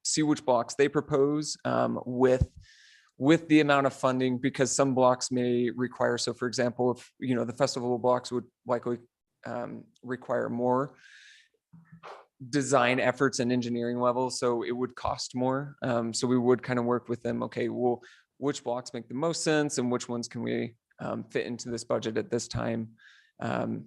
see which blocks they propose with the amount of funding, because some blocks may require, so for example, if, the festival blocks would likely require more design efforts and engineering levels, so it would cost more. So we would kind of work with them, okay, well, which blocks make the most sense and which ones can we fit into this budget at this time? And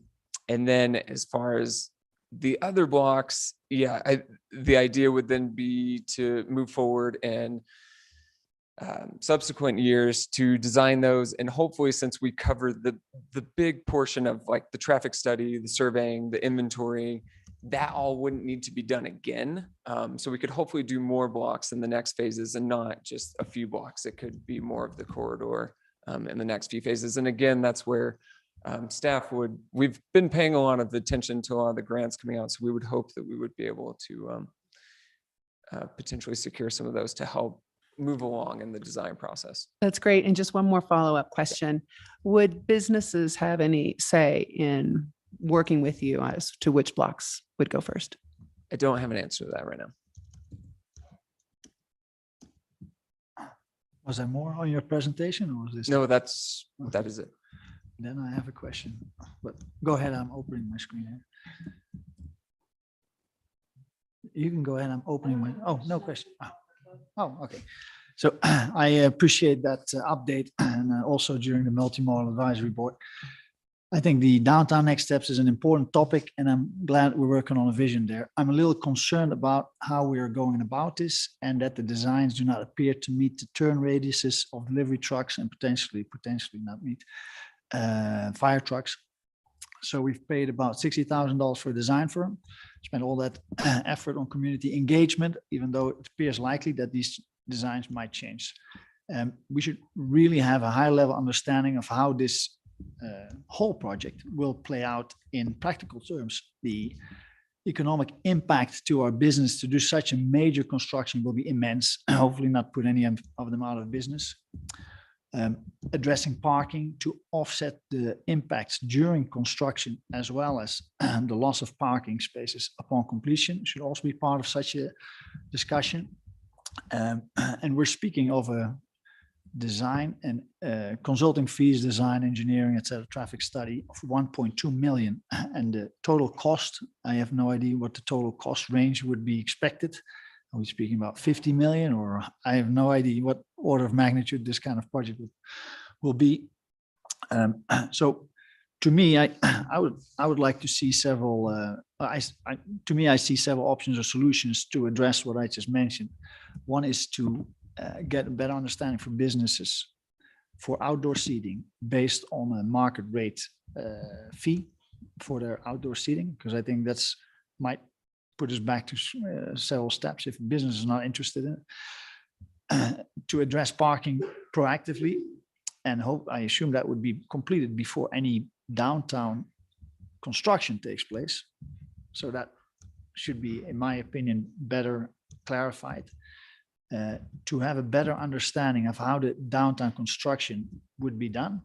then as far as the other blocks, the idea would then be to move forward and subsequent years to design those. And hopefully, since we covered the big portion of like the traffic study, the surveying, the inventory, that all wouldn't need to be done again. So we could hopefully do more blocks in the next phases and not just a few blocks. It could be more of the corridor in the next few phases. And again, that's where we've been paying a lot of attention to a lot of the grants coming out. So we would hope that we would be able to potentially secure some of those to help move along in the design process. that's great. And just one more follow-up question. Would businesses have any say in working with you as to which blocks would go first? I don't have an answer to that right now. Was there more on your presentation or was this? No, that is it. Then I have a question, but go ahead. I'm opening my screen here. You can go ahead. I'm opening my, no question. Oh, okay. So I appreciate that update, and also during the multimodal advisory board. I think the downtown next steps is an important topic, and I'm glad we're working on a vision there. I'm a little concerned about how we are going about this, and that the designs do not appear to meet the turn radiuses of delivery trucks and potentially not meet fire trucks. So we've paid about $60,000 for a design firm, spent all that effort on community engagement, even though it appears likely that these designs might change. We should really have a high level understanding of how this whole project will play out in practical terms. The economic impact to our business to do such a major construction will be immense. Hopefully not put any of them out of business. Addressing parking to offset the impacts during construction, as well as the loss of parking spaces upon completion, should also be part of such a discussion. And we're speaking of a design and consulting fees, design, engineering, etc., traffic study of 1.2 million. And the total cost, I have no idea what the total cost range would be expected. Are we speaking about 50 million, or I have no idea what order of magnitude this kind of project will be. So to me, I would like to see several, to me, I see several options or solutions to address what I just mentioned. One is to get a better understanding for businesses for outdoor seating based on a market rate fee for their outdoor seating, because I think that's might put us back to several steps if a business is not interested in it. To address parking proactively, and I assume that would be completed before any downtown construction takes place. So that should be, in my opinion, better clarified. To have a better understanding of how the downtown construction would be done,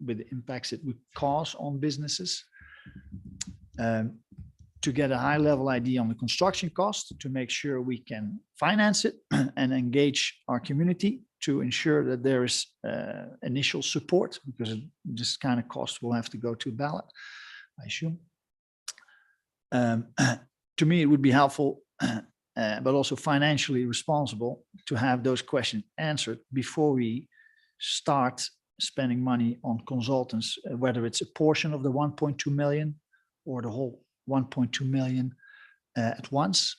with the impacts it would cause on businesses. To get a high level idea on the construction cost, to make sure we can finance it and engage our community to ensure that there is initial support, because this kind of cost will have to go to ballot, I assume. To me, it would be helpful, but also financially responsible to have those questions answered before we start spending money on consultants, whether it's a portion of the 1.2 million or the whole 1.2 million at once.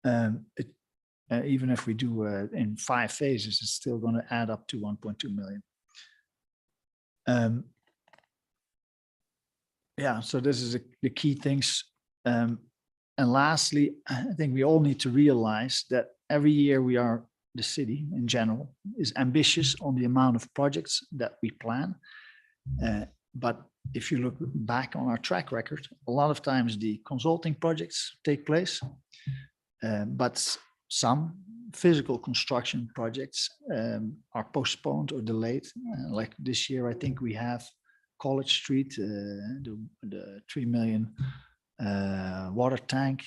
Even if we do in 5 phases, it's still going to add up to 1.2 million. Yeah, so this is the key things. And lastly, I think we all need to realize that every year the city in general is ambitious on the amount of projects that we plan. But if you look back on our track record, a lot of times the consulting projects take place, but some physical construction projects are postponed or delayed. Like this year, I think we have College Street, the 3 million water tank.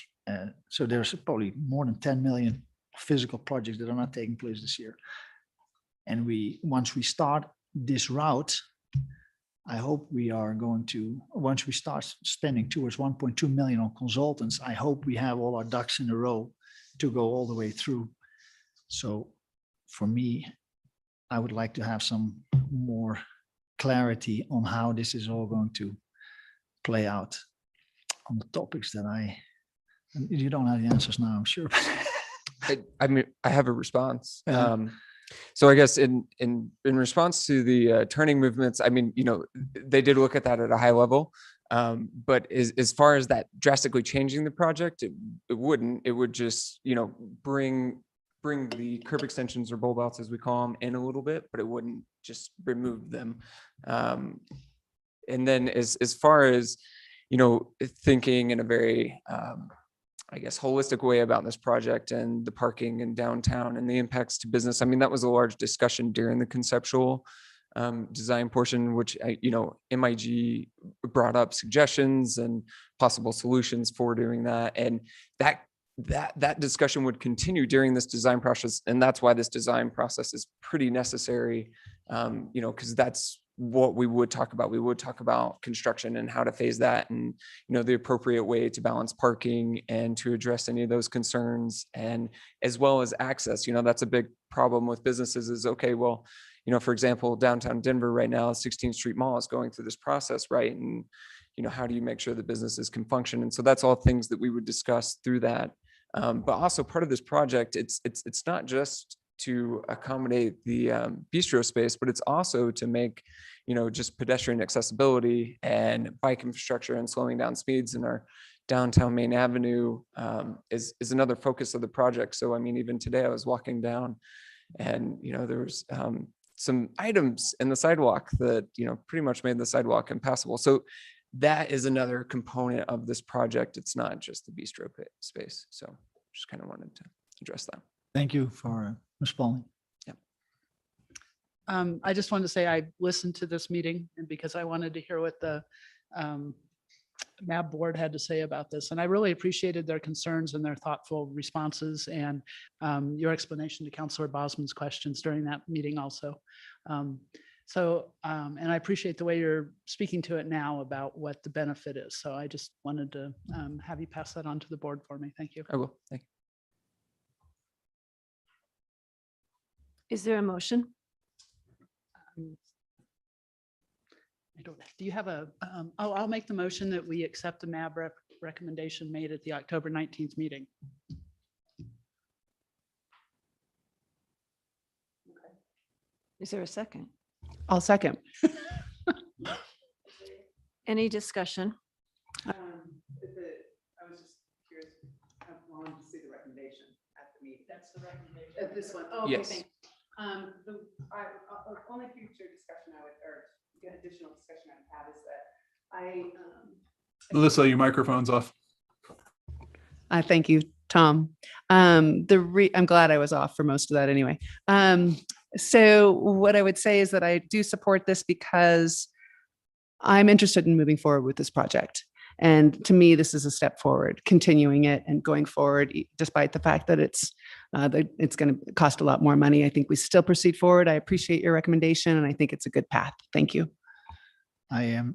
So there's probably more than 10 million physical projects that are not taking place this year. And once we start this route, I hope we are going to, once we start spending towards 1.2 million on consultants, I hope we have all our ducks in a row to go all the way through. So for me, I would like to have some more clarity on how this is all going to play out on the topics that you don't have the answers now, I'm sure. I mean, I have a response. So I guess in response to the turning movements, I mean, they did look at that at a high level, but as far as that drastically changing the project, it wouldn't. It would just, bring the curb extensions or bulb outs, as we call them, in a little bit, but it wouldn't just remove them. And then as far as, thinking in a very, I guess, holistic way about this project and the parking in downtown and the impacts to business. I mean, that was a large discussion during the conceptual design portion, which, MIG brought up suggestions and possible solutions for doing that. And that discussion would continue during this design process. And that's why this design process is pretty necessary, because that's what we would talk about. We would talk about construction and how to phase that, and the appropriate way to balance parking and to address any of those concerns, and as well as access. That's a big problem with businesses is, okay, well, for example, downtown Denver right now, 16th Street Mall is going through this process, right? And how do you make sure that businesses can function? And so that's all things that we would discuss through that. But also part of this project, it's not just to accommodate the bistro space, but it's also to make, just pedestrian accessibility and bike infrastructure and slowing down speeds in our downtown Main Avenue is another focus of the project. So, I mean, even today I was walking down and, there was some items in the sidewalk that, pretty much made the sidewalk impassable. So that is another component of this project. It's not just the bistro space. So just kind of wanted to address that. Thank you for responding. I just wanted to say I listened to this meeting, and because I wanted to hear what the MAB board had to say about this. And I really appreciated their concerns and their thoughtful responses, and your explanation to Councilor Bosman's questions during that meeting also. And I appreciate the way you're speaking to it now about what the benefit is. So I just wanted to have you pass that on to the board for me. Thank you. I will. Thank you. Is there a motion? do you have a, I'll make the motion that we accept the MAB recommendation made at the October 19th meeting. Is there a second? I'll second. Any discussion? I was just curious, I wanted to see the recommendation at the meeting. That's the recommendation. This one. Oh, okay, Yes. thanks. Only future discussion I would, or additional discussion I would have is that Melissa, your microphone's off. Thank you, Tom. I'm glad I was off for most of that anyway. So what I would say is that I do support this because I'm interested in moving forward with this project. And to me, this is a step forward, continuing it and going forward, despite the fact that it's going to cost a lot more money. I think we still proceed forward. I appreciate your recommendation, and I think it's a good path. Thank you. In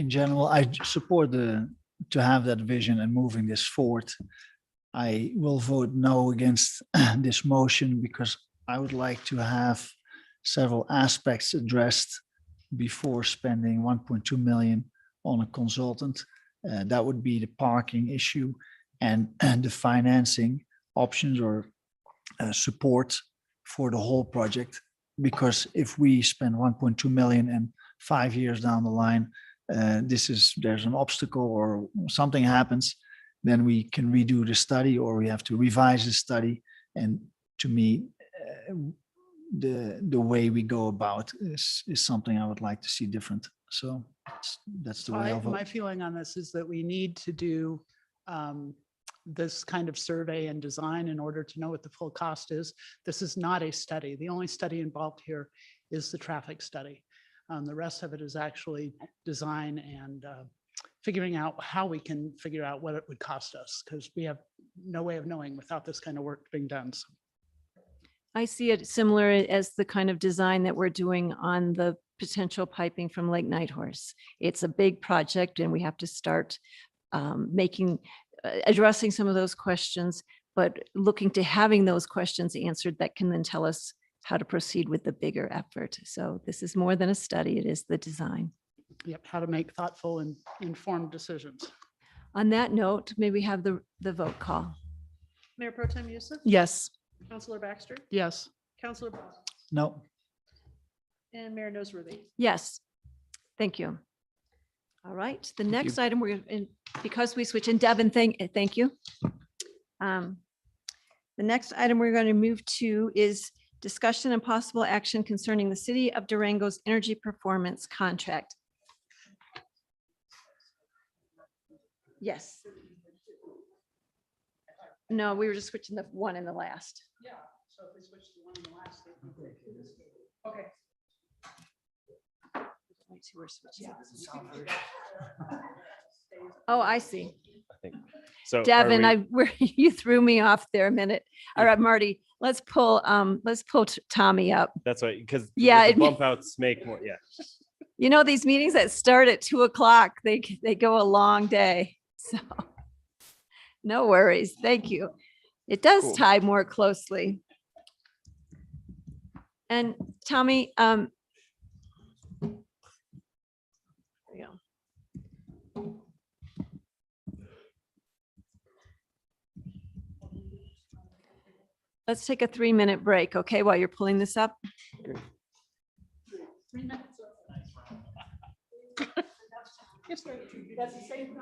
general, I support to have that vision and moving this forward. I will vote no against this motion because I would like to have several aspects addressed before spending 1.2 million on a consultant. That would be the parking issue and the financing options or support for the whole project. Because if we spend 1.2 million and 5 years down the line, there's an obstacle or something happens, then we can redo the study or we have to revise the study. And to me, the way we go about is something I would like to see different. So that's the way I'll vote. My feeling on this is that we need to do this kind of survey and design in order to know what the full cost is. This is not a study. The only study involved here is the traffic study. The rest of it is actually design and figuring out how we can figure out what it would cost us, because we have no way of knowing without this kind of work being done. So. I see it similar as the kind of design that we're doing on the potential piping from Lake Nighthorse. It's a big project and we have to start addressing some of those questions, but looking to having those questions answered that can then tell us how to proceed with the bigger effort. So this is more than a study, it is the design. Yep, how to make thoughtful and informed decisions. On that note, may we have the vote call? Mayor Pro Tem Youssef? Yes. Councilor Baxter? Yes. Councilor Boswell? No. And Mayor Noseworthy? Yes, thank you. All right, the next item we're in, because we switch in Devin, thank you. The next item we're going to move to is discussion and possible action concerning the City of Durango's energy performance contract. Yes. No, we were just switching the one and the last. Yeah, so if we switch to one in the last. Okay. We're switching. Oh, I see. So Devin, you threw me off there a minute. All right, Marty, let's pull Tommy up. that's why, because Yeah, the bump outs make more, yeah. You know, these meetings that start at 2:00, they go a long day. So no worries. Thank you. It does Cool. tie more closely. And Tommy, there you go. Let's take a 3-minute break, okay, while you're pulling this up. 3 minutes. That's the same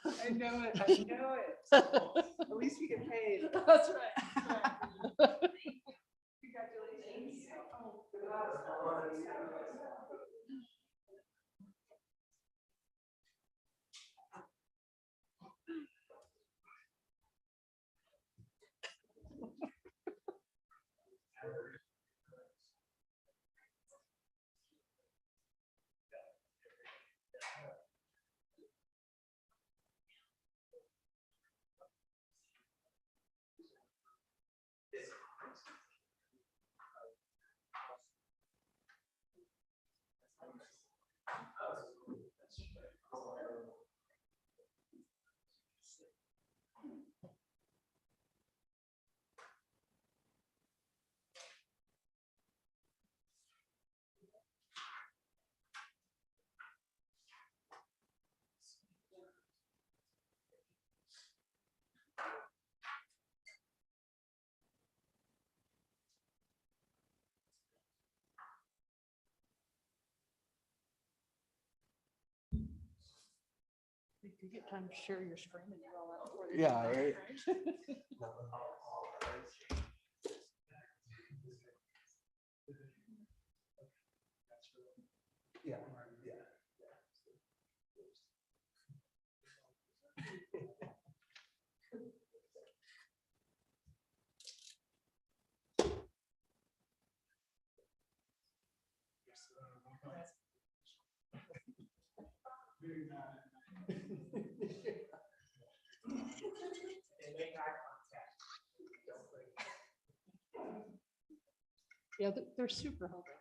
I know it. I know it. At least we get paid. That's right. Congratulations. You get time to share your screen and do all that before the Yeah, meeting, right. Yeah. Yeah, they're super helpful.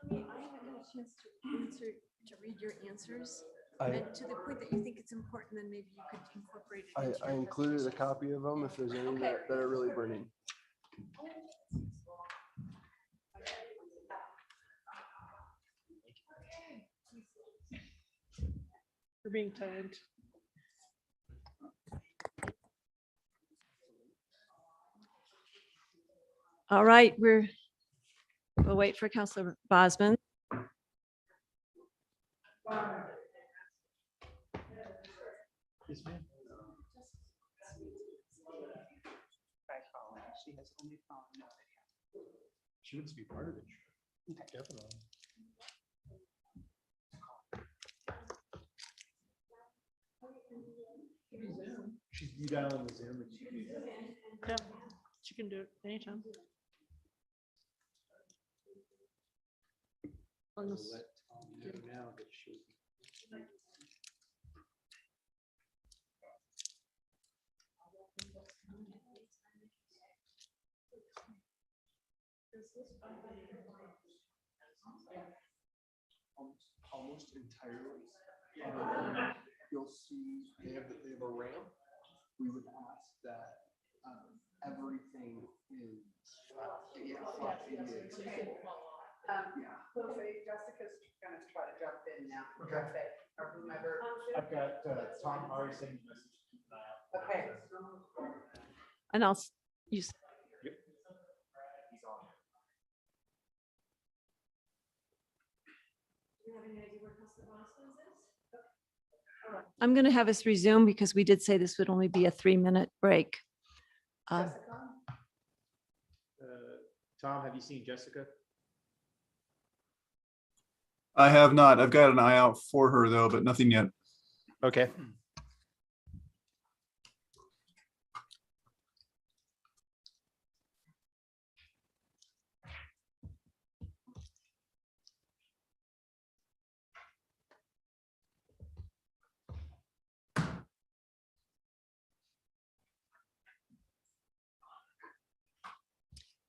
Tommy, I haven't had a chance to read your answers. I- And to the point that you think it's important, then maybe you could incorporate it. into I your included a presentation. copy of them if there's any that are really burning. For being timed. All right, we'll wait for Counselor Bosman. Yes, ma'am. She has only found out. She wants to be part of it. Definitely. She's you down on the Zoom. Yeah, she can do it anytime. Unless- Now that she. Almost entirely. You'll see they have a ramp. We would ask that everything is. Yeah. Jessica's gonna try to jump in now. Okay. Or whomever. I've got Tom already saying this. Okay. And you. Yep. I'm going to have us resume because we did say this would only be a 3-minute break. Tom, have you seen Jessica? I have not. I've got an eye out for her though, but nothing yet. Okay.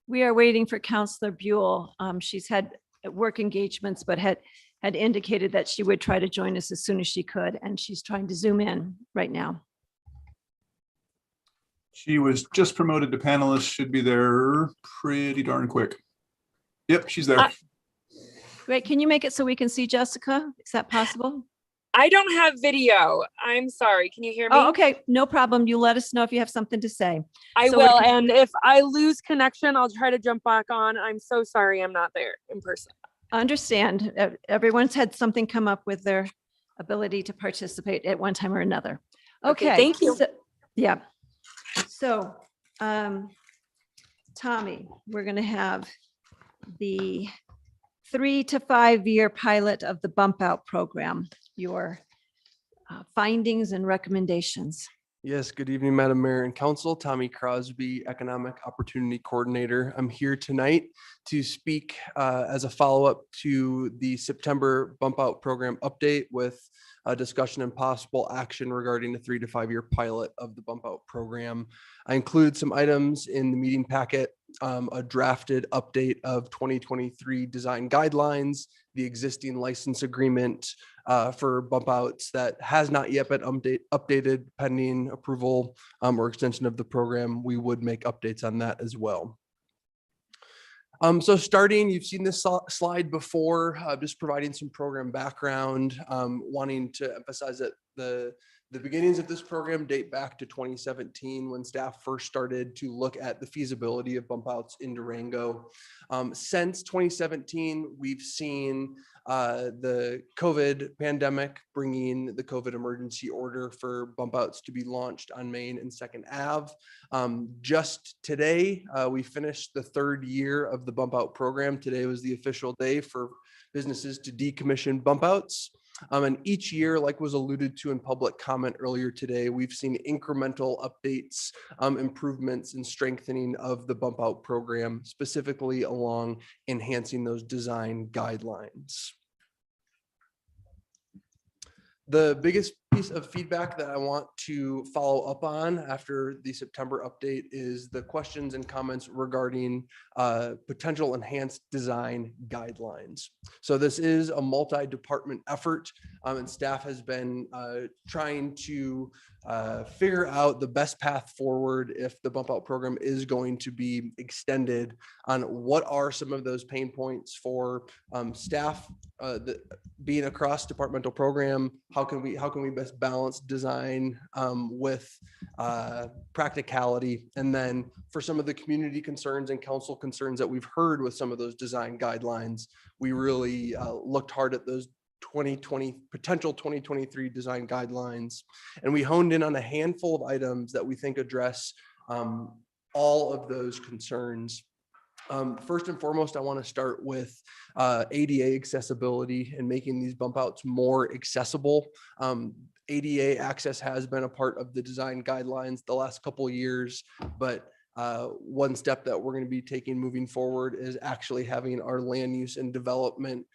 We are waiting for Counselor Buell. She's had work engagements, but had indicated that she would try to join us as soon as she could, and she's trying to zoom in right now. She was just promoted to panelist, should be there pretty darn quick. Yep, she's there. Great. Can you make it so we can see Jessica? Is that possible? I don't have video. I'm sorry. Can you hear me? Oh, okay. No problem. You let us know if you have something to say. I So will. if- And if I lose connection, I'll try to jump back on. I'm so sorry I'm not there in person. Understand. Everyone's had something come up with their ability to participate at one time or another. Okay, Okay. thank you. Yeah. So, Tommy, we're going to have the 3 to 5 year pilot of the bump out program, your findings and recommendations. Yes, good evening, Madam Mayor and Council. Tommy Crosby, Economic Opportunity Coordinator. I'm here tonight to speak as a follow-up to the September Bump Out Program update with a discussion and possible action regarding the 3 to 5 year pilot of the Bump Out Program. I include some items in the meeting packet, a drafted update of 2023 design guidelines, the existing license agreement for bump outs that has not yet been updated pending approval or extension of the program. We would make updates on that as well. So starting, you've seen this slide before, just providing some program background, wanting to emphasize that the beginnings of this program date back to 2017 when staff first started to look at the feasibility of bump outs in Durango. Since 2017, we've seen the COVID pandemic bringing the COVID emergency order for bump outs to be launched on Main and Second Ave. Just today, we finished the 3rd year of the bump out program. Today was the official day for businesses to decommission bump outs. And each year, like was alluded to in public comment earlier today, we've seen incremental updates, improvements and strengthening of the bump out program, specifically along enhancing those design guidelines. The biggest piece of feedback that I want to follow up on after the September update is the questions and comments regarding potential enhanced design guidelines. So this is a multi-department effort, and staff has been trying to figure out the best path forward if the bump out program is going to be extended, on what are some of those pain points for staff being a cross departmental program. How can we best balance design with practicality? And then for some of the community concerns and council concerns that we've heard with some of those design guidelines, we really looked hard at those potential 2023 design guidelines, and we honed in on a handful of items that we think address all of those concerns. First and foremost, I want to start with ADA accessibility and making these bump outs more accessible. ADA access has been a part of the design guidelines the last couple of years, but one step that we're going to be taking moving forward is actually having our land use and development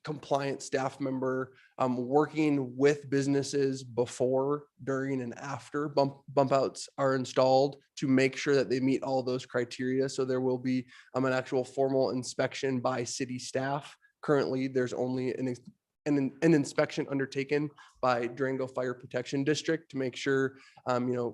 compliant staff member working with businesses before, during, and after bump outs are installed to make sure that they meet all those criteria. So there will be an actual formal inspection by city staff. Currently, there's only an inspection undertaken by Durango Fire Protection District to make sure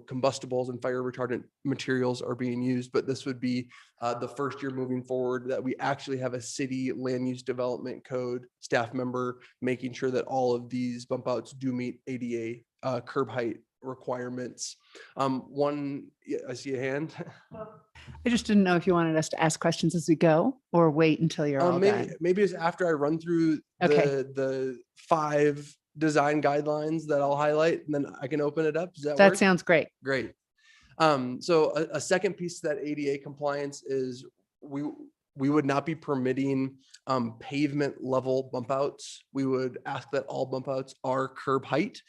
combustibles and fire retardant materials are being used. But this would be the first year moving forward that we actually have a city land use development code staff member making sure that all of these bump outs do meet ADA curb height requirements. I see a hand. I just didn't know if you wanted us to ask questions as we go or wait until you're all done. Maybe it's after I run through the 5 design guidelines that I'll highlight, and then I can open it up. Does that work? Sounds great. Great. So a second piece of that ADA compliance is we would not be permitting pavement level bump outs. We would ask that all bump outs are curb height.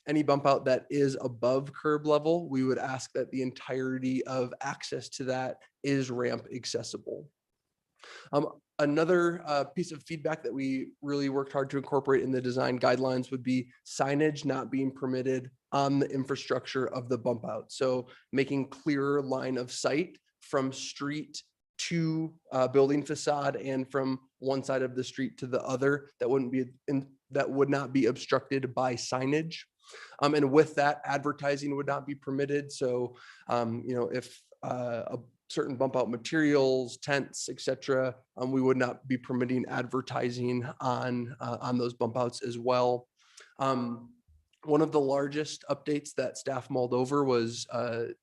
Any bump out that is above curb level, we would ask that the entirety of access to that is ramp accessible. Another piece of feedback that we really worked hard to incorporate in the design guidelines would be signage not being permitted on the infrastructure of the bump out. So making clearer line of sight from street to building facade and from one side of the street to the other that would not be obstructed by signage. And with that, advertising would not be permitted. So, if a certain bump out materials, tents, etc., we would not be permitting advertising on those bump outs as well. One of the largest updates that staff mulled over was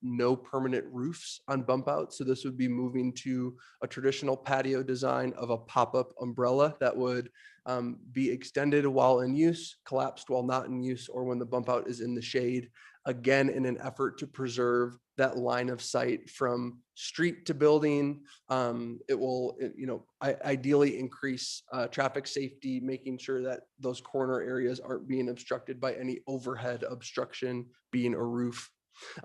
no permanent roofs on bump outs. So this would be moving to a traditional patio design of a pop-up umbrella that would be extended while in use, collapsed while not in use, or when the bump out is in the shade. Again, in an effort to preserve that line of sight from street to building. It will, ideally increase traffic safety, making sure that those corner areas aren't being obstructed by any overhead obstruction, being a roof.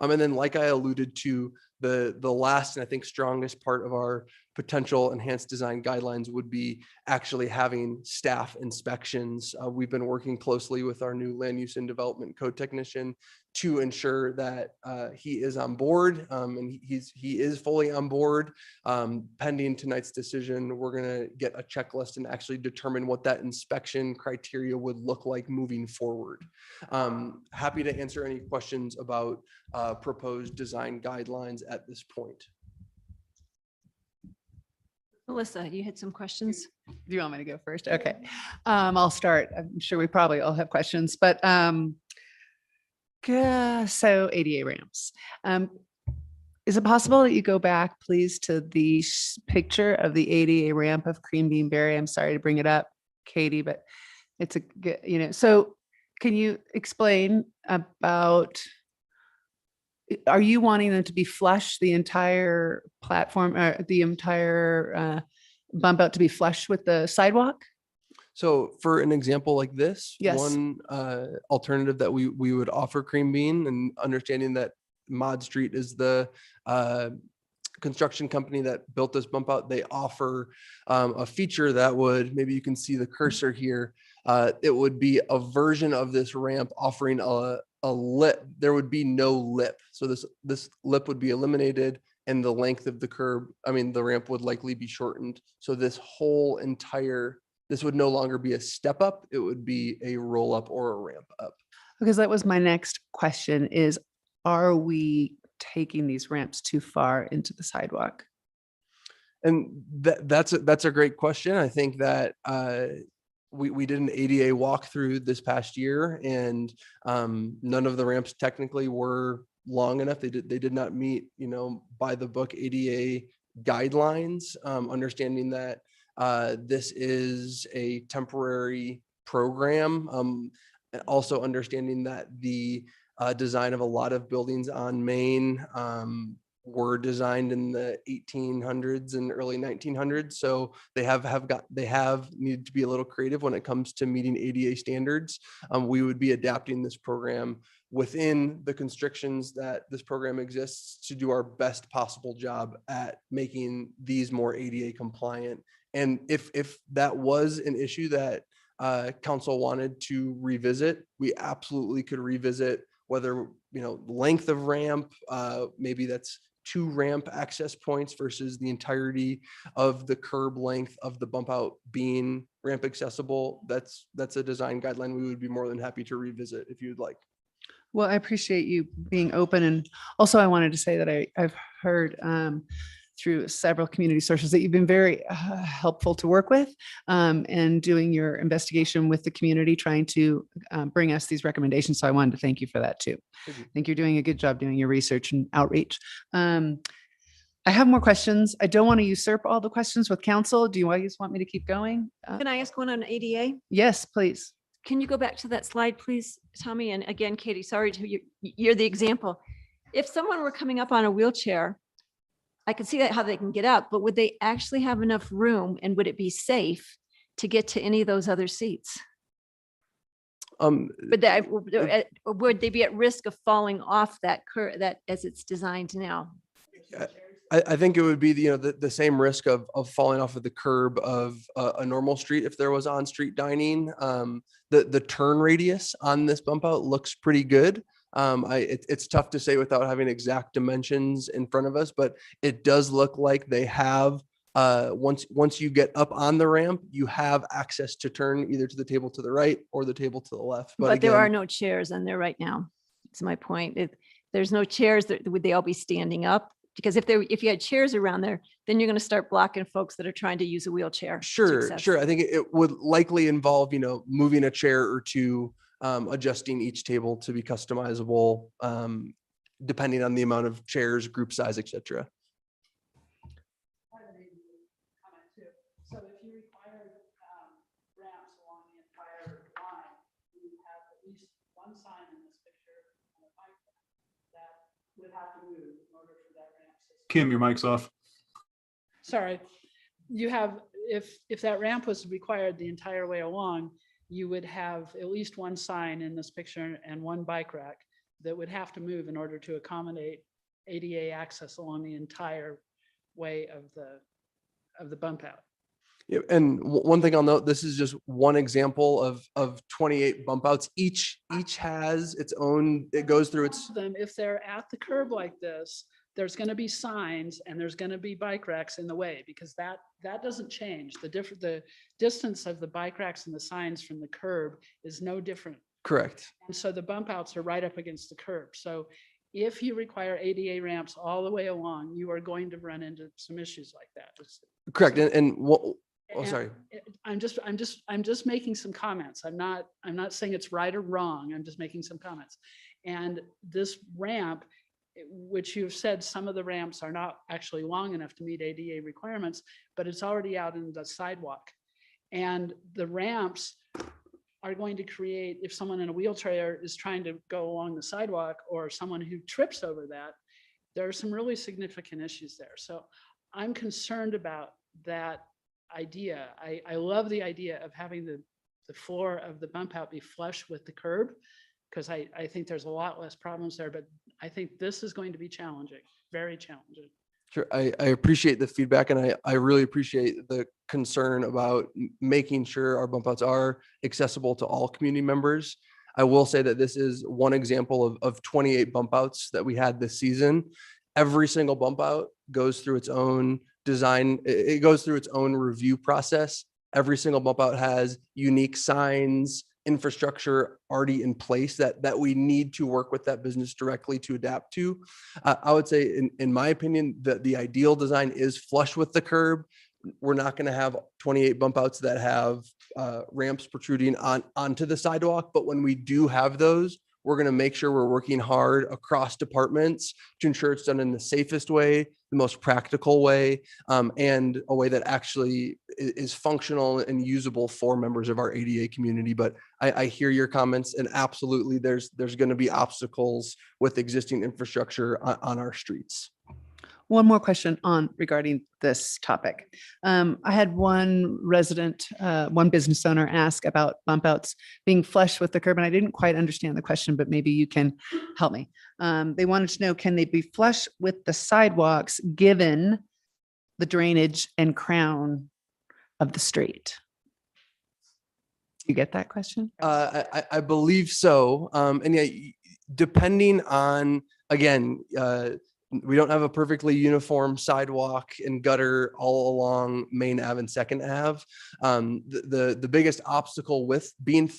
And then, like I alluded to, the last and I think strongest part of our potential enhanced design guidelines would be actually having staff inspections. We've been working closely with our new land use and development code technician to ensure that he is on board, and he is fully on board. Pending tonight's decision, we're going to get a checklist and actually determine what that inspection criteria would look like moving forward. Happy to answer any questions about proposed design guidelines at this point. Melissa, you had some questions? Do you want me to go first? Okay. I'll start. I'm sure we probably all have questions, but so ADA ramps. Is it possible that you go back, please, to the picture of the ADA ramp of Cream Bean Berry? I'm sorry to bring it up, Katie, but it's a good, so can you explain about, are you wanting them to be flush, the entire platform, the entire bump out to be flush with the sidewalk? So for an example like this, Yes. one alternative that we would offer Cream Bean, and understanding that Mod Street is the construction company that built this bump out, they offer a feature that would, maybe you can see the cursor here, it would be a version of this ramp offering a lip. There would be no lip. So this lip would be eliminated, and the length of the curb, the ramp would likely be shortened. So this whole entire, this would no longer be a step up, it would be a roll up or a ramp up. Because that was my next question is, are we taking these ramps too far into the sidewalk? And that's a great question. I think that we did an ADA walkthrough this past year, and none of the ramps technically were long enough. They did not meet, by the book ADA guidelines, understanding that this is a temporary program. Also understanding that the design of a lot of buildings on Main were designed in the 1800s and early 1900s. So they have needed to be a little creative when it comes to meeting ADA standards. We would be adapting this program within the constrictions that this program exists to do our best possible job at making these more ADA compliant. And if that was an issue that council wanted to revisit, we absolutely could revisit whether, length of ramp, maybe that's 2 ramp access points versus the entirety of the curb length of the bump out being ramp accessible. That's a design guideline we would be more than happy to revisit if you'd like. Well, I appreciate you being open. And also I wanted to say that I've heard through several community sources that you've been very helpful to work with and doing your investigation with the community, trying to bring us these recommendations. So I wanted to thank you for that too. I think you're doing a good job doing your research and outreach. I have more questions. I don't want to usurp all the questions with council. Do you just want me to keep going? Can I ask one on ADA? Yes, please. Can you go back to that slide, please, Tommy? And again, Katie, sorry, you're the example. If someone were coming up on a wheelchair, I could see that how they can get up, but would they actually have enough room, and would it be safe to get to any of those other seats? Would they be at risk of falling off that that as it's designed now? I think it would be the same risk of falling off of the curb of a normal street if there was on-street dining. The turn radius on this bump out looks pretty good. It's tough to say without having exact dimensions in front of us, but it does look like they have, once you get up on the ramp, you have access to turn either to the table to the right or the table to the left. But there are no chairs on there right now. That's my point. If there's no chairs, would they all be standing up? Because if you had chairs around there, then you're going to start blocking folks that are trying to use a wheelchair. Sure. I think it would likely involve, moving a chair or two, adjusting each table to be customizable, depending on the amount of chairs, group size, etc. So if you require ramps along the entire line, you have at least one sign in this picture on a bike that would have to move in order for that ramp system. Kim, your mic's off. Sorry, you have, if that ramp was required the entire way along, you would have at least one sign in this picture and one bike rack that would have to move in order to accommodate ADA access along the entire way of the bump out. Yeah, and one thing I'll note, this is just one example of 28 bump outs. Each has its own, it goes through its. Them, if they're at the curb like this, there's going to be signs and there's going to be bike racks in the way, because that doesn't change. The distance of the bike racks and the signs from the curb is no different. Correct. And so the bump outs are right up against the curb. So if you require ADA ramps all the way along, you are going to run into some issues like that. Correct. And what, oh, And sorry. I'm just making some comments. I'm not saying it's right or wrong. I'm just making some comments. And this ramp, which you've said some of the ramps are not actually long enough to meet ADA requirements, but it's already out in the sidewalk. And the ramps are going to create, if someone in a wheelchair is trying to go along the sidewalk or someone who trips over that, there are some really significant issues there. So I'm concerned about that idea. I love the idea of having the floor of the bump out be flush with the curb, because I think there's a lot less problems there, but I think this is going to be challenging, very challenging. Sure, I appreciate the feedback, and I really appreciate the concern about making sure our bump outs are accessible to all community members. I will say that this is one example of 28 bump outs that we had this season. Every single bump out goes through its own design. It goes through its own review process. Every single bump out has unique signs, infrastructure already in place that we need to work with that business directly to adapt to. I would say, in my opinion, that the ideal design is flush with the curb. We're not going to have 28 bump outs that have ramps protruding onto the sidewalk, but when we do have those, we're going to make sure we're working hard across departments to ensure it's done in the safest way, the most practical way, and a way that actually is functional and usable for members of our ADA community. But I hear your comments, and absolutely there's going to be obstacles with existing infrastructure on our streets. One more question regarding this topic. I had one resident, one business owner ask about bump outs being flush with the curb, and I didn't quite understand the question, but maybe you can help me. They wanted to know, can they be flush with the sidewalks given the drainage and crown of the street? You get that question? I believe so. And yeah, depending on, again, we don't have a perfectly uniform sidewalk and gutter all along Main Ave and Second Ave. The biggest obstacle with being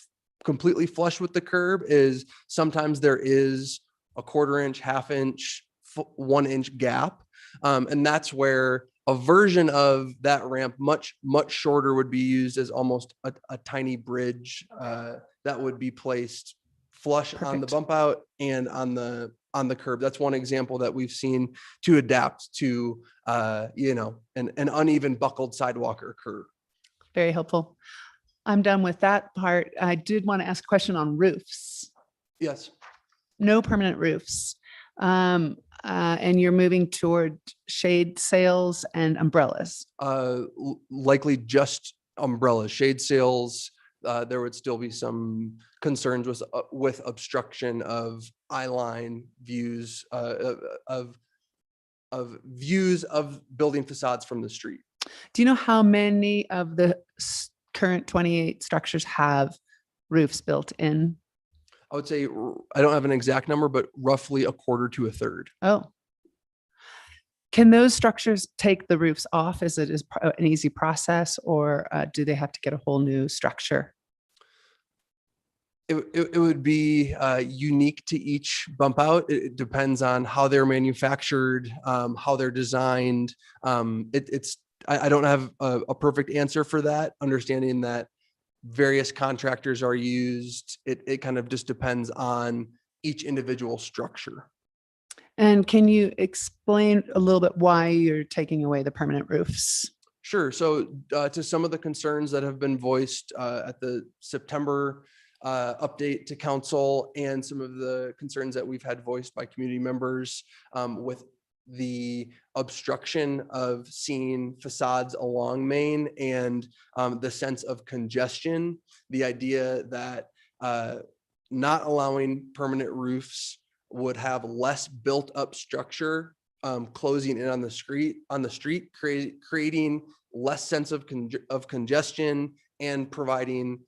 completely flush with the curb is sometimes there is a 1/4 inch, 1/2 inch, 1 inch gap. And that's where a version of that ramp, much shorter, would be used as almost a tiny bridge that would be placed flush on the bump out and on the curb. That's one example that we've seen to adapt to, an uneven buckled sidewalk or curb. Very helpful. I'm done with that part. I did want to ask a question on roofs. Yes. No permanent roofs. And you're moving toward shade sails and umbrellas. Likely just umbrellas, shade sails. There would still be some concerns with obstruction of eye line views of views of building facades from the street. Do you know how many of the current 28 structures have roofs built in? I would say, I don't have an exact number, but roughly 1/4 to 1/3. Oh. Can those structures take the roofs off? Is it an easy process, or do they have to get a whole new structure? It would be unique to each bump out. It depends on how they're manufactured, how they're designed. I don't have a perfect answer for that, understanding that various contractors are used. It kind of just depends on each individual structure. And can you explain a little bit why you're taking away the permanent roofs? Sure. So to some of the concerns that have been voiced at the September update to council, and some of the concerns that we've had voiced by community members with the obstruction of seeing facades along Main and the sense of congestion, the idea that not allowing permanent roofs would have less built up structure closing in on the street, creating less sense of congestion and providing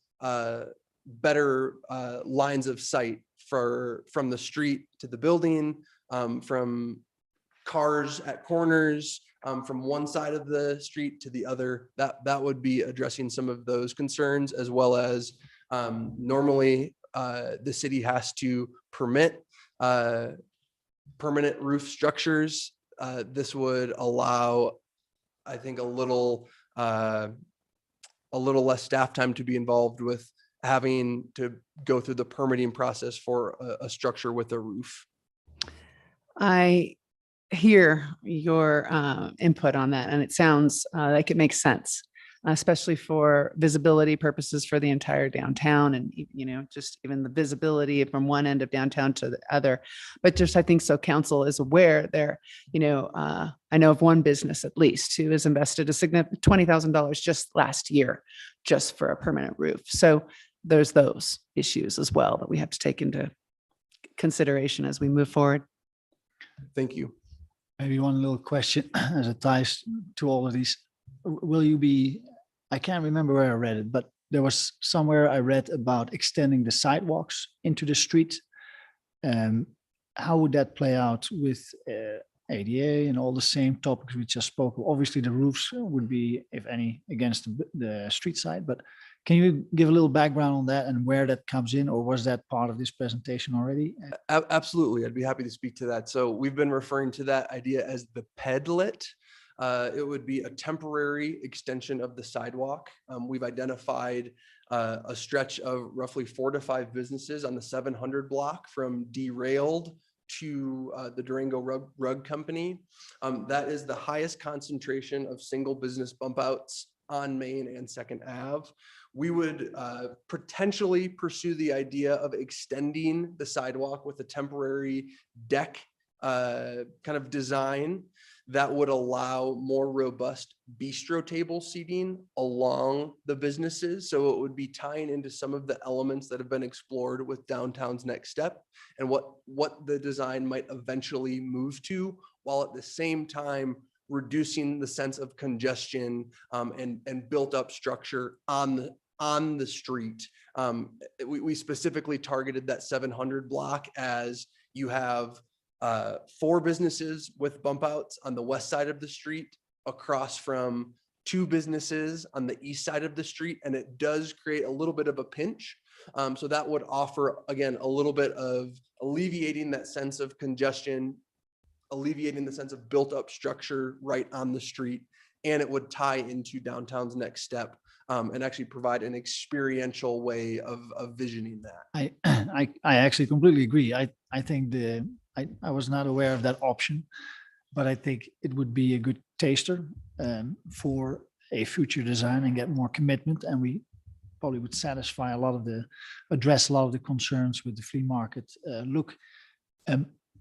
better lines of sight from the street to the building, from cars at corners, from one side of the street to the other. That would be addressing some of those concerns, as well as normally the city has to permit permanent roof structures. This would allow, I think, a little less staff time to be involved with having to go through the permitting process for a structure with a roof. I hear your input on that, and it sounds like it makes sense, especially for visibility purposes for the entire downtown, and just even the visibility from one end of downtown to the other. But just I think so council is aware there. I know of one business at least who has invested a significant $20,000 just last year just for a permanent roof. So there's those issues as well that we have to take into consideration as we move forward. Thank you. Maybe one little question as it ties to all of these. Will you be, I can't remember where I read it, but there was somewhere I read about extending the sidewalks into the street. How would that play out with ADA and all the same topics we just spoke of? Obviously, the roofs would be, if any, against the street side, but can you give a little background on that and where that comes in, or was that part of this presentation already? Absolutely. I'd be happy to speak to that. So we've been referring to that idea as the pedlet. It would be a temporary extension of the sidewalk. We've identified a stretch of roughly 4 to 5 businesses on the 700 block from Derailed to the Durango Rug Company. That is the highest concentration of single business bump outs on Main and 2nd Ave. We would potentially pursue the idea of extending the sidewalk with a temporary deck kind of design that would allow more robust bistro table seating along the businesses. So it would be tying into some of the elements that have been explored with Downtown's Next Step and what the design might eventually move to, while at the same time reducing the sense of congestion and built up structure on the street. We specifically targeted that 700 block as you have 4 businesses with bump outs on the west side of the street across from 2 businesses on the east side of the street. And it does create a little bit of a pinch. So that would offer, again, a little bit of alleviating that sense of congestion, alleviating the sense of built up structure right on the street. And it would tie into Downtown's Next Step and actually provide an experiential way of visioning that. I actually completely agree. I think I was not aware of that option, but I think it would be a good taster for a future design and get more commitment. And we probably would satisfy address a lot of the concerns with the flea market look.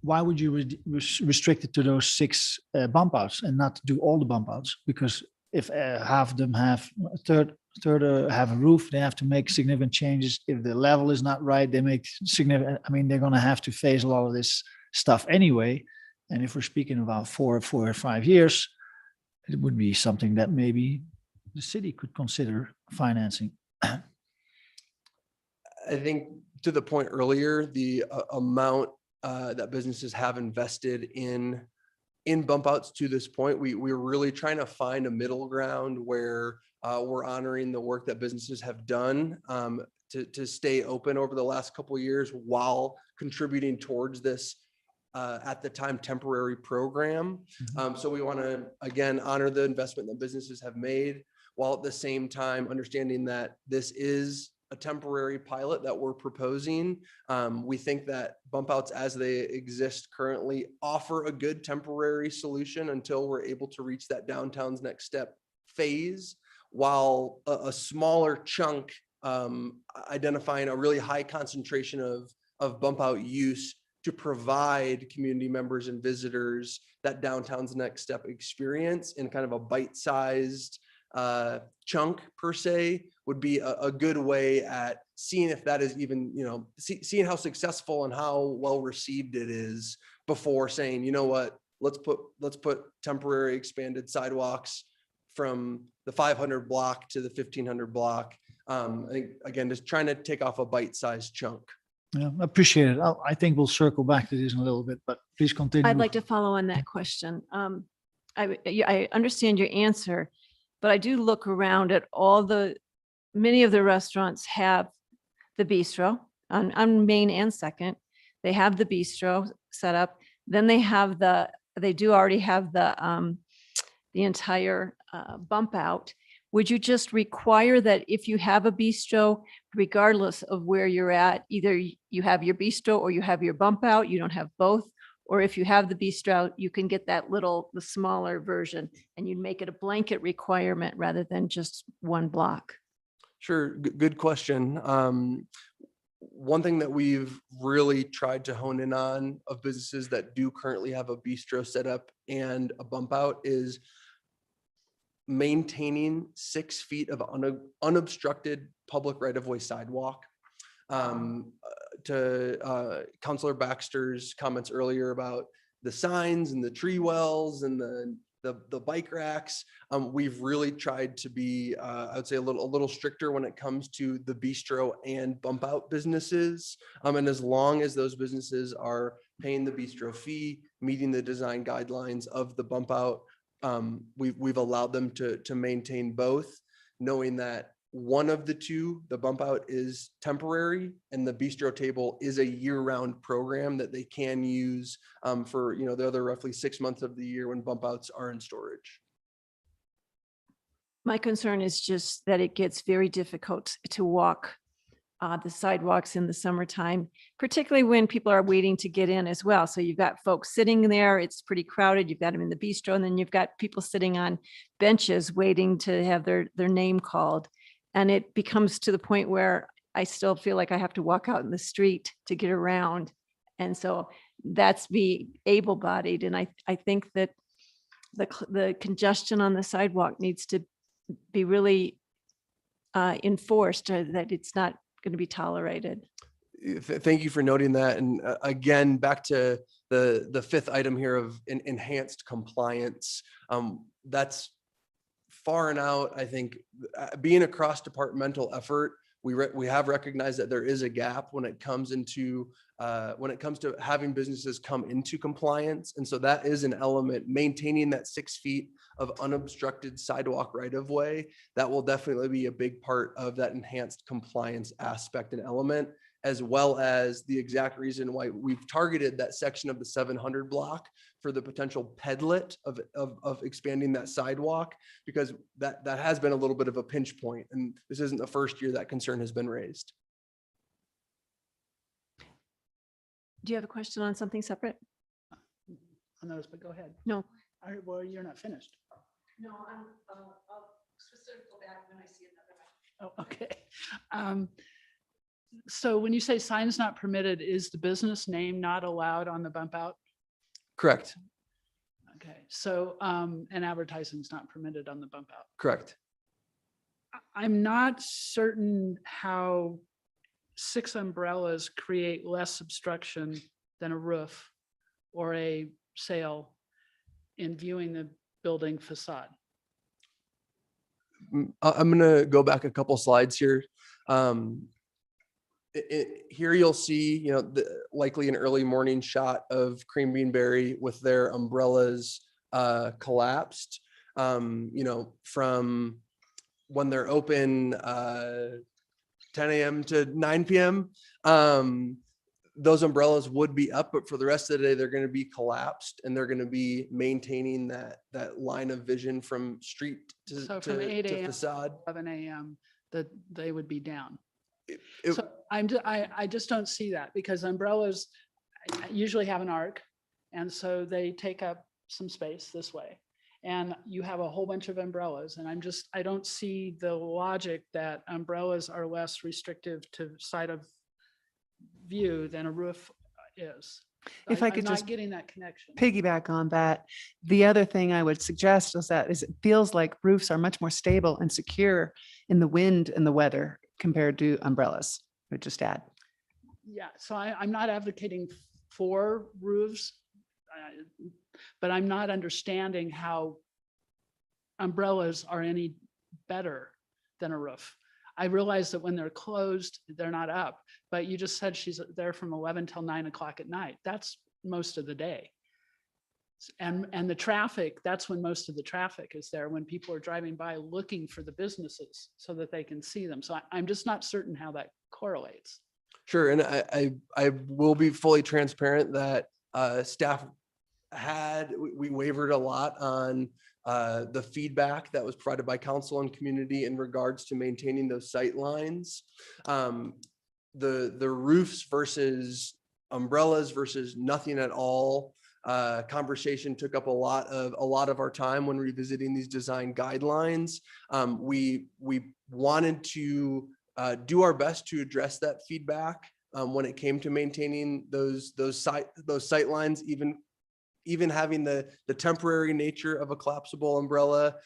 Why would you restrict it to those 6 bump outs and not do all the bump outs? Because if half of them have a third have a roof, they have to make significant changes. If the level is not right, they make significant, they're going to have to face a lot of this stuff anyway. And if we're speaking about 4 or 5 years, it would be something that maybe the city could consider financing. I think to the point earlier, the amount that businesses have invested in bump outs to this point, we're really trying to find a middle ground where we're honoring the work that businesses have done to stay open over the last couple of years while contributing towards this at the time temporary program. So we want to, again, honor the investment that businesses have made, while at the same time understanding that this is a temporary pilot that we're proposing. We think that bump outs as they exist currently offer a good temporary solution until we're able to reach that Downtown's Next Step phase, while a smaller chunk identifying a really high concentration of bump out use to provide community members and visitors that Downtown's Next Step experience in kind of a bite-sized chunk per se would be a good way at seeing if that is even, seeing how successful and how well received it is before saying, you know what, let's put temporary expanded sidewalks from the 500 block to the 1500 block. I think, again, just trying to take off a bite-sized chunk. Yeah, I appreciate it. I think we'll circle back to this in a little bit, but please continue. I'd like to follow on that question. I understand your answer, but I do look around at many of the restaurants have the bistro on Main and 2nd. They have the bistro set up. Then they do already have the entire bump out. Would you just require that if you have a bistro, regardless of where you're at, either you have your bistro or you have your bump out, you don't have both? Or if you have the bistro, you can get the smaller version and you'd make it a blanket requirement rather than just one block? Sure, good question. One thing that we've really tried to hone in on of businesses that do currently have a bistro set up and a bump out is maintaining 6 feet of unobstructed public right-of-way sidewalk. To Councilor Baxter's comments earlier about the signs and the tree wells and the bike racks, we've really tried to be, I would say, a little stricter when it comes to the bistro and bump out businesses. And as long as those businesses are paying the bistro fee, meeting the design guidelines of the bump out, we've allowed them to maintain both, knowing that one of the two, the bump out, is temporary and the bistro table is a year-round program that they can use for the other roughly 6 months of the year when bump outs are in storage. My concern is just that it gets very difficult to walk the sidewalks in the summertime, particularly when people are waiting to get in as well. So you've got folks sitting there, it's pretty crowded, you've got them in the bistro, and then you've got people sitting on benches waiting to have their name called. And it becomes to the point where I still feel like I have to walk out in the street to get around. And so that's me able-bodied. And I think that the congestion on the sidewalk needs to be really enforced, that it's not going to be tolerated. Thank you for noting that. And again, back to the fifth item here of enhanced compliance. That's far and out. I think being a cross-departmental effort, we have recognized that there is a gap when it comes to having businesses come into compliance. And so that is an element, maintaining that 6 feet of unobstructed sidewalk right of way. That will definitely be a big part of that enhanced compliance aspect and element, as well as the exact reason why we've targeted that section of the 700 block for the potential pedlet of expanding that sidewalk, because that has been a little bit of a pinch point, and this isn't the first year that concern has been raised. Do you have a question on something separate? On those, but go ahead. No. All right, well, you're not finished. No, I'll go back when I see another. Oh, okay. So when you say signs not permitted, is the business name not allowed on the bump out? Correct. Okay, so, and advertising is not permitted on the bump out. Correct. I'm not certain how 6 umbrellas create less obstruction than a roof or a sail in viewing the building facade. I'm gonna go back a couple slides here. Here you'll see, likely an early morning shot of Cream Beanberry with their umbrellas collapsed. From when they're open 10 a.m. to 9 p.m. Those umbrellas would be up, but for the rest of the day, they're going to be collapsed, and they're going to be maintaining that line of vision from street So from 8 to a.m. facade. 11 a.m. that they would be down. It- So I just don't see that, because umbrellas usually have an arc, and so they take up some space this way. And you have a whole bunch of umbrellas, and I don't see the logic that umbrellas are less restrictive to side of view than a roof is. If I I'm could not just getting that connection. piggyback on that, the other thing I would suggest is it feels like roofs are much more stable and secure in the wind and the weather compared to umbrellas. I would just add. Yeah, so I'm not advocating for roofs, but I'm not understanding how umbrellas are any better than a roof. I realize that when they're closed, they're not up, but you just said she's there from 11 till 9 o'clock at night. That's most of the day. And the traffic, that's when most of the traffic is there, when people are driving by looking for the businesses so that they can see them. So I'm just not certain how that correlates. Sure, and I will be fully transparent that staff we wavered a lot on the feedback that was provided by council and community in regards to maintaining those sight lines. The roofs versus umbrellas versus nothing at all conversation took up a lot of our time when revisiting these design guidelines. We wanted to do our best to address that feedback when it came to maintaining those sight lines, even having the temporary nature of a collapsible umbrella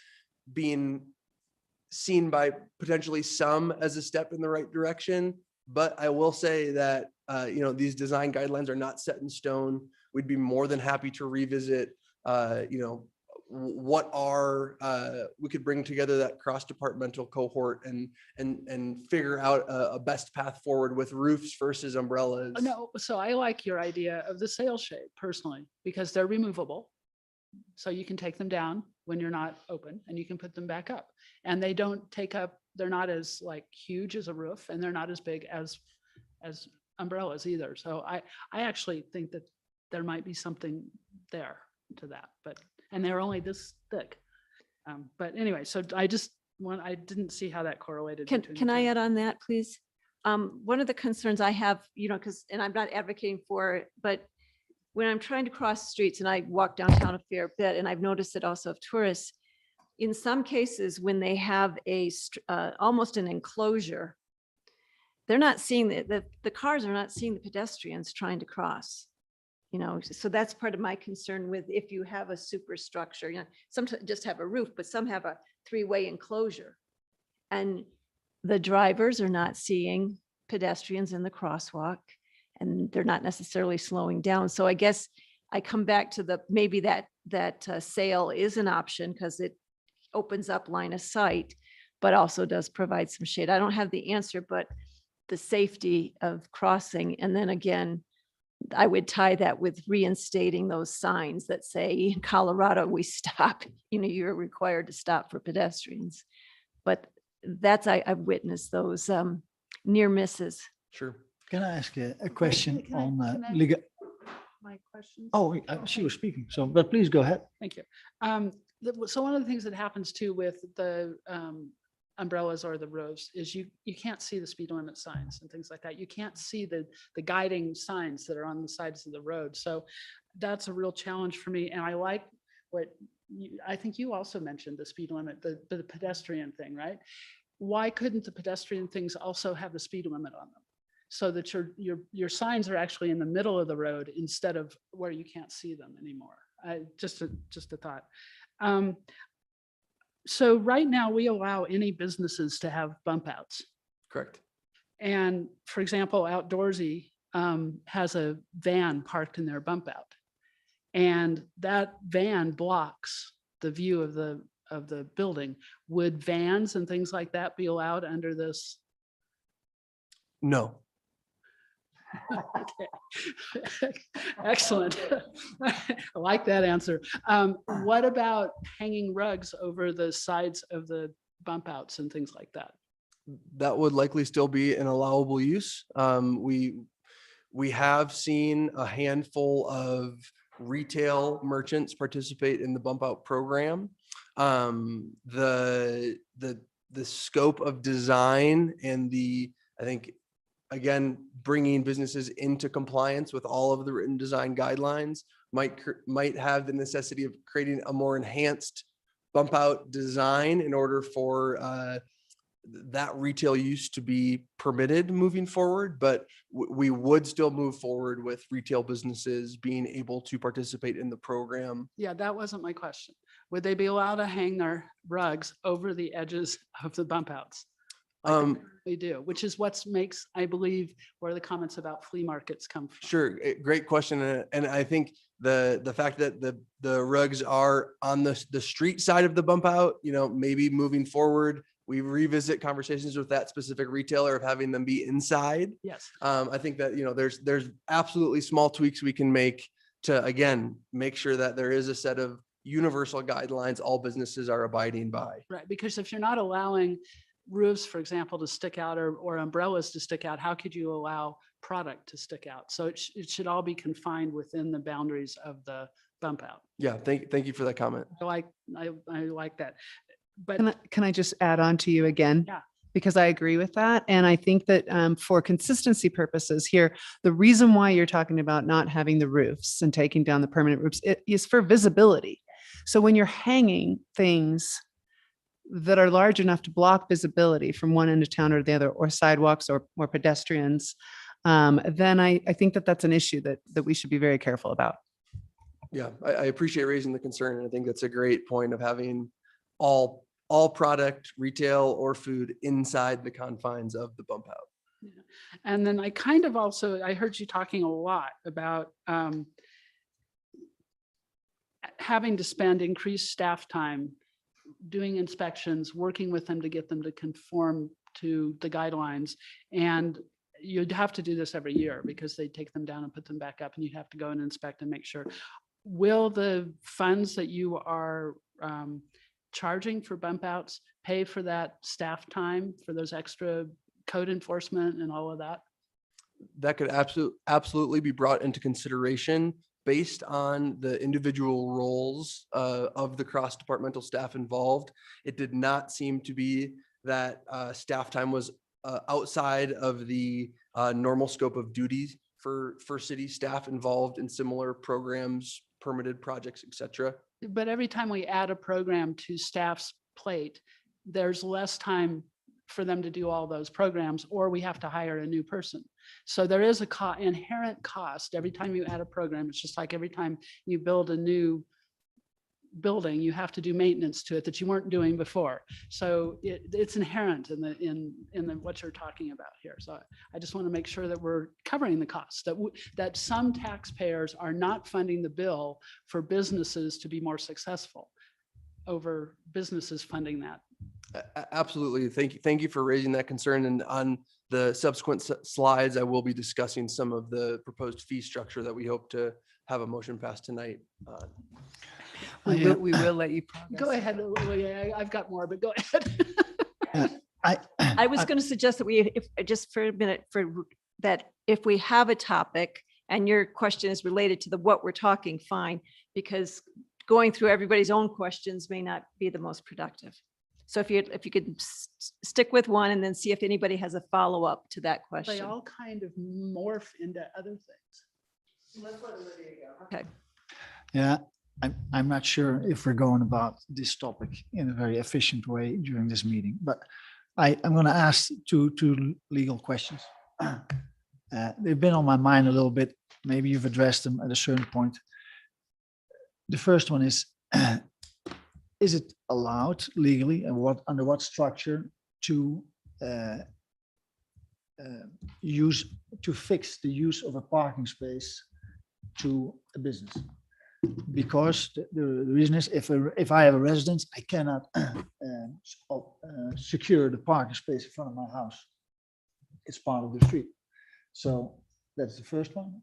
being seen by potentially some as a step in the right direction. But I will say that, these design guidelines are not set in stone. We'd be more than happy to revisit, we could bring together that cross-departmental cohort and figure out a best path forward with roofs versus umbrellas. No, so I like your idea of the sail shade personally, because they're removable. So you can take them down when you're not open and you can put them back up. And they don't take up, they're not as like huge as a roof, and they're not as big as umbrellas either. So I actually think that there might be something there to that, and they're only this thick. But anyway, so I didn't see how that correlated. between the Can I two. add on that, please? One of the concerns I have, and I'm not advocating for it, but when I'm trying to cross streets, and I walk downtown a fair bit, and I've noticed it also of tourists, in some cases, when they have almost an enclosure, they're not seeing the cars are not seeing the pedestrians trying to cross. So that's part of my concern with if you have a superstructure, some just have a roof, but some have a three-way enclosure. And the drivers are not seeing pedestrians in the crosswalk, and they're not necessarily slowing down. So I guess I come back to maybe that sail is an option because it opens up line of sight, but also does provide some shade. I don't have the answer, but the safety of crossing. And then again, I would tie that with reinstating those signs that say in Colorado, we stop, you're required to stop for pedestrians. But I've witnessed those near misses. Sure. Can I ask a question Can I- on can I- legal? My questions? Oh, she was speaking. So, but please go ahead. Thank you. So one of the things that happens too with the umbrellas or the roofs is you can't see the speed limit signs and things like that. You can't see the guiding signs that are on the sides of the road. So that's a real challenge for me. And I like what I think you also mentioned, the speed limit, the pedestrian thing, right? Why couldn't the pedestrian things also have the speed limit on them? So that your signs are actually in the middle of the road instead of where you can't see them anymore. Just a thought. So right now we allow any businesses to have bump outs. Correct. And for example, Outdoorsy has a van parked in their bump out. And that van blocks the view of the building. Would vans and things like that be allowed under this? No. Okay. Excellent. I like that answer. What about hanging rugs over the sides of the bump outs and things like that? That would likely still be an allowable use. We have seen a handful of retail merchants participate in the bump out program. The scope of design and I think, again, bringing businesses into compliance with all of the written design guidelines might have the necessity of creating a more enhanced bump out design in order for that retail use to be permitted moving forward. But we would still move forward with retail businesses being able to participate in the program. Yeah, that wasn't my question. Would they be allowed to hang their rugs over the edges of the bump outs? They do, which is what makes, I believe, where the comments about flea markets come from. Sure, great question. And I think the fact that the rugs are on the street side of the bump out, maybe moving forward, we revisit conversations with that specific retailer of having them be inside. Yes. I think that, there's absolutely small tweaks we can make to, again, make sure that there is a set of universal guidelines all businesses are abiding by. Right, because if you're not allowing roofs, for example, to stick out or umbrellas to stick out, how could you allow product to stick out? So it should all be confined within the boundaries of the bump out. Yeah, thank you for that comment. I like that. But Can I just add on to you again? Yeah. Because I agree with that. And I think that for consistency purposes here, the reason why you're talking about not having the roofs and taking down the permanent roofs is for visibility. So when you're hanging things that are large enough to block visibility from one end of town or the other, or sidewalks or pedestrians, then I think that that's an issue that we should be very careful about. Yeah, I appreciate raising the concern, and I think that's a great point of having all product, retail or food inside the confines of the bump out. Yeah. And then I kind of also, I heard you talking a lot about having to spend increased staff time doing inspections, working with them to get them to conform to the guidelines. And you'd have to do this every year because they take them down and put them back up, and you have to go and inspect and make sure. Will the funds that you are charging for bump outs pay for that staff time, for those extra code enforcement and all of that? That could absolutely be brought into consideration based on the individual roles of the cross-departmental staff involved. It did not seem to be that staff time was outside of the normal scope of duties for city staff involved in similar programs, permitted projects, et cetera. But every time we add a program to staff's plate, there's less time for them to do all those programs, or we have to hire a new person. So there is a inherent cost every time you add a program. It's just like every time you build a new building, you have to do maintenance to it that you weren't doing before. So it's inherent in the what you're talking about here. So I just want to make sure that we're covering the costs, that some taxpayers are not funding the bill for businesses to be more successful over businesses funding that. Absolutely. Thank you for raising that concern. And on the subsequent slides, I will be discussing some of the proposed fee structure that we hope to have a motion passed tonight. We will let you progress. Go ahead. I've got more, but go ahead. I was going to suggest that we, if just for a minute, if we have a topic and your question is related to what we're talking, fine, because going through everybody's own questions may not be the most productive. So if you could stick with one and then see if anybody has a follow-up to that They question. all kind of morph into other things. Let's let Olivia go. Okay. Yeah, I'm not sure if we're going about this topic in a very efficient way during this meeting, but I'm going to ask two legal questions. They've been on my mind a little bit. Maybe you've addressed them at a certain point. The first one is it allowed legally, and under what structure to fix the use of a parking space to a business? Because the reason is, if I have a residence, I cannot secure the parking space in front of my house. It's part of the street. So that's the first one.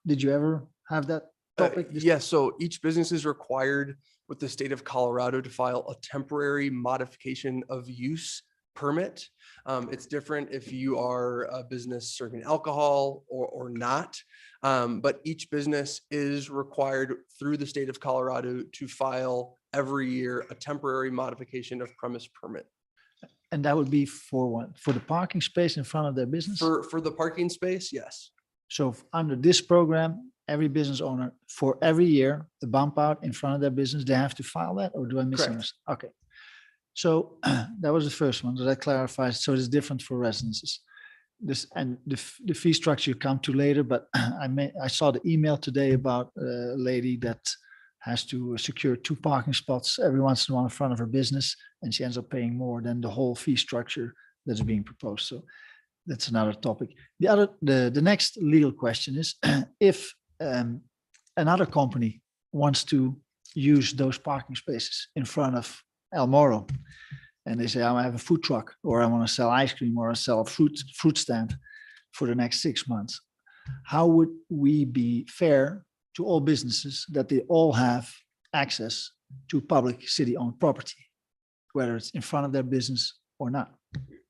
Did you ever have that topic? Yes, so each business is required with the state of Colorado to file a temporary modification of use permit. It's different if you are a business serving alcohol or not. But each business is required through the state of Colorado to file every year a temporary modification of premise permit. And that would be for what? For the parking space in front of their business? For the parking space, yes. So under this program, every business owner for every year, the bump out in front of their business, they have to file that, or do I miss Correct. it? Okay. So that was the first one. So that clarifies. So it's different for residences. This and the fee structure you come to later, but I saw the email today about a lady that has to secure 2 parking spots every once in a while in front of her business, and she ends up paying more than the whole fee structure that's being proposed. So that's another topic. The next legal question is if another company wants to use those parking spaces in front of El Moro, and they say, I have a food truck, or I want to sell ice cream, or I sell a fruit stand for the next 6 months. How would we be fair to all businesses that they all have access to public city-owned property, whether it's in front of their business or not?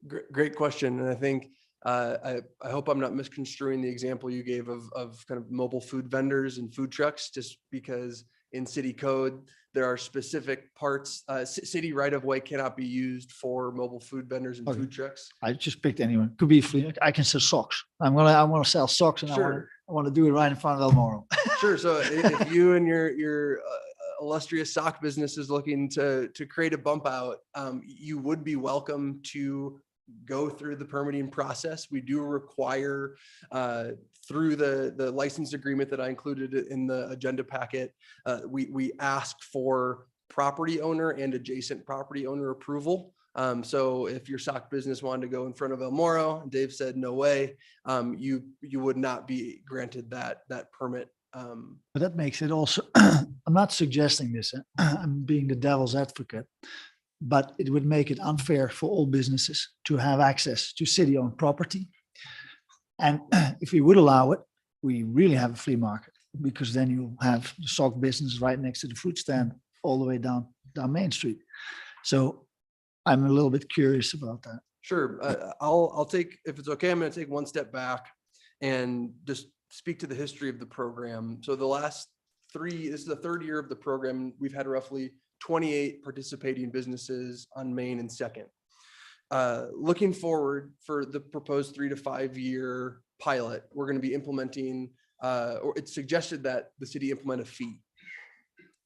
Great question. And I think I hope I'm not misconstruing the example you gave of kind of mobile food vendors and food trucks, just because in city code, there are specific parts, city right of way cannot be used for mobile food vendors and Okay. food trucks. I just picked anyone. Could be flea. I can sell socks. I want to sell socks, and Sure. I want to do it right in front of Elmoro. Sure. So if you and your illustrious sock business is looking to create a bump out, you would be welcome to go through the permitting process. We do require through the license agreement that I included in the agenda packet, we ask for property owner and adjacent property owner approval. So if your sock business wanted to go in front of Elmoro, and Dave said no way, you would not be granted that permit. But that makes it also, I'm not suggesting this, I'm being the devil's advocate, but it would make it unfair for all businesses to have access to city-owned property. And if we would allow it, we really have a flea market, because then you have the sock business right next to the fruit stand all the way down Main Street. So I'm a little bit curious about that. Sure. I'll take, if it's okay, I'm going to take one step back and just speak to the history of the program. So this is the third year of the program. We've had roughly 28 participating businesses on Main and Second. Looking forward for the proposed 3 to 5 year pilot, we're going to be implementing, or it's suggested that the city implement a fee.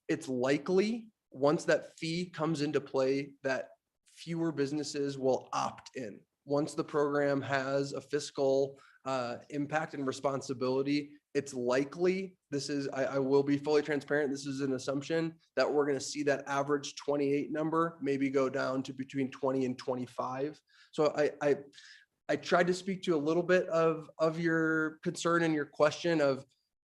It's likely once that fee comes into play that fewer businesses will opt in. Once the program has a fiscal impact and responsibility, it's likely, I will be fully transparent, this is an assumption that we're going to see that average 28 number maybe go down to between 20 and 25. So I tried to speak to a little bit of your concern and your question of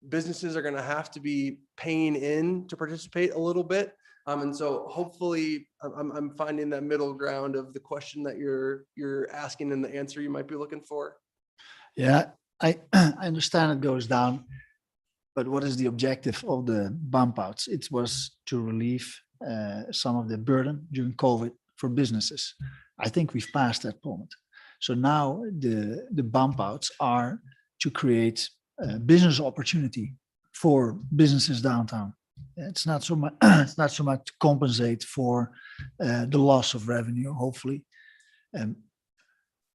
businesses are going to have to be paying in to participate a little bit. And so hopefully I'm finding that middle ground of the question that you're asking and the answer you might be looking for. Yeah, I understand it goes down, but what is the objective of the bump outs? It was to relieve some of the burden during COVID for businesses. I think we've passed that point. So now the bump outs are to create business opportunity for businesses downtown. It's not so much. It's not so much to compensate for the loss of revenue, hopefully.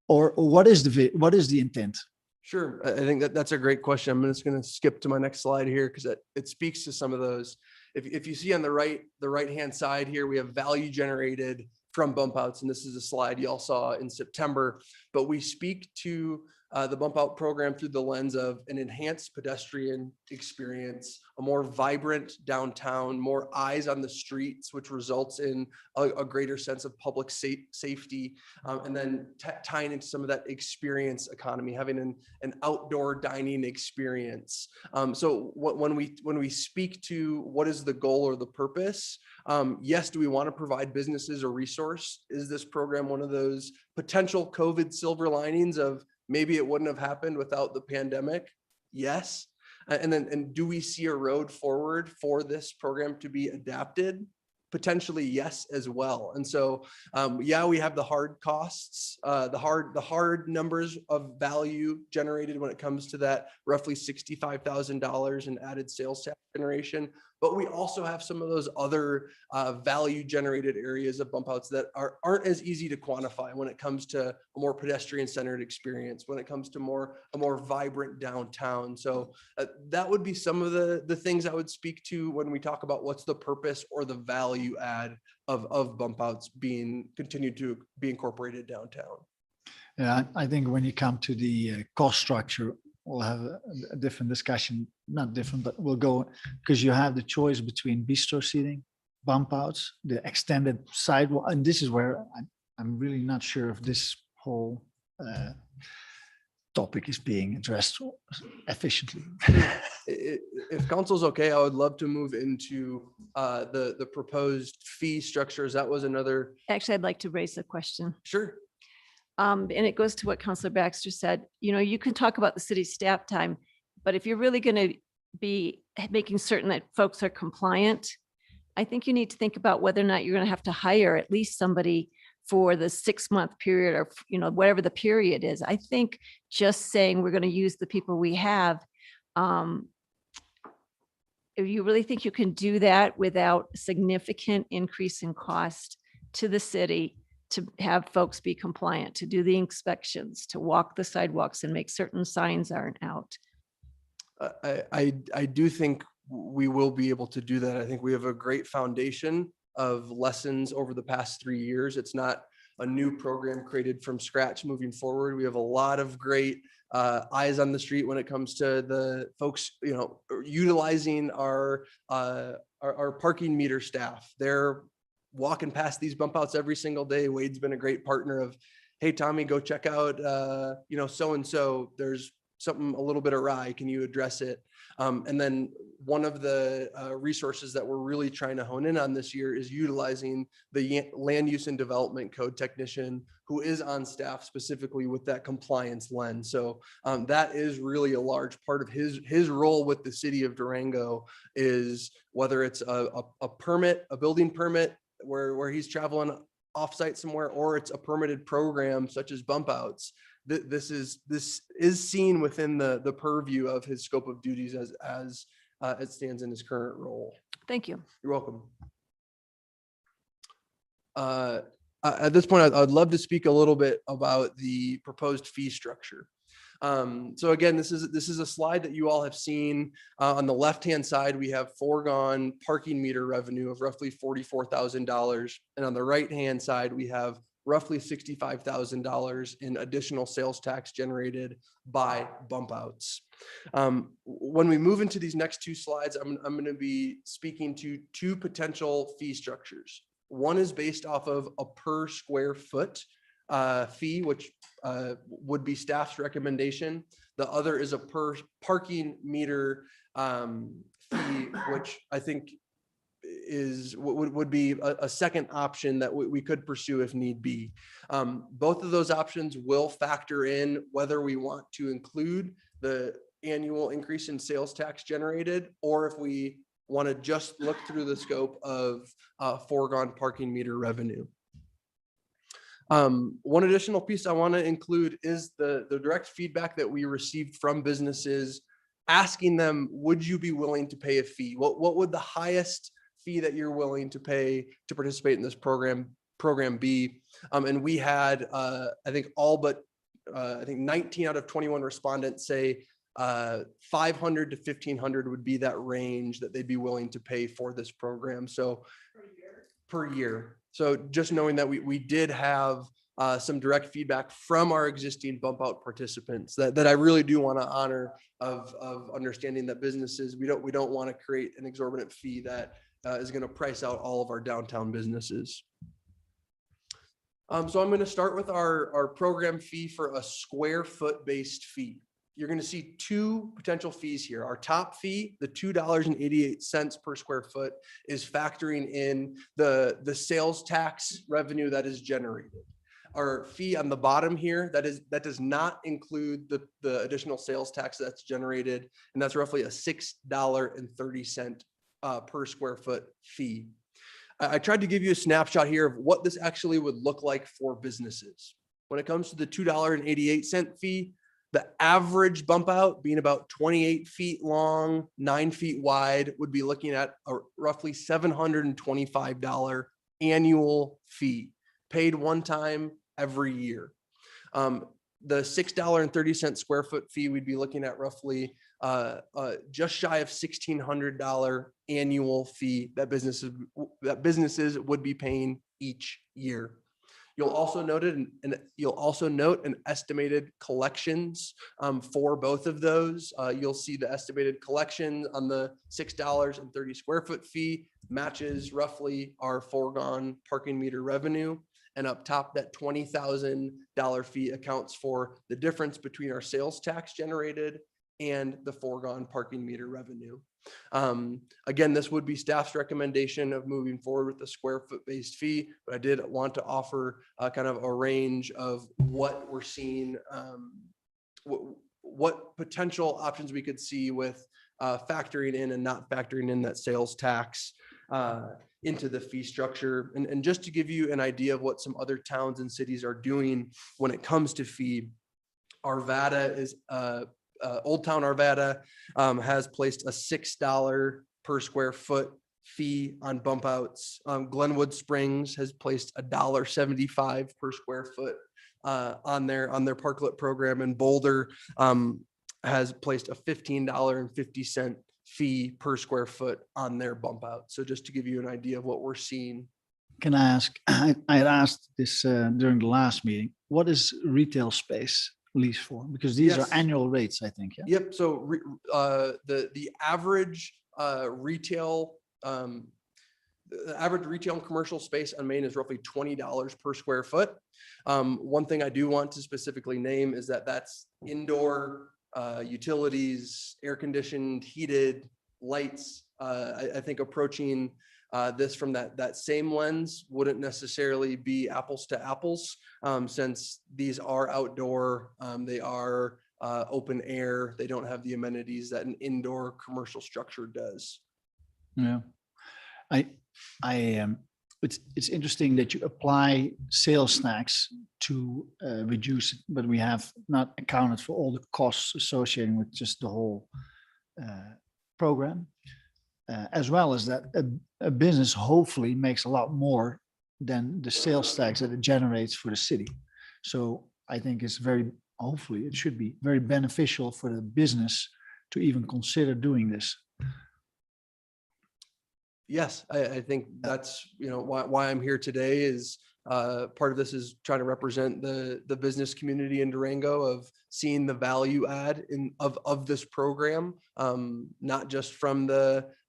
Or what is the intent? Sure. I think that's a great question. I'm just going to skip to my next slide here because it speaks to some of those. If you see on the right-hand side here, we have value generated from bump outs. And this is a slide you all saw in September, but we speak to the bump out program through the lens of an enhanced pedestrian experience, a more vibrant downtown, more eyes on the streets, which results in a greater sense of public safety, and then tying into some of that experience economy, having an outdoor dining experience. So when we speak to what is the goal or the purpose, yes, do we want to provide businesses a resource? Is this program one of those potential COVID silver linings of maybe it wouldn't have happened without the pandemic? Yes. And do we see a road forward for this program to be adapted? Potentially, yes, as well. And so, yeah, we have the hard costs, the hard numbers of value generated when it comes to that roughly $65,000 in added sales tax generation. But we also have some of those other value generated areas of bump outs that aren't as easy to quantify when it comes to a more pedestrian centered experience, when it comes to a more vibrant downtown. So that would be some of the things I would speak to when we talk about what's the purpose or the value add of bump outs being continued to be incorporated downtown. Yeah, I think when you come to the cost structure, we'll have a different discussion, not different, but we'll go, because you have the choice between bistro seating, bump outs, the extended sidewalk. And this is where I'm really not sure if this whole topic is being addressed efficiently. If council's okay, I would love to move into the proposed fee structures. That was another. Actually, I'd like to raise a question. Sure. And it goes to what Councilor Baxter said. You know, you can talk about the city's staff time, but if you're really going to be making certain that folks are compliant, I think you need to think about whether or not you're going to have to hire at least somebody for the 6-month period or, whatever the period is. I think just saying we're going to use the people we have, if you really think you can do that without significant increase in cost to the city, to have folks be compliant, to do the inspections, to walk the sidewalks and make certain signs aren't out. I do think we will be able to do that. I think we have a great foundation of lessons over the past 3 years. It's not a new program created from scratch moving forward. We have a lot of great eyes on the street when it comes to the folks, utilizing our parking meter staff. They're walking past these bump outs every single day. Wade's been a great partner of, hey, Tommy, go check out, so-and-so. There's something a little bit awry. Can you address it? And then one of the resources that we're really trying to hone in on this year is utilizing the land use and development code technician who is on staff specifically with that compliance lens. So that is really a large part of his role with the city of Durango, is whether it's a permit, a building permit where he's traveling offsite somewhere, or it's a permitted program such as bump outs. This is seen within the purview of his scope of duties as it stands in his current role. Thank you. You're welcome. At this point, I'd love to speak a little bit about the proposed fee structure. So again, this is a slide that you all have seen. On the left-hand side, we have foregone parking meter revenue of roughly $44,000. And on the right-hand side, we have roughly $65,000 in additional sales tax generated by bump outs. When we move into these next two slides, I'm going to be speaking to two potential fee structures. One is based off of a per square foot fee, which would be staff's recommendation. The other is a per parking meter fee, which I think would be a second option that we could pursue if need be. Both of those options will factor in whether we want to include the annual increase in sales tax generated, or if we want to just look through the scope of foregone parking meter revenue. One additional piece I want to include is the direct feedback that we received from businesses, asking them, would you be willing to pay a fee? What would the highest fee that you're willing to pay to participate in this program be? And we had, I think 19 out of 21 respondents say 500 to 1,500 would be that range that they'd be willing to pay for this program. So per year. So just knowing that we did have some direct feedback from our existing bump out participants that I really do want to honor, of understanding that businesses, we don't want to create an exorbitant fee that is going to price out all of our downtown businesses. So I'm going to start with our program fee for a square foot based fee. You're going to see two potential fees here. Our top fee, the $2.88 per square foot, is factoring in the sales tax revenue that is generated. Our fee on the bottom here, that does not include the additional sales tax that's generated, and that's roughly a $6.30 per square foot fee. I tried to give you a snapshot here of what this actually would look like for businesses. When it comes to the $2.88 fee, the average bump out being about 28 feet long, 9 feet wide, would be looking at a roughly $725 annual fee, paid one time every year. The $6.30 square foot fee, we'd be looking at roughly just shy of $1,600 annual fee that businesses would be paying each year. You'll also note an estimated collections for both of those. You'll see the estimated collection on the $6.30 square foot fee matches roughly our foregone parking meter revenue. And up top, that $20,000 fee accounts for the difference between our sales tax generated and the foregone parking meter revenue. Again, this would be staff's recommendation of moving forward with the square foot based fee, but I did want to offer kind of a range of what we're seeing, what potential options we could see with factoring in and not factoring in that sales tax. into the fee structure. And just to give you an idea of what some other towns and cities are doing when it comes to fee, Arvada is, Old Town Arvada has placed a $6 per square foot fee on bump outs. Glenwood Springs has placed $1.75 per square foot on their parklet program, and Boulder has placed a $15.50 fee per square foot on their bump out. So just to give you an idea of what we're seeing. Can I ask, I had asked this during the last meeting, what is retail space leased for? Because these are Yes. annual rates, I think, yeah? Yep. So the average retail, the average retail and commercial space on Main is roughly $20 per square foot. One thing I do want to specifically name is that that's indoor utilities, air conditioned, heated, lights. I think approaching this from that same lens wouldn't necessarily be apples to apples, since these are outdoor, they are open air, they don't have the amenities that an indoor commercial structure does. Yeah. It's interesting that you apply sales tax to reduce it, but we have not accounted for all the costs associated with just the whole program. As well as that a business hopefully makes a lot more than the sales tax that it generates for the city. So I think it's hopefully it should be very beneficial for the business to even consider doing this. Yes, I think that's, why I'm here today is part of this is trying to represent the business community in Durango of seeing the value add of this program, not just from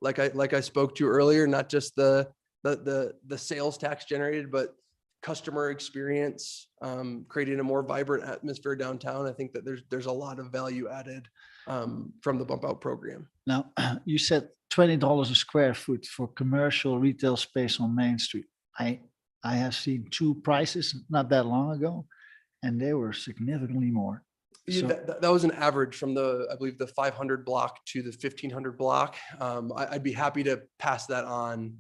like I spoke to earlier, not just the sales tax generated, but customer experience, creating a more vibrant atmosphere downtown. I think that there's a lot of value added from the bump out program. Now, you said $20 a square foot for commercial retail space on Main Street. I have seen two prices not that long ago, and they were significantly more. Yeah, So- that was an average from I believe the 500 block to the 1500 block. I'd be happy to pass that on.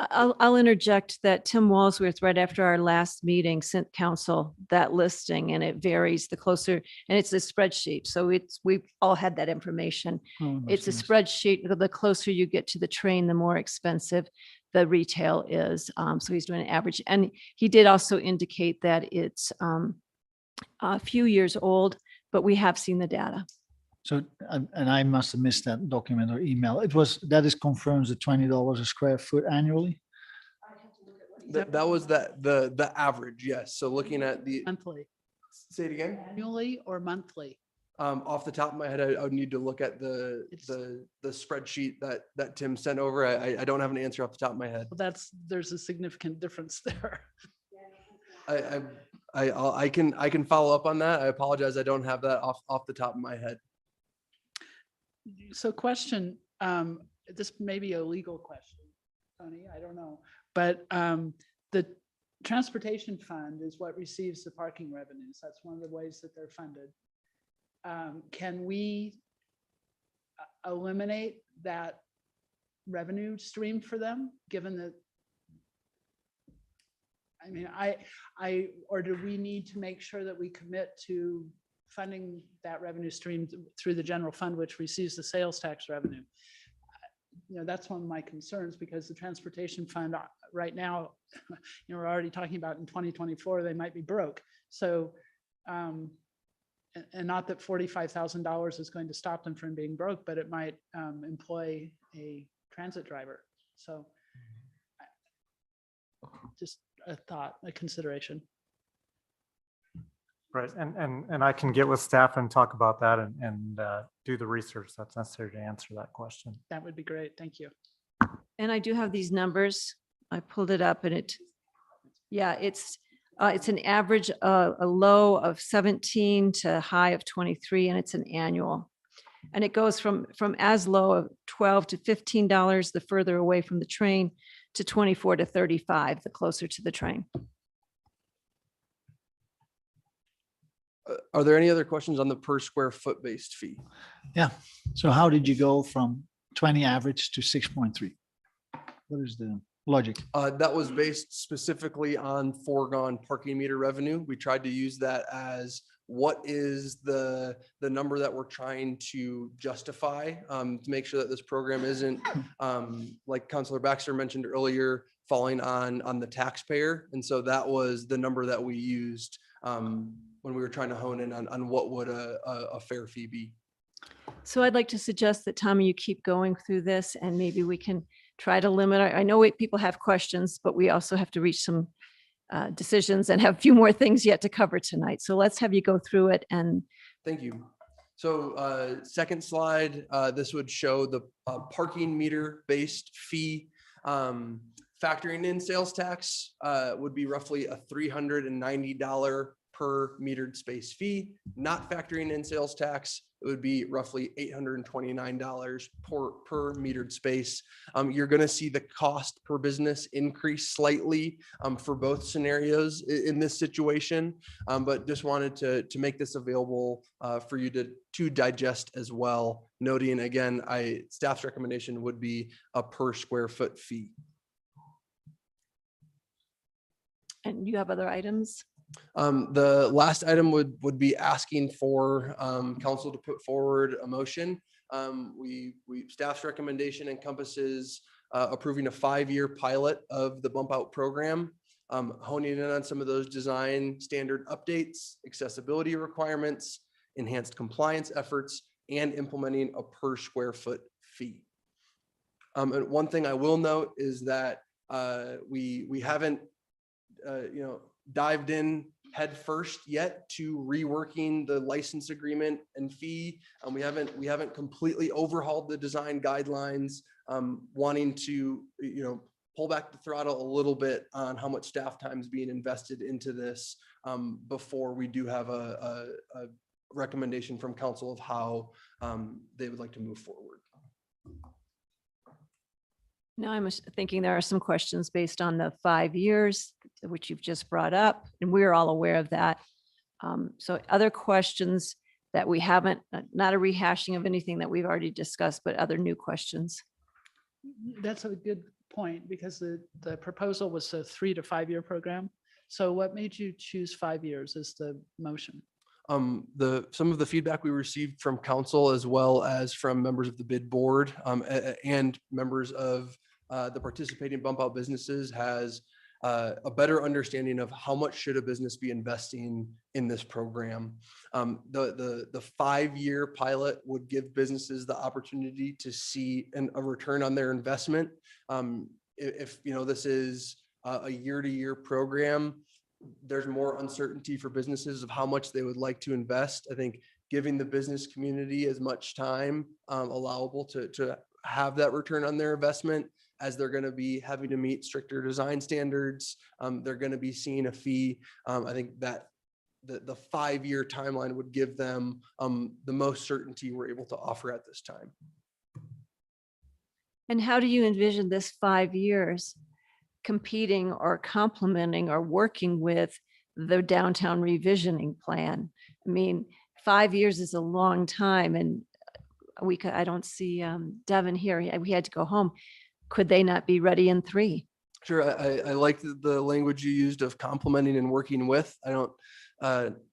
I'll interject that Tim Walsworth, right after our last meeting, sent council that listing, and it varies the closer, and it's a spreadsheet. So we've all had that information. Oh, It's a that's nice. spreadsheet. The closer you get to the train, the more expensive the retail is. So he's doing an average. And he did also indicate that it's a few years old, but we have seen the data. So, and I must have missed that document or email. That is confirms the $20 a square foot annually. That was the average, yes. So looking at the, Monthly, say it again. annually or monthly? Off the top of my head, I would need to look at the spreadsheet that Tim sent over. I don't have an answer off the top of my head. Well, there's a significant difference there. I can follow up on that. I apologize. I don't have that off the top of my head. So question, this may be a legal question, Tony, I don't know. But the transportation fund is what receives the parking revenues. That's one of the ways that they're funded. Can we eliminate that revenue stream for them, given that? I mean, or do we need to make sure that we commit to funding that revenue stream through the general fund, which receives the sales tax revenue? That's one of my concerns, because the transportation fund right now, we're already talking about in 2024, they might be broke. So, and not that $45,000 is going to stop them from being broke, but it might employ a transit driver. So just a thought, a consideration. Right, and I can get with staff and talk about that and do the research that's necessary to answer that question. That would be great. Thank you. And I do have these numbers. I pulled it up and it's an average, a low of 17 to high of 23, and it's an annual. And it goes from as low of $12 to $15, the further away from the train, to 24 to 35, the closer to the train. Are there any other questions on the per square foot based fee? Yeah. So how did you go from 20 average to 6.3? What is the logic? That was based specifically on foregone parking meter revenue. We tried to use that as what is the number that we're trying to justify to make sure that this program isn't, like Councilor Baxter mentioned earlier, falling on the taxpayer. And so that was the number that we used when we were trying to hone in on what would a fair fee be. So I'd like to suggest that, Tommy, you keep going through this and maybe we can try to limit. I know people have questions, but we also have to reach some decisions and have a few more things yet to cover tonight. So let's have you go through it and. Thank you. So second slide, this would show the parking meter based fee. Factoring in sales tax would be roughly a $390 per metered space fee. Not factoring in sales tax, it would be roughly $829 per metered space. You're going to see the cost per business increase slightly for both scenarios in this situation, but just wanted to make this available for you to digest as well. Noting again, staff's recommendation would be a per square foot fee. And you have other items? The last item would be asking for council to put forward a motion. Staff's recommendation encompasses approving a 5-year pilot of the bump out program, honing in on some of those design standard updates, accessibility requirements, enhanced compliance efforts, and implementing a per square foot fee. And one thing I will note is that we haven't dived in head first yet to reworking the license agreement and fee. We haven't completely overhauled the design guidelines, wanting to pull back the throttle a little bit on how much staff time is being invested into this before we do have a recommendation from council of how they would like to move forward. Now I'm thinking there are some questions based on the 5 years, which you've just brought up, and we're all aware of that. So other questions that we haven't, not a rehashing of anything that we've already discussed, but other new questions. That's a good point because the proposal was a 3 to 5 year program. So what made you choose 5 years as the motion? Some of the feedback we received from council as well as from members of the bid board and members of the participating bump out businesses has a better understanding of how much should a business be investing in this program. The 5-year pilot would give businesses the opportunity to see a return on their investment. If this is a year-to-year program, there's more uncertainty for businesses of how much they would like to invest. I think giving the business community as much time allowable to have that return on their investment, as they're going to be having to meet stricter design standards. They're going to be seeing a fee. I think that the 5-year timeline would give them the most certainty we're able to offer at this time. And how do you envision this 5 years competing or complementing or working with the downtown revisioning plan? I mean, 5 years is a long time, and I don't see Devin here. We had to go home. Could they not be ready in 3? Sure. I like the language you used of complementing and working with. I don't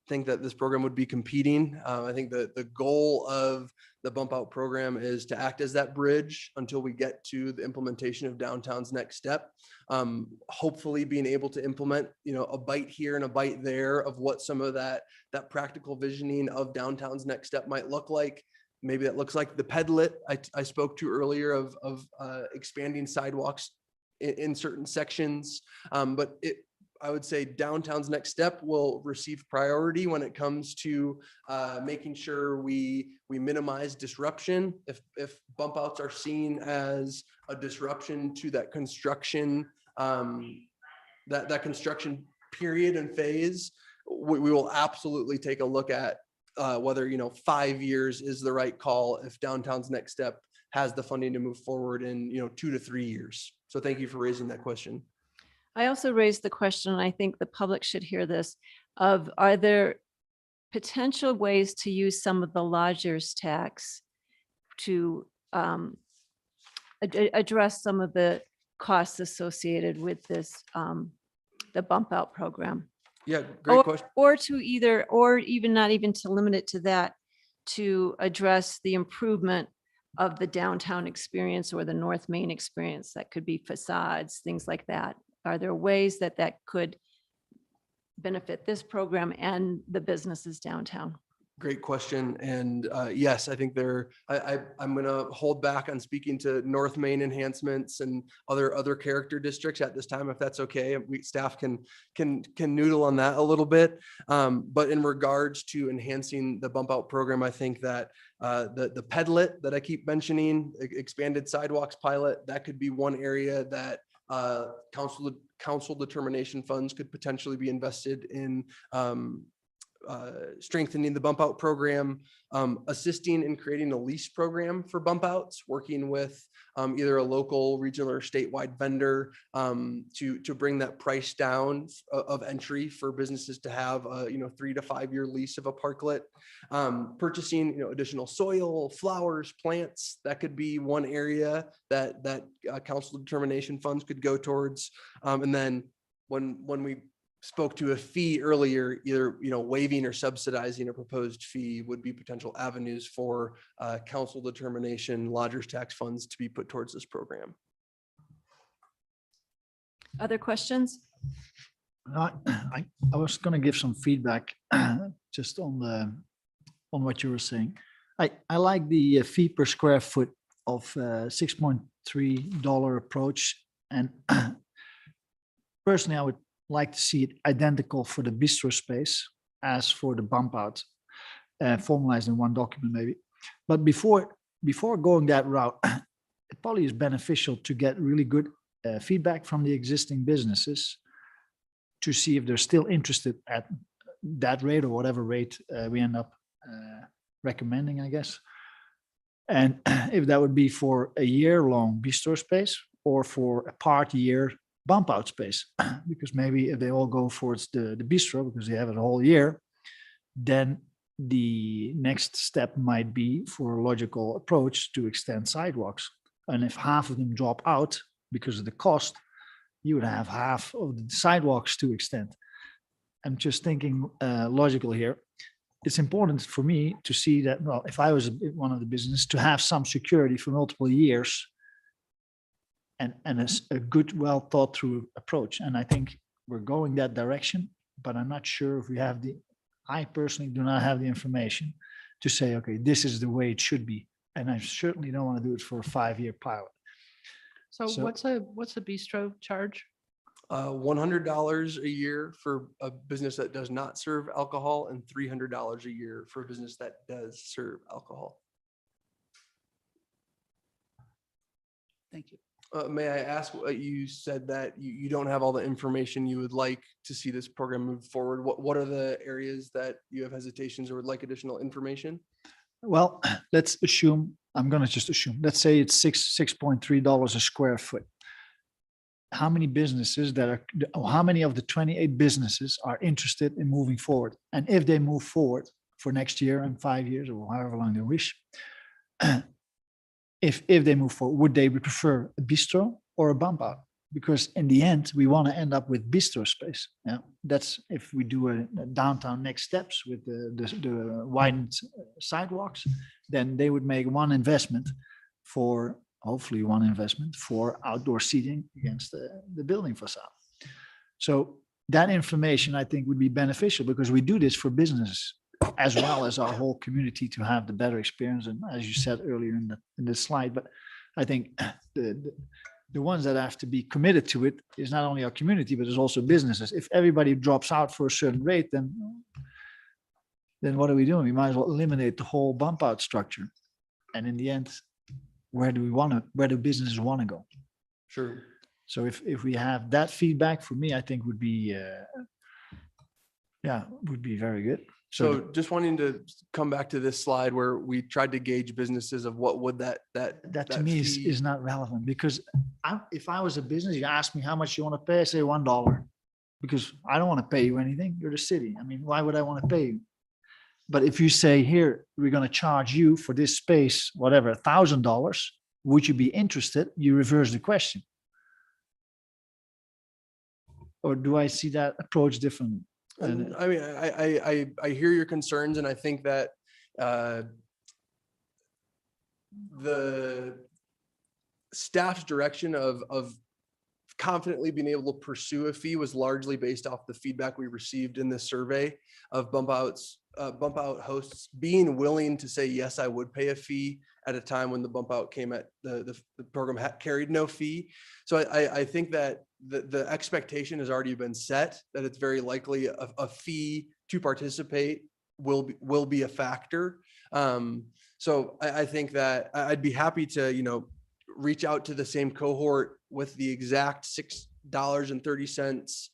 think that this program would be competing. I think that the goal of the bump out program is to act as that bridge until we get to the implementation of downtown's next step. Hopefully being able to implement, a bite here and a bite there of what some of that practical visioning of downtown's next step might look like. Maybe that looks like the pedlet I spoke to earlier of expanding sidewalks in certain sections. But I would say downtown's next step will receive priority when it comes to making sure we minimize disruption. If bump outs are seen as a disruption to that construction, that construction period and phase, we will absolutely take a look at whether 5 years is the right call if downtown's next step has the funding to move forward in 2 to 3 years. So thank you for raising that question. I also raised the question, and I think the public should hear this, of are there potential ways to use some of the lodgers tax to address some of the costs associated with this, the bump out program. Yeah, great question. Or to either, or even not even to limit it to that, to address the improvement of the downtown experience or the North Main experience. That could be facades, things like that. Are there ways that that could benefit this program and the businesses downtown? Great question. And yes, I think I'm going to hold back on speaking to North Main enhancements and other character districts at this time, if that's okay. Staff can noodle on that a little bit. But in regards to enhancing the bump out program, I think that the pedlet that I keep mentioning, expanded sidewalks pilot, that could be one area that council determination funds could potentially be invested in, strengthening the bump out program, assisting in creating a lease program for bump outs, working with either a local, regional, or statewide vendor to bring that price down of entry for businesses to have a 3 to 5 year lease of a parklet. Purchasing additional soil, flowers, plants, that could be one area that council determination funds could go towards. And then when we spoke to a fee earlier, either waiving or subsidizing a proposed fee would be potential avenues for council determination lodgers tax funds to be put towards this program. Other questions? I was going to give some feedback just on what you were saying. I like the fee per square foot of $6.3 approach, and personally I would like to see it identical for the bistro space as for the bump out, formalized in one document maybe. But before going that route, it probably is beneficial to get really good feedback from the existing businesses to see if they're still interested at that rate or whatever rate we end up recommending, I guess. And if that would be for a year-long bistro space or for a part year bump out space, because maybe if they all go for the bistro because they have it a whole year, then the next step might be for a logical approach to extend sidewalks. And if half of them drop out because of the cost, you would have half of the sidewalks to extend. I'm just thinking logical here. It's important for me to see that, well, if I was one of the business, to have some security for multiple years and a good, well thought through approach. And I think we're going that direction, but I'm not sure if we have I personally do not have the information to say, okay, this is the way it should be. And I certainly don't want to do it for a 5-year pilot. So what's a bistro charge? $100 a year for a business that does not serve alcohol and $300 a year for a business that does serve alcohol. Thank you. May I ask, you said that you don't have all the information you would like to see this program move forward. What are the areas that you have hesitations or would like additional information? Well, let's assume, I'm going to just assume, let's say it's $6.3 a square foot. How many businesses how many of the 28 businesses are interested in moving forward? And if they move forward for next year and 5 years or however long they wish, if they move forward, would they prefer a bistro or a bump out? Because in the end, we want to end up with bistro space. Yeah, that's if we do a downtown next steps with the widened sidewalks, then they would make hopefully one investment for outdoor seating against the building facade. So that information I think would be beneficial because we do this for businesses as well as our whole community to have the better experience. And as you said earlier in the slide, but I think the ones that have to be committed to it is not only our community, but it's also businesses. If everybody drops out for a certain rate, then what are we doing? We might as well eliminate the whole bump out structure. And in the end, where do businesses want to go? Sure. So if we have that feedback, for me, I think would be very good. So just wanting to come back to this slide where we tried to gauge businesses of what would that to me is not relevant because if I was a business, you ask me how much you want to pay, I say $1 because I don't want to pay you anything. You're the city. I mean, why would I want to pay you? But if you say here, we're going to charge you for this space, whatever, $1,000, would you be interested? You reverse the question. or do I see that approach differently? And I mean, I hear your concerns, and I think that the staff's direction of confidently being able to pursue a fee was largely based off the feedback we received in this survey of bump out hosts being willing to say, yes, I would pay a fee at a time when the bump out came at the program carried no fee. So I think that the expectation has already been set, that it's very likely a fee to participate will be a factor. So I think that I'd be happy to, reach out to the same cohort with the exact $6.30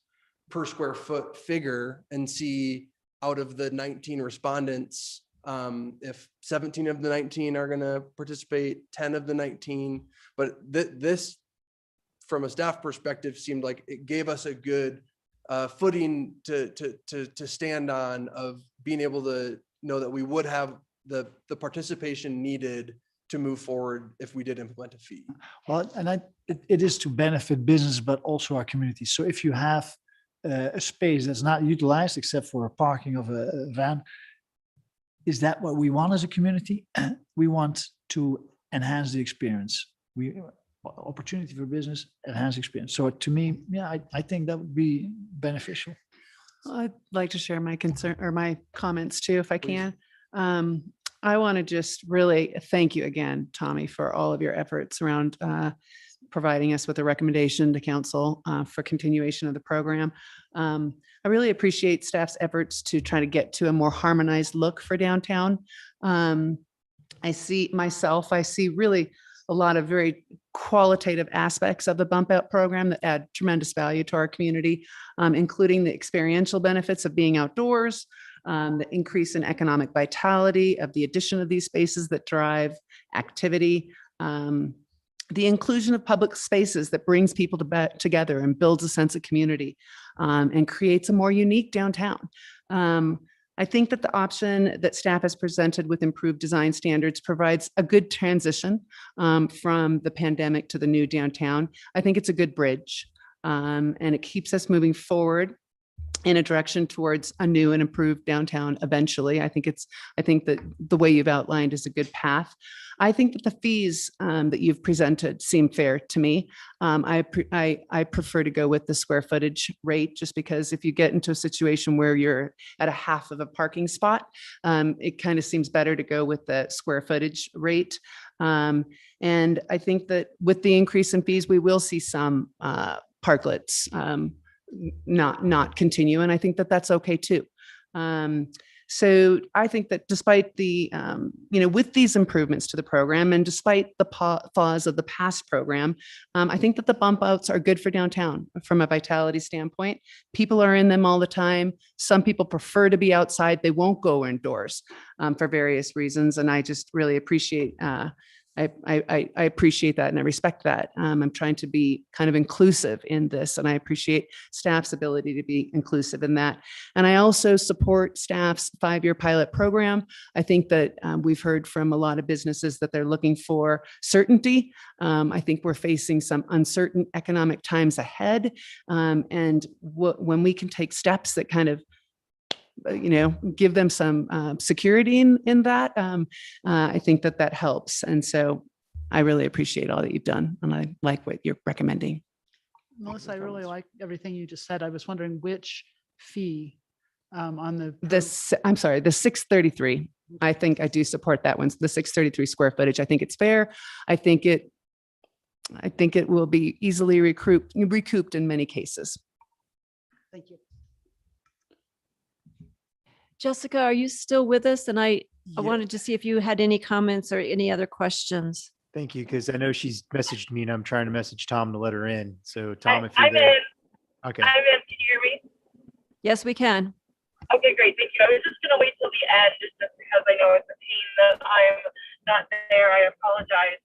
per square foot figure and see out of the 19 respondents, if 17 of the 19 are going to participate, 10 of the 19, but this from a staff perspective seemed like it gave us a good footing to stand on, of being able to know that we would have the participation needed to move forward if we did implement a fee. Well, and it is to benefit business, but also our community. So if you have a space that's not utilized except for a parking of a van, is that what we want as a community? We want to enhance the experience. Opportunity for business, enhance experience. So to me, yeah, I think that would be beneficial. I'd like to share my concern or my comments too, if I can. I want to just really thank you again, Tommy, for all of your efforts around providing us with a recommendation to council for continuation of the program. I really appreciate staff's efforts to try to get to a more harmonized look for downtown. I see really a lot of very qualitative aspects of the bump out program that add tremendous value to our community, including the experiential benefits of being outdoors, the increase in economic vitality of the addition of these spaces that drive activity, the inclusion of public spaces that brings people together and builds a sense of community, and creates a more unique downtown. I think that the option that staff has presented with improved design standards provides a good transition from the pandemic to the new downtown. I think it's a good bridge, and it keeps us moving forward in a direction towards a new and improved downtown eventually. I think that the way you've outlined is a good path. I think that the fees that you've presented seem fair to me. I prefer to go with the square footage rate, just because if you get into a situation where you're at a half of a parking spot, it kind of seems better to go with the square footage rate. And I think that with the increase in fees, we will see some parklets not continue. And I think that that's okay too. So I think that despite the, with these improvements to the program and despite the flaws of the past program, I think that the bump outs are good for downtown from a vitality standpoint. People are in them all the time. Some people prefer to be outside. They won't go indoors for various reasons. And I just really appreciate I appreciate that and I respect that. I'm trying to be kind of inclusive in this, and I appreciate staff's ability to be inclusive in that. And I also support staff's 5-year pilot program. I think that we've heard from a lot of businesses that they're looking for certainty. I think we're facing some uncertain economic times ahead. And when we can take steps that kind of give them some security in that. I think that helps. And so I really appreciate all that you've done. And I like what you're recommending. Melissa, I really like everything you just said. I was wondering which fee on the. I'm sorry, the 633. I think I do support that one. The 633 square footage. I think it's fair. I think it will be easily recouped in many cases. Thank you. Jessica, are you still with us? And I wanted to see if you had any comments or any other questions. Thank you, because I know she's messaged me and I'm trying to message Tom to let her in. So Tom, if you're I'm there. in. Okay. I'm in. Can you hear me? Yes, we can. Okay, great. Thank you. I was just going to wait till the end just because I know it's a pain that I'm not there. I apologize.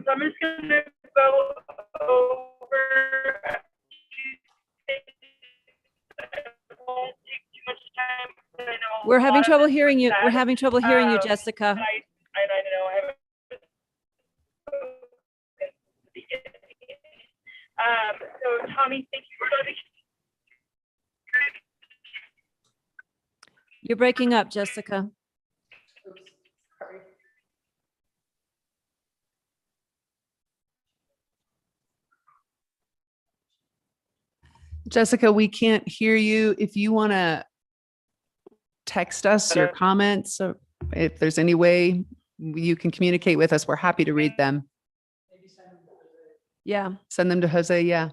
So I'm just going to go over a few things. It won't take too much time. We're having trouble hearing you. We're having trouble hearing you, Jessica. I know I haven't. So Tommy, thank you for You're breaking up, Jessica. Jessica, we can't hear you. If you want to text us your comments, or if there's any way you can communicate with us, we're happy to read them. Yeah. Send them to Jose. Yeah.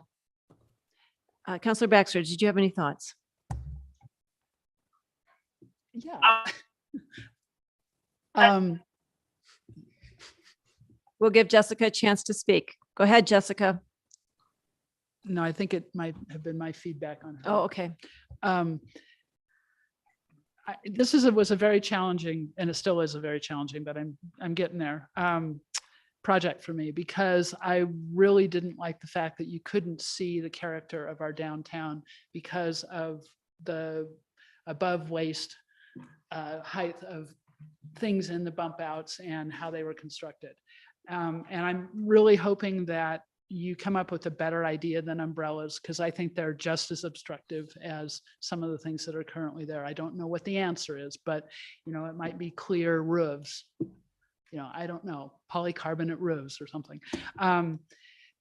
Counselor Baxter, did you have any thoughts? Yeah. We'll give Jessica a chance to speak. Go ahead, Jessica. No, I think it might have been my feedback on her. Oh, okay. This was a very challenging, and it still is a very challenging, but I'm getting there. Project for me, because I really didn't like the fact that you couldn't see the character of our downtown because of the above waist height of things in the bump outs and how they were constructed. And I'm really hoping that you come up with a better idea than umbrellas, because I think they're just as obstructive as some of the things that are currently there. I don't know what the answer is, but it might be clear roofs. I don't know, polycarbonate roofs or something.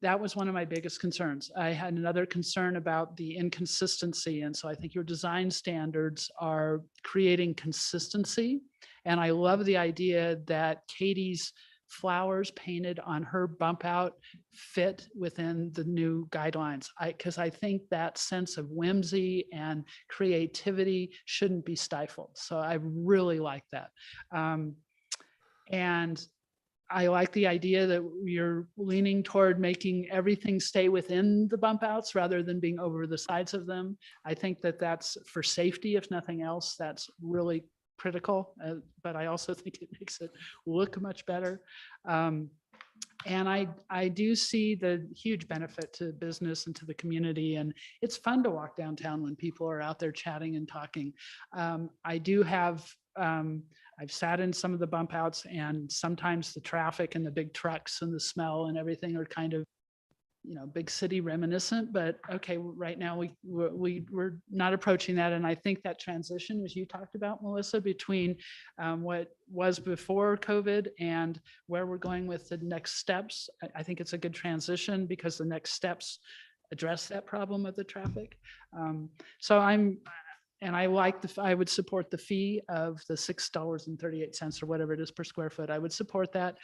That was one of my biggest concerns. I had another concern about the inconsistency. And so I think your design standards are creating consistency. And I love the idea that Katie's flowers painted on her bump out fit within the new guidelines. Because I think that sense of whimsy and creativity shouldn't be stifled. So I really like that. And I like the idea that you're leaning toward making everything stay within the bump outs rather than being over the sides of them. I think that that's for safety, if nothing else, that's really critical, but I also think it makes it look much better. And I do see the huge benefit to business and to the community, and it's fun to walk downtown when people are out there chatting and talking. I do have, I've sat in some of the bump outs, and sometimes the traffic and the big trucks and the smell and everything are kind of, big city reminiscent, but okay, right now we're not approaching that. And I think that transition, as you talked about, Melissa, between what was before COVID and where we're going with the next steps, I think it's a good transition because the next steps address that problem of the traffic. So I like I would support the fee of the $6.38 or whatever it is per square foot. I would support that.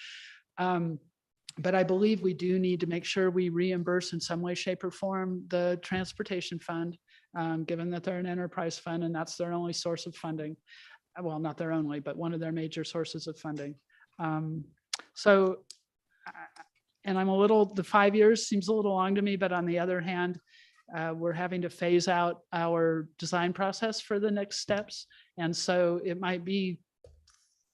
But I believe we do need to make sure we reimburse in some way, shape, or form the transportation fund, given that they're an enterprise fund and that's their only source of funding. Well, not their only, but one of their major sources of funding. And I'm the 5 years seems a little long to me, but on the other hand, we're having to phase out our design process for the next steps. And so it might be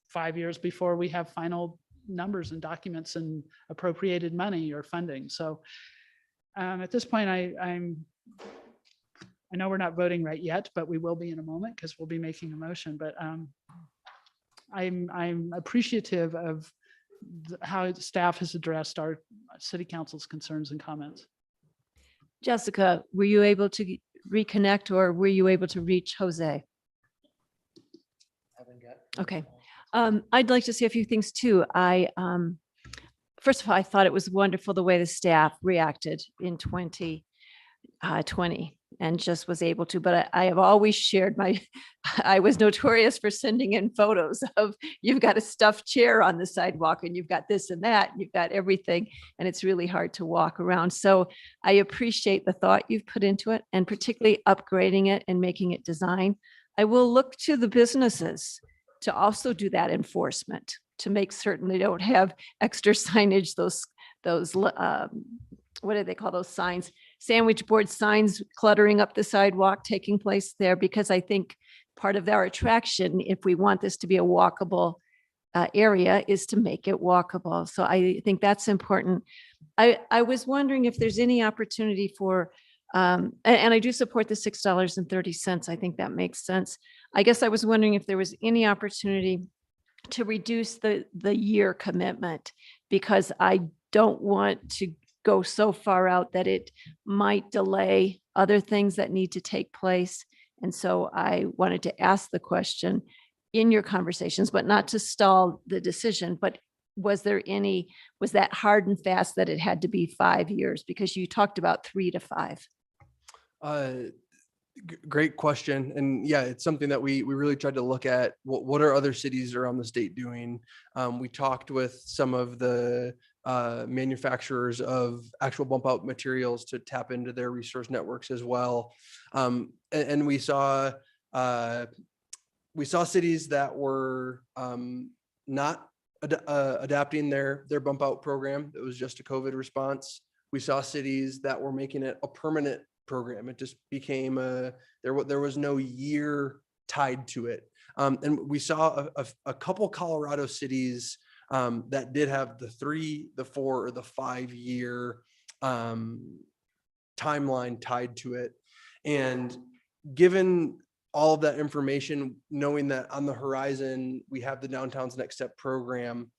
5 years before we have final numbers and documents and appropriated money or funding. So at this point, I know we're not voting right yet, but we will be in a moment because we'll be making a motion. But I'm appreciative of how staff has addressed our city council's concerns and comments. Jessica, were you able to reconnect or were you able to reach Jose? Okay. I'd like to say a few things too. First of all, I thought it was wonderful the way the staff reacted in 2020 and just was able to, but I have always shared I was notorious for sending in photos of you've got a stuffed chair on the sidewalk and you've got this and that, you've got everything, and it's really hard to walk around. So I appreciate the thought you've put into it and particularly upgrading it and making it design. I will look to the businesses to also do that enforcement, to make certain they don't have extra signage, those what do they call those signs? Sandwich board signs cluttering up the sidewalk taking place there, because I think part of our attraction, if we want this to be a walkable area, is to make it walkable. So I think that's important. I was wondering if there's any opportunity for, and I do support the $6.30. I think that makes sense. I guess I was wondering if there was any opportunity to reduce the year commitment, because I don't want to go so far out that it might delay other things that need to take place. And so I wanted to ask the question in your conversations, but not to stall the decision, but was that hard and fast that it had to be 5 years? Because you talked about 3 to 5. Great question. And yeah, it's something that we really tried to look at. What are other cities around the state doing? We talked with some of the manufacturers of actual bump out materials to tap into their resource networks as well. And we saw cities that were not adapting their bump out program. It was just a COVID response. We saw cities that were making it a permanent program. It just became there was no year tied to it. And we saw a couple Colorado cities that did have the 3, the 4, or the 5 year timeline tied to it. And given all of that information, knowing that on the horizon, we have the Downtown's Next Step program,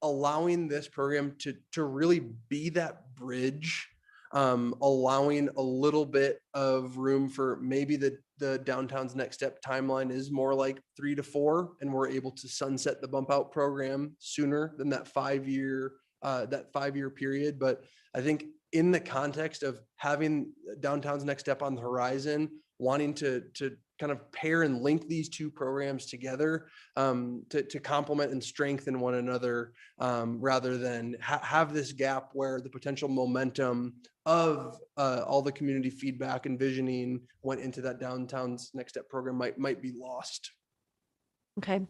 allowing this program to really be that bridge, allowing a little bit of room for maybe the Downtown's Next Step timeline is more like 3 to 4, and we're able to sunset the bump out program sooner than that 5-year period. But I think in the context of having Downtown's Next Step on the horizon, wanting to kind of pair and link these two programs together to complement and strengthen one another, rather than have this gap where the potential momentum of all the community feedback and visioning went into that Downtown's Next Step program might be lost. Okay.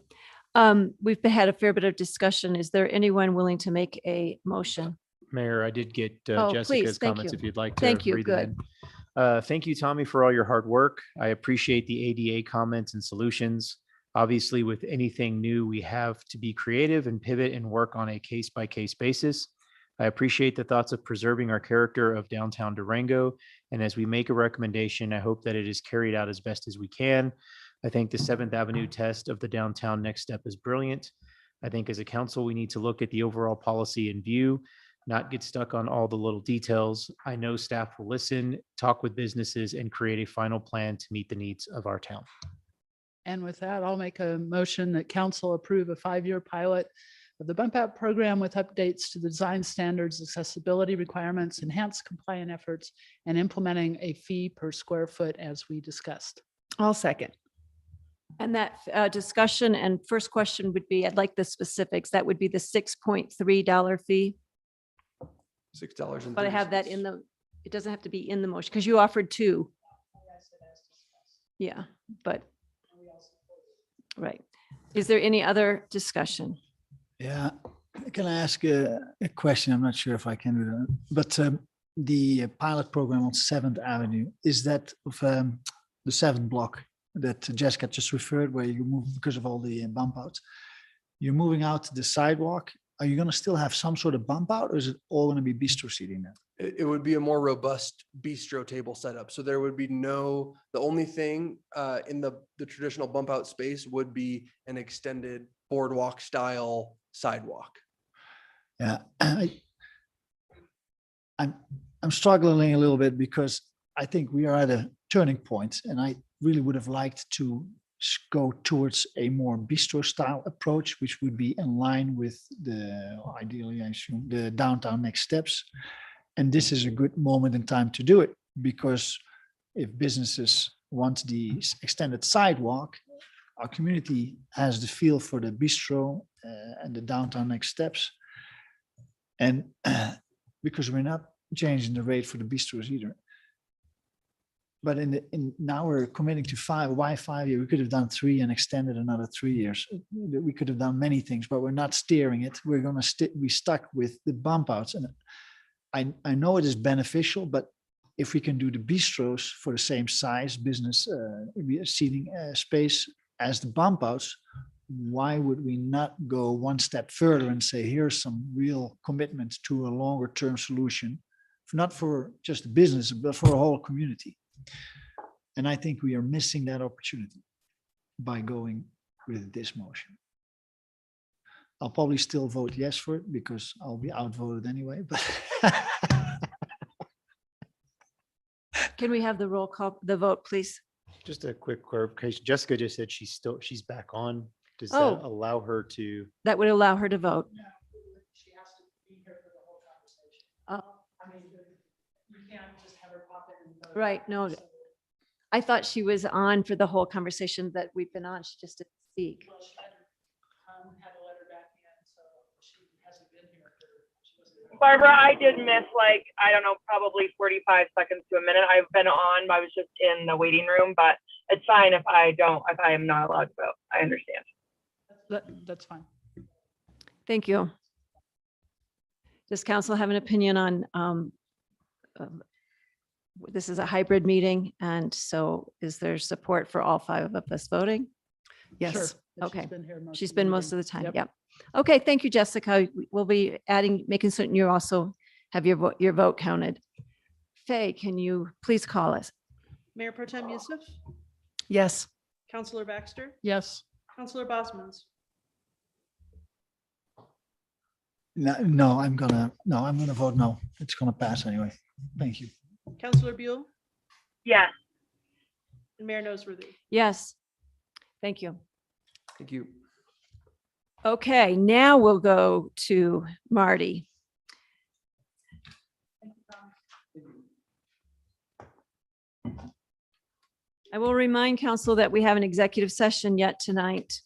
We've had a fair bit of discussion. Is there anyone willing to make a motion? Mayor, I did get Oh, Jessica's please, thank comments you. if you'd like to. Thank you, read them good. in. Thank you, Tommy, for all your hard work. I appreciate the ADA comments and solutions. Obviously, with anything new, we have to be creative and pivot and work on a case-by-case basis. I appreciate the thoughts of preserving our character of downtown Durango. And as we make a recommendation, I hope that it is carried out as best as we can. I think the 7th Avenue test of the Downtown Next Step is brilliant. I think as a council, we need to look at the overall policy in view, not get stuck on all the little details. I know staff will listen, talk with businesses, and create a final plan to meet the needs of our town. And with that, I'll make a motion that council approve a 5-year pilot of the bump out program with updates to the design standards, accessibility requirements, enhanced compliant efforts, and implementing a fee per square foot as we discussed. I'll second. And that discussion and first question would be, I'd like the specifics. That would be the $6.3 fee. $6. But I have that it doesn't have to be in the motion because you offered 2. Yeah, but, right. Is there any other discussion? Yeah, can I ask a question? I'm not sure if I can do that, but the pilot program on 7th Avenue, is that of the 7th block that Jessica just referred, where you move because of all the bump outs? You're moving out to the sidewalk. Are you going to still have some sort of bump out, or is it all going to be bistro seating then? It would be a more robust bistro table setup. So there would be the only thing in the traditional bump out space would be an extended boardwalk style sidewalk. Yeah, I'm struggling a little bit because I think we are at a turning point, and I really would have liked to go towards a more bistro style approach, which would be in line with ideally, I assume, the Downtown Next Steps. And this is a good moment in time to do it, because if businesses want the extended sidewalk, our community has the feel for the bistro and the Downtown Next Steps. And because we're not changing the rate for the bistros either. But now we're committing to 5. Why 5 years? We could have done 3 and extended another 3 years. We could have done many things, but we're not steering it. We're going to be stuck with the bump outs. And I know it is beneficial, but if we can do the bistros for the same size business seating space as the bump outs, why would we not go one step further and say, here's some real commitment to a longer term solution, not for just the business, but for a whole community? And I think we are missing that opportunity by going with this motion. I'll probably still vote yes for it because I'll be outvoted anyway, but Can we have the roll call, the vote, please? Just a quick clarification. Jessica just said she's back on. Does that Oh. allow her to? That would allow her to vote. She has to be here for the whole conversation. Oh, I mean, you can't just have her pop in. and vote. right, no. So, I thought she was on for the whole conversation that we've been on. She just didn't speak. well, she had a letter back in, so she hasn't been here. She wasn't. Barbara, I did miss like, I don't know, probably 45 seconds to a minute. I've been on, I was just in the waiting room, but it's fine if I am not allowed to vote. I understand. That's fine. Thank you. Does council have an opinion on, this is a hybrid meeting, and so is there support for all 5 of us voting? Yes. Sure, but Okay. She's been here most She's of the been most meeting. of the time. Yep. Yep. Okay, thank you, Jessica. We'll be making certain you also have your vote counted. Faye, can you please call us? Mayor Pro Tem Youssef, Yes. Counselor Baxter, Yes. Counselor Bosman's, No, I'm gonna vote no. It's gonna pass anyway. Thank you. Counselor Buell, Yes. and Mayor Noseworthy. Yes. Thank you. Thank you. Okay, now we'll go to Marty. I will remind council that we have an executive session yet tonight.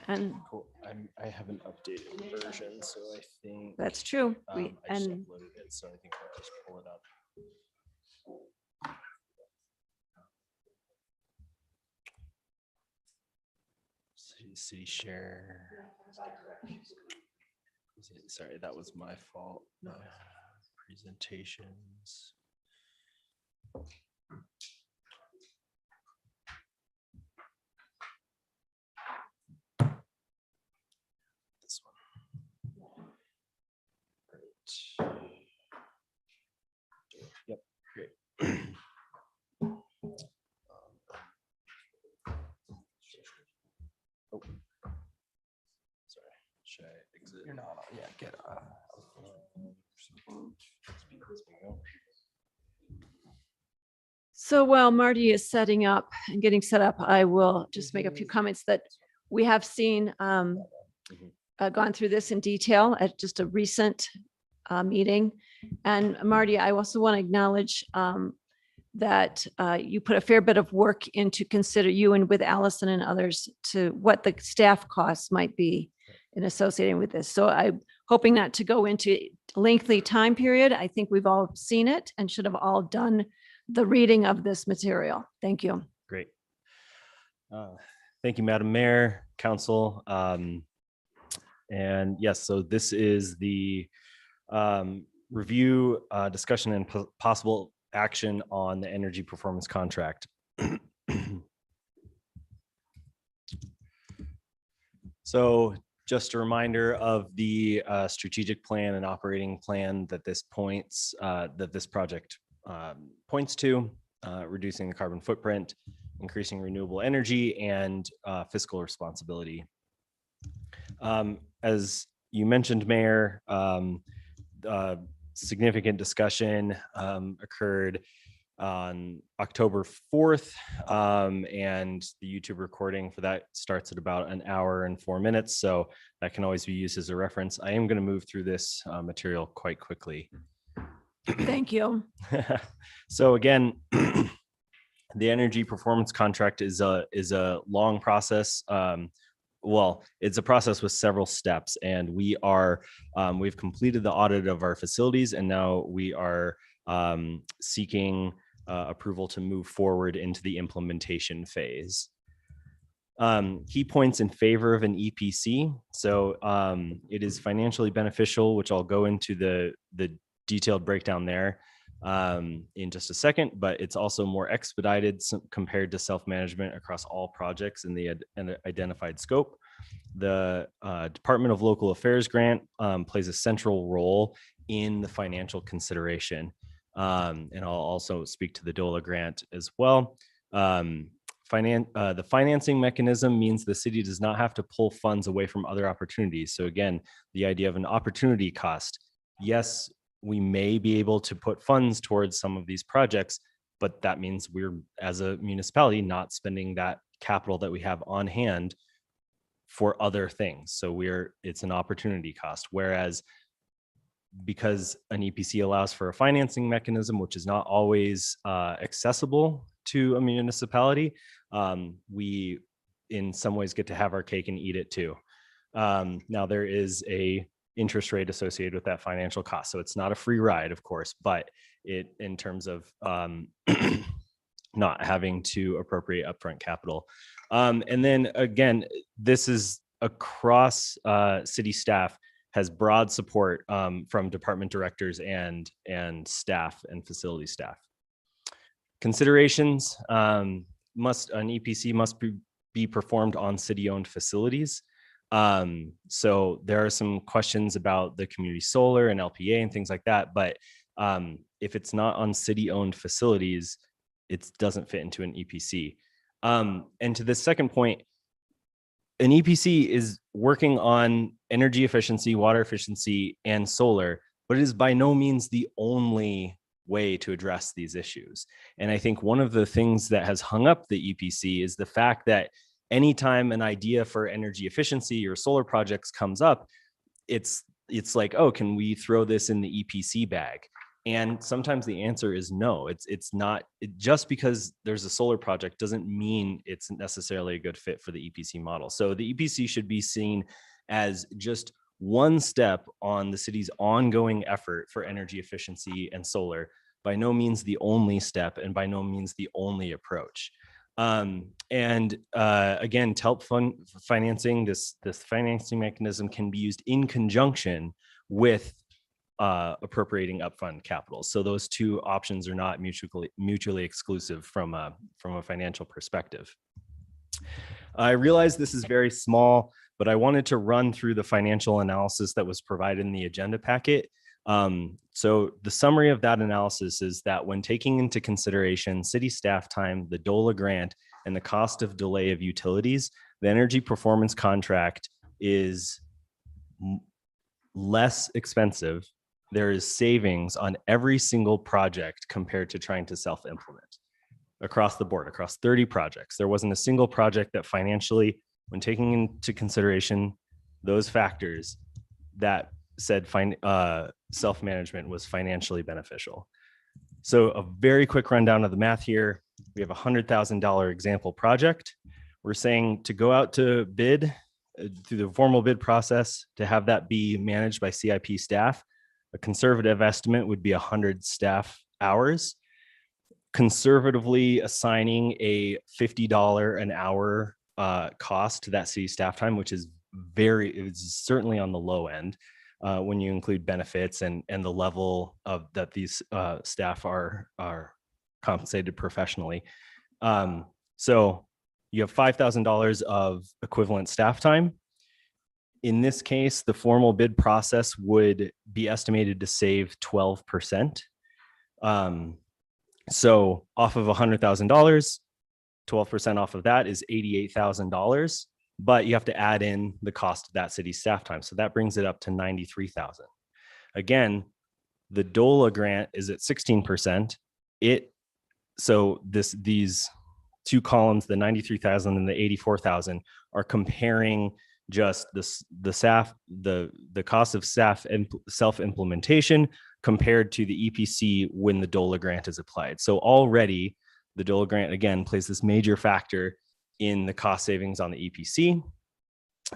And Cool. I have an updated version, so I think. that's true. I just And uploaded it, so I think I'll just pull it up. City share. Sorry, that was my fault. Presentations. This one. Great. Yep, great. Oh. Sorry, should I exit? You're not on, yeah, get. so while Marty is setting up and getting set up, I will just make a few comments that we have seen, gone through this in detail at just a recent meeting. And Marty, I also want to acknowledge that you put a fair bit of work into consider you and with Allison and others to what the staff costs might be in associating with this. So I'm hoping not to go into lengthy time period. I think we've all seen it and should have all done the reading of this material. Thank you. Great. Thank you, Madam Mayor, Council. And yes, so this is the review, discussion, and possible action on the energy performance contract. So just a reminder of the strategic plan and operating plan that this project points to, reducing the carbon footprint, increasing renewable energy, and fiscal responsibility. As you mentioned, Mayor, significant discussion occurred on October 4th, and the YouTube recording for that starts at about 1 hour and 4 minutes, so that can always be used as a reference. I am going to move through this material quite quickly. Thank you. So again, the energy performance contract is a long process. Well, it's a process with several steps, and we've completed the audit of our facilities, and now we are seeking approval to move forward into the implementation phase. Key points in favor of an EPC. So it is financially beneficial, which I'll go into the detailed breakdown there in just a second, but it's also more expedited compared to self-management across all projects in the identified scope. The Department of Local Affairs grant plays a central role in the financial consideration. And I'll also speak to the DOLA grant as well. The financing mechanism means the city does not have to pull funds away from other opportunities. So again, the idea of an opportunity cost. Yes, we may be able to put funds towards some of these projects, but that means we're, as a municipality, not spending that capital that we have on hand for other things. So it's an opportunity cost. Whereas because an EPC allows for a financing mechanism, which is not always accessible to a municipality, we in some ways get to have our cake and eat it too. Now there is a interest rate associated with that financial cost. So it's not a free ride, of course, but it, in terms of not having to appropriate upfront capital. And then again, this is across city staff, has broad support from department directors and staff and facility staff. Considerations, an EPC must be performed on city-owned facilities. So there are some questions about the community solar and LPA and things like that, but if it's not on city-owned facilities, it doesn't fit into an EPC. And to the second point, an EPC is working on energy efficiency, water efficiency, and solar, but it is by no means the only way to address these issues. And I think one of the things that has hung up the EPC is the fact that anytime an idea for energy efficiency or solar projects comes up, it's like, oh, can we throw this in the EPC bag? And sometimes the answer is no. It's not, just because there's a solar project doesn't mean it's necessarily a good fit for the EPC model. So the EPC should be seen as just one step on the city's ongoing effort for energy efficiency and solar, by no means the only step and by no means the only approach. Again, TELP financing, this financing mechanism can be used in conjunction with appropriating upfront capital. So those two options are not mutually exclusive from a financial perspective. I realize this is very small, but I wanted to run through the financial analysis that was provided in the agenda packet. So the summary of that analysis is that when taking into consideration city staff time, the DOLA grant, and the cost of delay of utilities, the energy performance contract is less expensive. There is savings on every single project compared to trying to self-implement across the board, across 30 projects. There wasn't a single project that financially, when taking into consideration those factors, that said self-management was financially beneficial. So a very quick rundown of the math here. We have a $100,000 example project. We're saying to go out to bid through the formal bid process, to have that be managed by CIP staff. A conservative estimate would be 100 staff hours. Conservatively assigning a $50 an hour cost to that city staff time, which is it's certainly on the low end when you include benefits and the level of that these staff are compensated professionally. So you have $5,000 of equivalent staff time. In this case, the formal bid process would be estimated to save 12%. So off of $100,000, 12% off of that is $88,000, but you have to add in the cost of that city staff time. So that brings it up to $93,000. Again, the DOLA grant is at 16%. So these two columns, the 93,000 and the 84,000, are comparing just the cost of staff and self-implementation compared to the EPC when the DOLA grant is applied. So already the DOLA grant, again, plays this major factor in the cost savings on the EPC.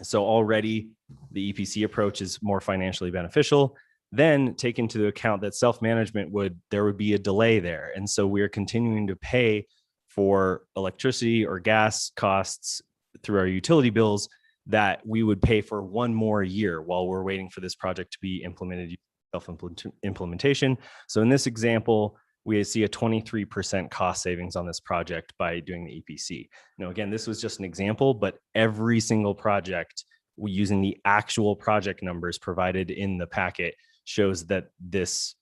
So already the EPC approach is more financially beneficial. Then take into account that self-management there would be a delay there. And so we are continuing to pay for electricity or gas costs through our utility bills that we would pay for one more year while we're waiting for this project to be implemented, self-implementation. So in this example, we see a 23% cost savings on this project by doing the EPC. Now, again, this was just an example, but every single project using the actual project numbers provided in the packet shows that this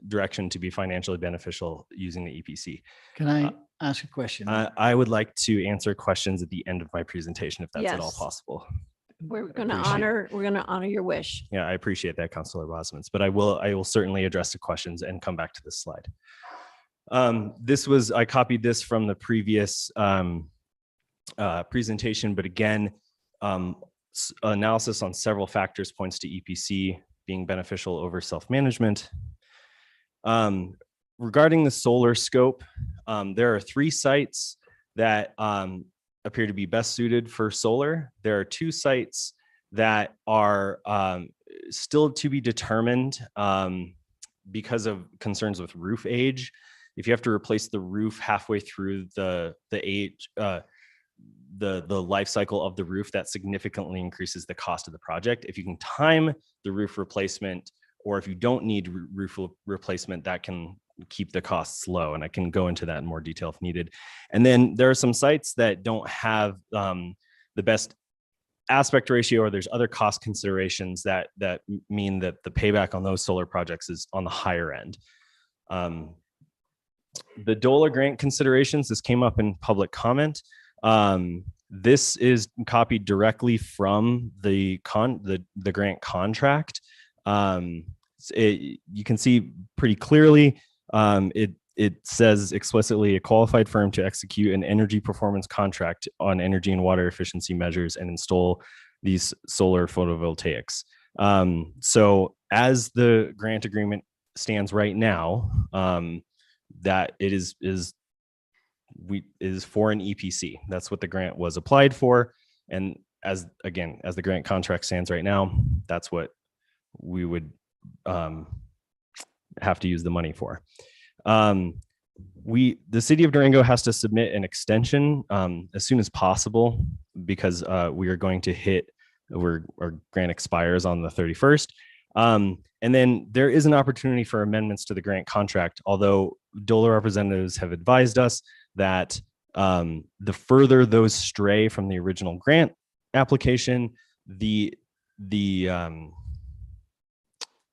direction to be financially beneficial using the EPC. Can I ask a question? I would like to answer questions at the end of my presentation, if that's at all Yes. possible. We're going to Appreciate- honor your wish. Yeah, I appreciate that, Councilor Bosmans, but I will certainly address the questions and come back to this slide. I copied this from the previous presentation, but again, analysis on several factors points to EPC being beneficial over self-management. Regarding the solar scope, there are 3 sites that appear to be best suited for solar. There are 2 sites that are still to be determined because of concerns with roof age. If you have to replace the roof halfway through the life cycle of the roof, that significantly increases the cost of the project. If you can time the roof replacement, or if you don't need roof replacement, that can keep the costs low. And I can go into that in more detail if needed. And then there are some sites that don't have the best aspect ratio, or there's other cost considerations that mean that the payback on those solar projects is on the higher end. The DOLA grant considerations, this came up in public comment. This is copied directly from the grant contract. You can see pretty clearly, it says explicitly a qualified firm to execute an energy performance contract on energy and water efficiency measures and install these solar photovoltaics. So as the grant agreement stands right now, that it is for an EPC. That's what the grant was applied for. And as the grant contract stands right now, that's what we would have to use the money for. The city of Durango has to submit an extension as soon as possible, because we are going to our grant expires on the 31st. And then there is an opportunity for amendments to the grant contract, although DOLA representatives have advised us that the further those stray from the original grant application, the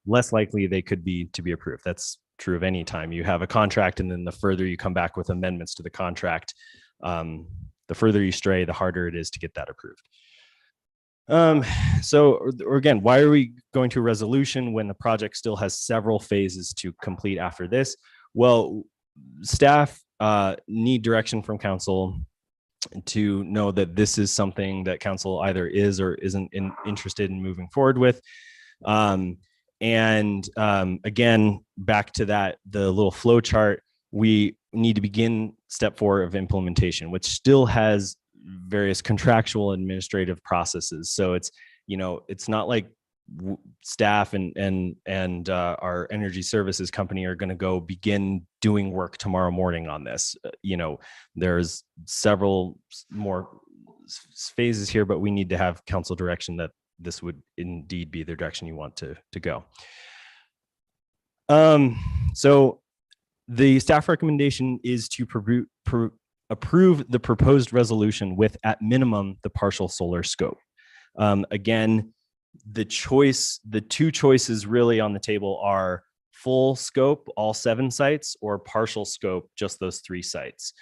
less likely they could be to be approved. That's true of any time you have a contract, and then the further you come back with amendments to the contract, the further you stray, the harder it is to get that approved. So again, why are we going to a resolution when the project still has several phases to complete after this? Well, staff need direction from council to know that this is something that council either is or isn't interested in moving forward with. Again, back to the little flow chart, we need to begin step 4 of implementation, which still has various contractual administrative processes. So it's not like staff and our energy services company are going to go begin doing work tomorrow morning on this. There's several more phases here, but we need to have council direction that this would indeed be the direction you want to go. So the staff recommendation is to approve the proposed resolution with, at minimum, the partial solar scope. Again, the 2 choices really on the table are full scope, all 7 sites, or partial scope, just those 3 sites.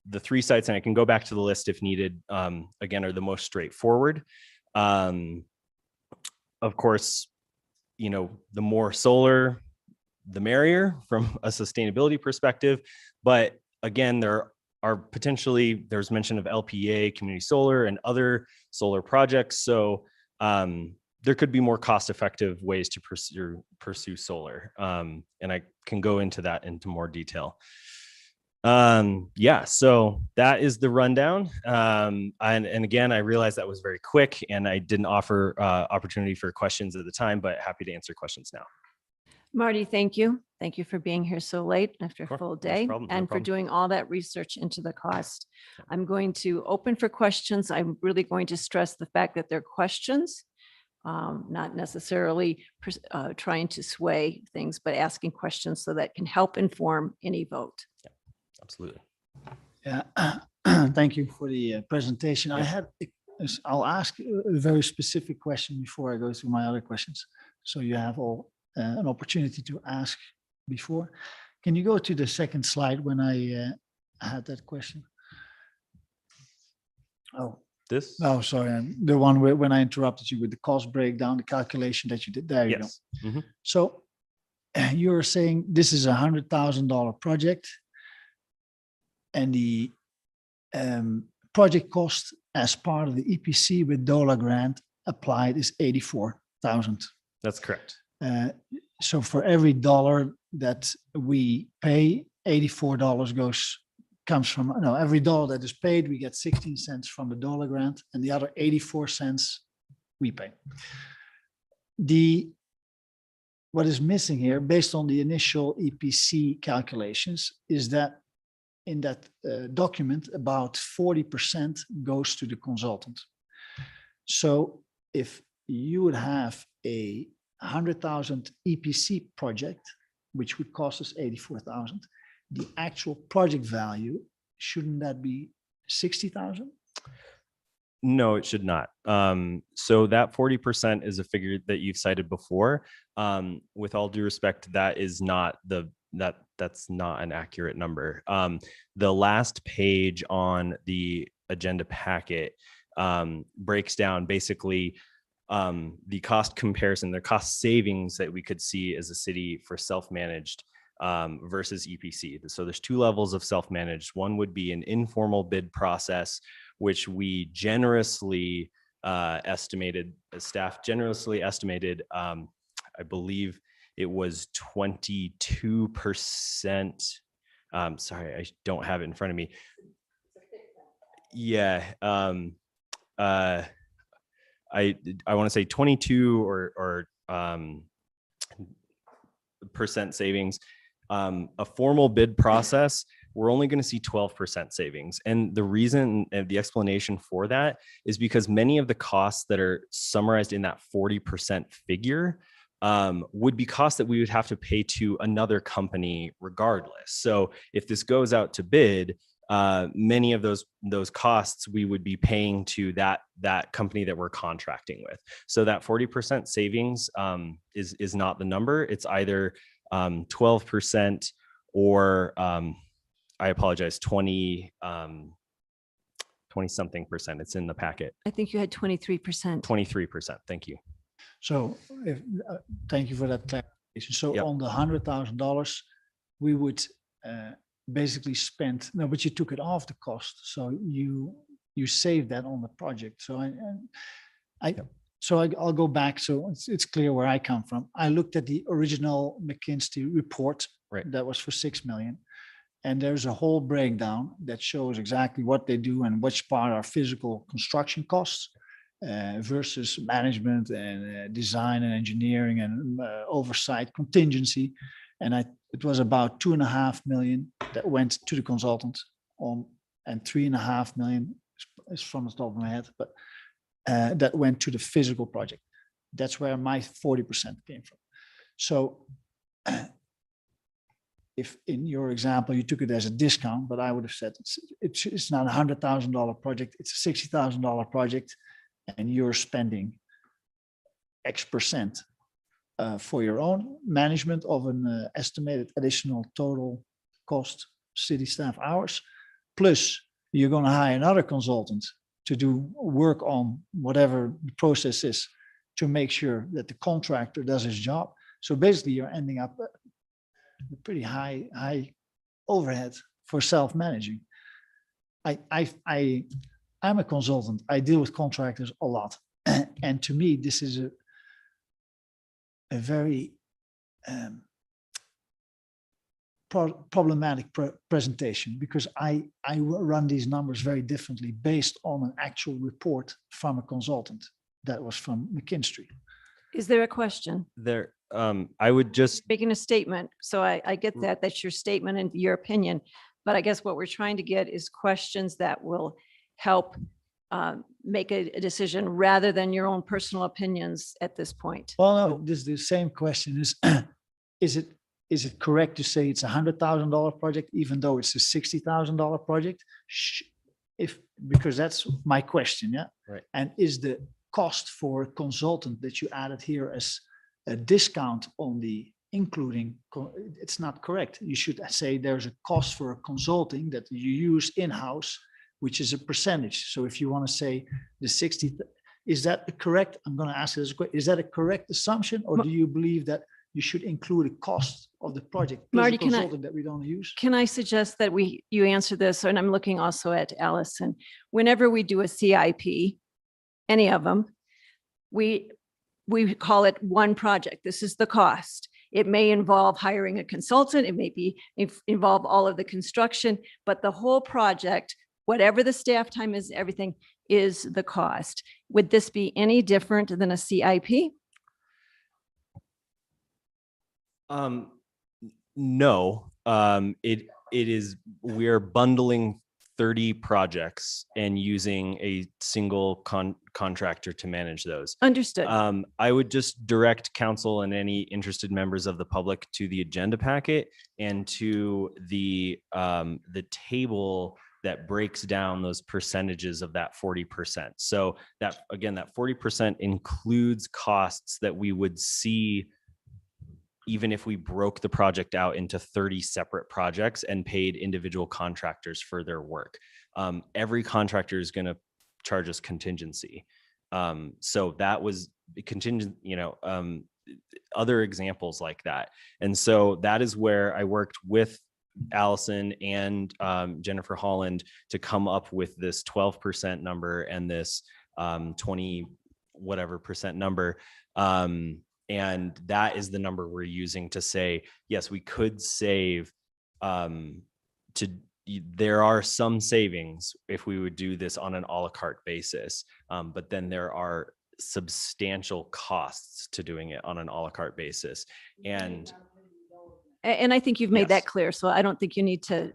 The 3 sites, and I can go back to the list if needed, again, are the most straightforward. Of course, the more solar, the merrier from a sustainability perspective. But again, there's mention of LPA, community solar, and other solar projects. So there could be more cost-effective ways to pursue solar. And I can go into that into more detail. So that is the rundown. And again, I realized that was very quick, and I didn't offer opportunity for questions at the time, but happy to answer questions now. Marty, thank you. Thank you for being here so late after a full day problem, no and for problem. doing all that research into the cost. I'm going to open for questions. I'm really going to stress the fact that they're questions, not necessarily trying to sway things, but asking questions so that can help inform any vote. Absolutely. Yeah, thank you for the presentation. I'll ask a very specific question before I go through my other questions. So you have all an opportunity to ask before. Can you go to the second slide when I had that question? Oh, This? No, sorry, the one where, when I interrupted you with the cost breakdown, the calculation that you did, there you go. Yes. Mhm. So you're saying this is $100,000 project and the project cost as part of the EPC with DOLA grant applied is 84,000. That's correct. So for every dollar that we pay, $84 comes from, no, every dollar that is paid, we get 16 cents from the DOLA grant and the other 84 cents we pay. What is missing here, based on the initial EPC calculations, is that in that document, about 40% goes to the consultant. So if you would have a 100,000 EPC project, which would cost us 84,000, the actual project value, shouldn't that be 60,000? No, it should not. So that 40% is a figure that you've cited before. With all due respect, that is not that's not an accurate number. The last page on the agenda packet breaks down basically the cost comparison, the cost savings that we could see as a city for self-managed versus EPC. So there's two levels of self-managed. One would be an informal bid process, which we generously estimated, staff generously estimated, I believe it was 22%. Sorry, I don't have it in front of me. Yeah. I want to say 22 or percent savings. A formal bid process, we're only going to see 12% savings. And the reason and the explanation for that is because many of the costs that are summarized in that 40% figure would be costs that we would have to pay to another company regardless. So if this goes out to bid, many of those costs we would be paying to that company that we're contracting with. So that 40% savings is not the number. It's either 12% or I apologize, 20 something percent. It's in the packet. I think you had 23%. 23%. Thank you. So thank you for that clarification. So on the $100,000, we would basically spend, no, but you took it off the cost. So you saved that on the project. So I'll go back. So it's clear where I come from. I looked at the original McKinsey report that was for 6 million. And there's a whole breakdown that shows exactly what they do and which part are physical construction costs versus management and design and engineering and oversight contingency. And it was about 2.5 million that went to the consultant and 3.5 million is from the top of my head, but that went to the physical project. That's where my 40% came from. So if in your example, you took it as a discount, but I would have said it's not $100,000 project, it's a $60,000 project, and you're spending X percent for your own management of an estimated additional total cost city staff hours. Plus, you're going to hire another consultant to do work on whatever the process is to make sure that the contractor does his job. So basically, you're ending up a pretty high overhead for self-managing. I'm a consultant. I deal with contractors a lot. And to me, this is a very problematic presentation because I run these numbers very differently based on an actual report from a consultant that was from McKinsey. Is there a question? There, I would just Making a statement. So I get that, that's your statement and your opinion. But I guess what we're trying to get is questions that will help make a decision rather than your own personal opinions at this point. Well, no, this is the same question is it correct to say it's $100,000 project, even though it's a $60,000 project? Because that's my question. Yeah. Right. And is the cost for a consultant that you added here as a discount on the including, it's not correct. You should say there's a cost for a consulting that you use in-house which is a percentage. So if you want to say the 60, is that correct? I'm going to ask this question. Is that a correct assumption, or do you believe that you should include a cost of the project? plus the Marty, can I- consultant that we don't use? Can I suggest that you answer this, and I'm looking also at Allison. Whenever we do a CIP, any of them, we call it one project. This is the cost. It may involve hiring a consultant. It may involve all of the construction, but the whole project, whatever the staff time is, everything is the cost. Would this be any different than a CIP? No, it is, we are bundling 30 projects and using a single contractor to manage those. Understood. I would just direct council and any interested members of the public to the agenda packet and to the table that breaks down those percentages of that 40%. So that, again, that 40% includes costs that we would see even if we broke the project out into 30 separate projects and paid individual contractors for their work. Every contractor is going to charge us contingency. So that was contingent, other examples like that. And so that is where I worked with Allison and Jennifer Holland to come up with this 12% number and this 20 whatever percent number. And that is the number we're using to say, yes, we could save there are some savings if we would do this on an a la carte basis. But then there are substantial costs to doing it on an a la carte basis. And I think you've made that Yes. clear, so I don't think you need to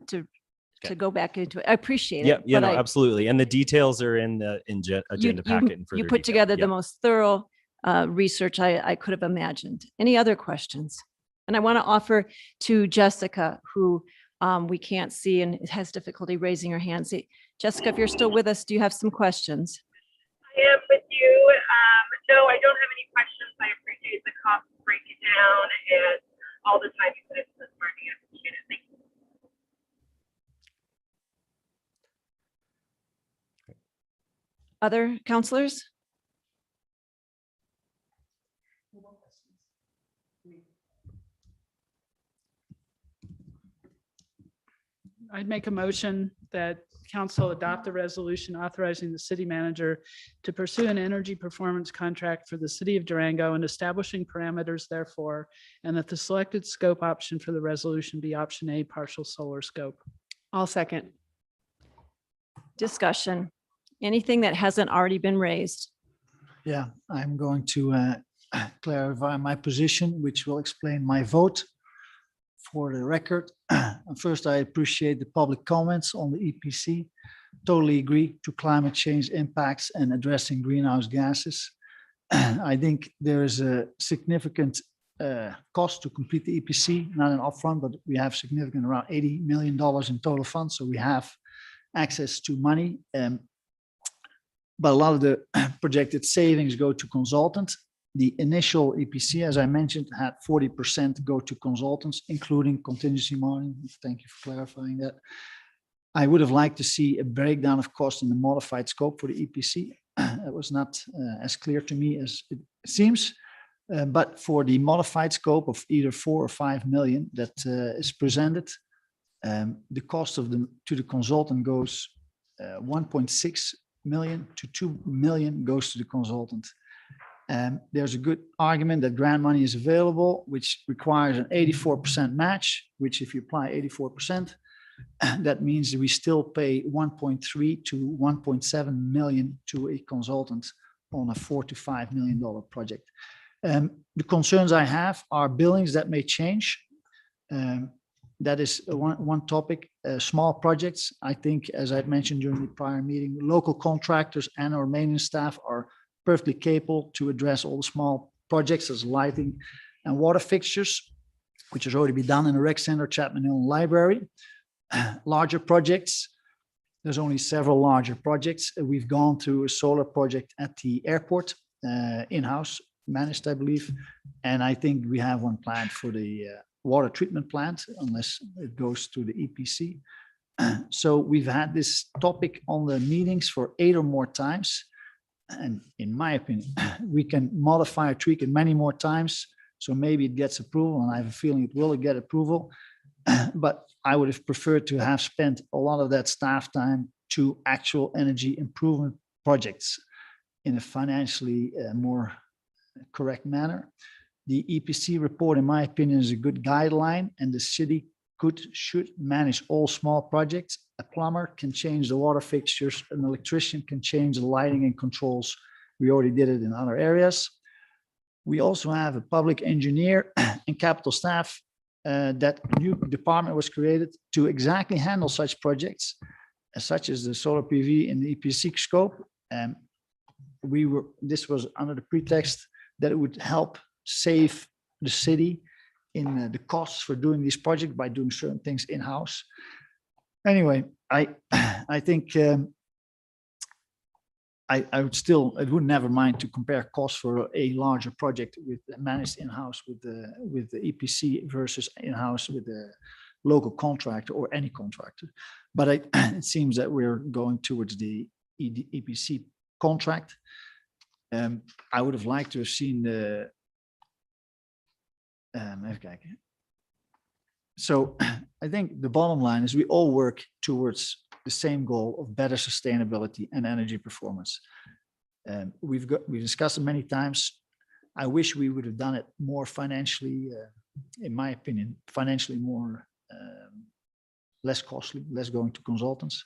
go back into it. I appreciate it. yeah, but no, I- absolutely. And the details are in the agenda packet. And You further put detail. together the Yeah. most thorough research I could have imagined. Any other questions? And I want to offer to Jessica, who we can't see and has difficulty raising her hand. See, Jessica, if you're still with us, do you have some questions? I am with you. No, I don't have any questions. I appreciate the cost breakdown and all the time you put into this, Marty. I appreciate it. Thank you. Other counselors? I'd make a motion that council adopt the resolution authorizing the city manager to pursue an energy performance contract for the city of Durango and establishing parameters therefore, and that the selected scope option for the resolution be option A, partial solar scope. I'll second. Discussion. Anything that hasn't already been raised? Yeah, I'm going to clarify my position, which will explain my vote for the record. First, I appreciate the public comments on the EPC. Totally agree to climate change impacts and addressing greenhouse gases. I think there is a significant cost to complete the EPC, not an upfront, but we have significant around $80 million in total funds. So we have access to money. But a lot of the projected savings go to consultants. The initial EPC, as I mentioned, had 40% go to consultants, including contingency modeling. Thank you for clarifying that. I would have liked to see a breakdown of cost in the modified scope for the EPC. It was not as clear to me as it seems. But for the modified scope of either 4 or 5 million that is presented, the cost to the consultant goes 1.6 million to 2 million goes to the consultant. There's a good argument that grant money is available, which requires an 84% match, which if you apply 84%, that means we still pay 1.3 to 1.7 million to a consultant on a $4 to $5 million project. The concerns I have are billings that may change. That is one topic. Small projects, I think, as I mentioned during the prior meeting, local contractors and our maintenance staff are perfectly capable to address all the small projects as lighting and water fixtures, which has already been done in the rec center, Chapman Hill Library. Larger projects, there's only several larger projects. We've gone through a solar project at the airport, in-house managed, I believe. And I think we have one planned for the water treatment plant, unless it goes to the EPC. So we've had this topic on the meetings for 8 or more times. And in my opinion, we can modify or tweak it many more times. So maybe it gets approval, and I have a feeling it will get approval. But I would have preferred to have spent a lot of that staff time to actual energy improvement projects in a financially more correct manner. The EPC report, in my opinion, is a good guideline, and the city should manage all small projects. A plumber can change the water fixtures, an electrician can change the lighting and controls. We already did it in other areas. We also have a public engineer and capital staff. That new department was created to exactly handle such projects, such as the solar PV in the EPC scope. And this was under the pretext that it would help save the city in the costs for doing these projects by doing certain things in-house. Anyway, I think I would never mind to compare costs for a larger project with managed in-house with the EPC versus in-house with the local contractor or any contractor. But it seems that we're going towards the EPC contract. I would have liked to have seen the so I think the bottom line is we all work towards the same goal of better sustainability and energy performance. We've discussed it many times. I wish we would have done it more financially, in my opinion, financially more, less costly, less going to consultants.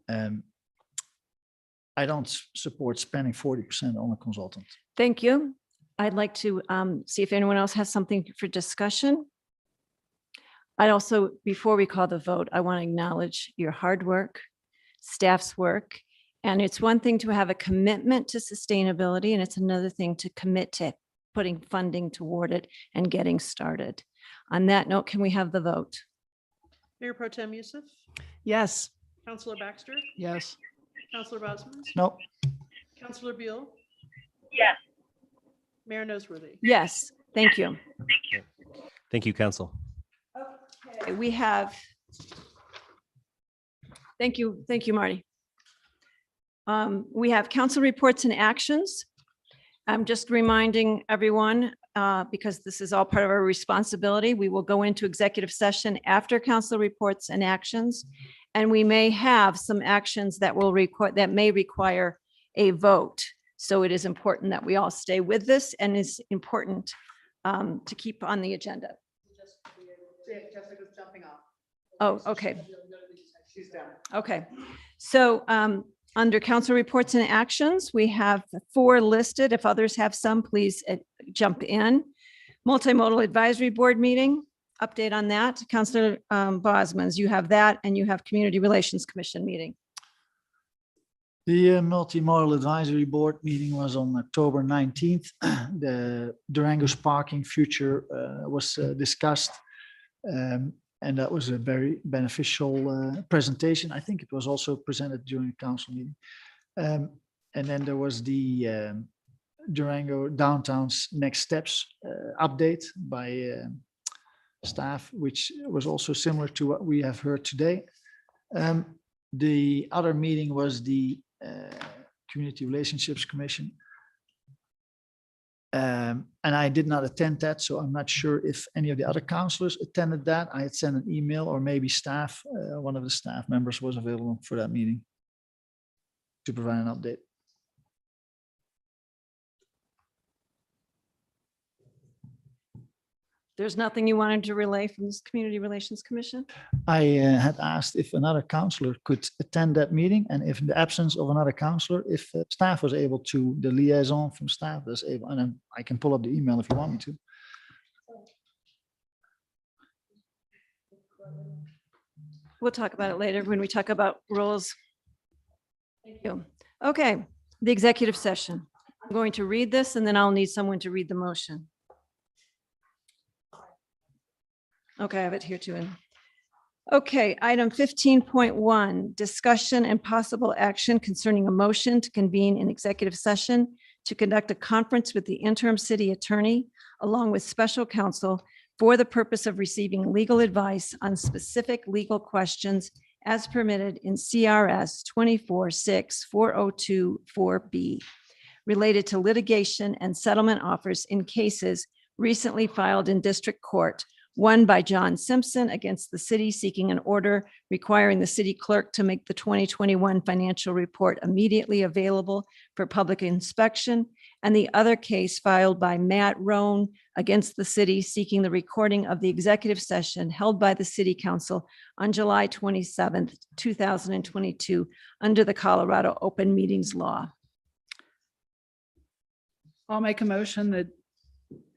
I don't support spending 40% on a consultant. Thank you. I'd like to see if anyone else has something for discussion. I'd also, before we call the vote, I want to acknowledge your hard work, staff's work. And it's one thing to have a commitment to sustainability, and it's another thing to commit to putting funding toward it and getting started. On that note, can we have the vote? Mayor Pro Tem Youssef, Yes. Councilor Baxter, Yes. Councilor Bosmann, No. Councilor Beal, Yes. Mayor Noseworthy. Yes, thank you. Thank you, council. Okay, we have. Thank you, Marty. We have council reports and actions. I'm just reminding everyone, because this is all part of our responsibility, we will go into executive session after council reports and actions. And we may have some actions that may require a vote. So it is important that we all stay with this, and it's important to keep on the agenda. Jessica's jumping off. Oh, okay. She's done. Okay. So under council reports and actions, we have 4 listed. If others have some, please jump in. Multimodal Advisory Board meeting, update on that. Councilor Bosmans, you have that, and you have Community Relations Commission meeting. The Multimodal Advisory Board meeting was on October 19th. The Durango's parking future was discussed. And that was a very beneficial presentation. I think it was also presented during the council meeting. And then there was the Durango Downtown's next steps update by staff, which was also similar to what we have heard today. The other meeting was the Community Relationships Commission. And I did not attend that, so I'm not sure if any of the other councillors attended that. I had sent an email, or maybe staff, one of the staff members was available for that meeting to provide an update. There's nothing you wanted to relay from this Community Relations Commission? I had asked if another councillor could attend that meeting, and if in the absence of another councillor, if staff was able to, the liaison from staff was able, and then I can pull up the email if you want me to. We'll talk about it later when we talk about rules. Thank you. Okay, the executive session. I'm going to read this, and then I'll need someone to read the motion. Okay, I have it here too. Okay, item 15.1, discussion and possible action concerning a motion to convene an executive session to conduct a conference with the interim city attorney along with special counsel for the purpose of receiving legal advice on specific legal questions as permitted in CRS 24-6-4024B related to litigation and settlement offers in cases recently filed in district court, one by John Simpson against the city seeking an order requiring the city clerk to make the 2021 financial report immediately available for public inspection, and the other case filed by Matt Roan against the city seeking the recording of the executive session held by the city council on July 27th, 2022, under the Colorado Open Meetings Law. I'll make a motion that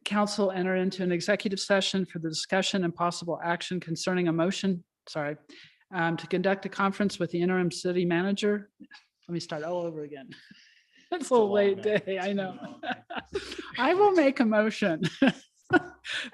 council enter into an executive session for the discussion and possible action concerning a motion, to conduct a conference with the interim city manager. Let me start all over again. It's a late day, I know. I will make a motion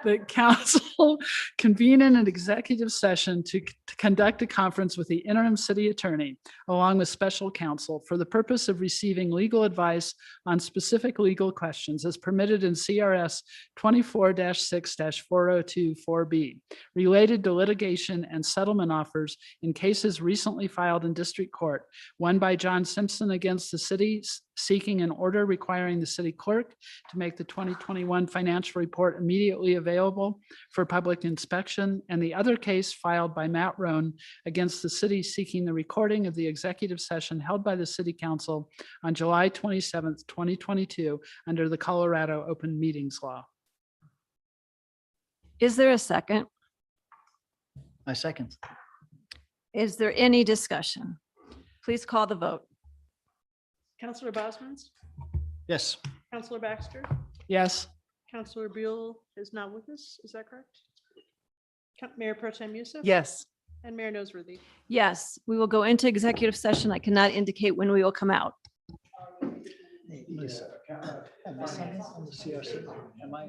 that council convene in an executive session to conduct a conference with the interim city attorney along with special counsel for the purpose of receiving legal advice on specific legal questions as permitted in CRS 24-6-4024B related to litigation and settlement offers in cases recently filed in district court, one by John Simpson against the city seeking an order requiring the city clerk to make the 2021 financial report immediately available for public inspection, and the other case filed by Matt Roan against the city seeking the recording of the executive session held by the city council on July 27th, 2022, under the Colorado Open Meetings Law. Is there a second? I second. Is there any discussion? Please call the vote. Counselor Bosman's, Yes. Counselor Baxter, Yes. Counselor Buell is not with us. Is that correct? Mayor Pro Tem Youssef? Yes. And Mayor Noseworthy? Yes, we will go into executive session. I cannot indicate when we will come out. Am I?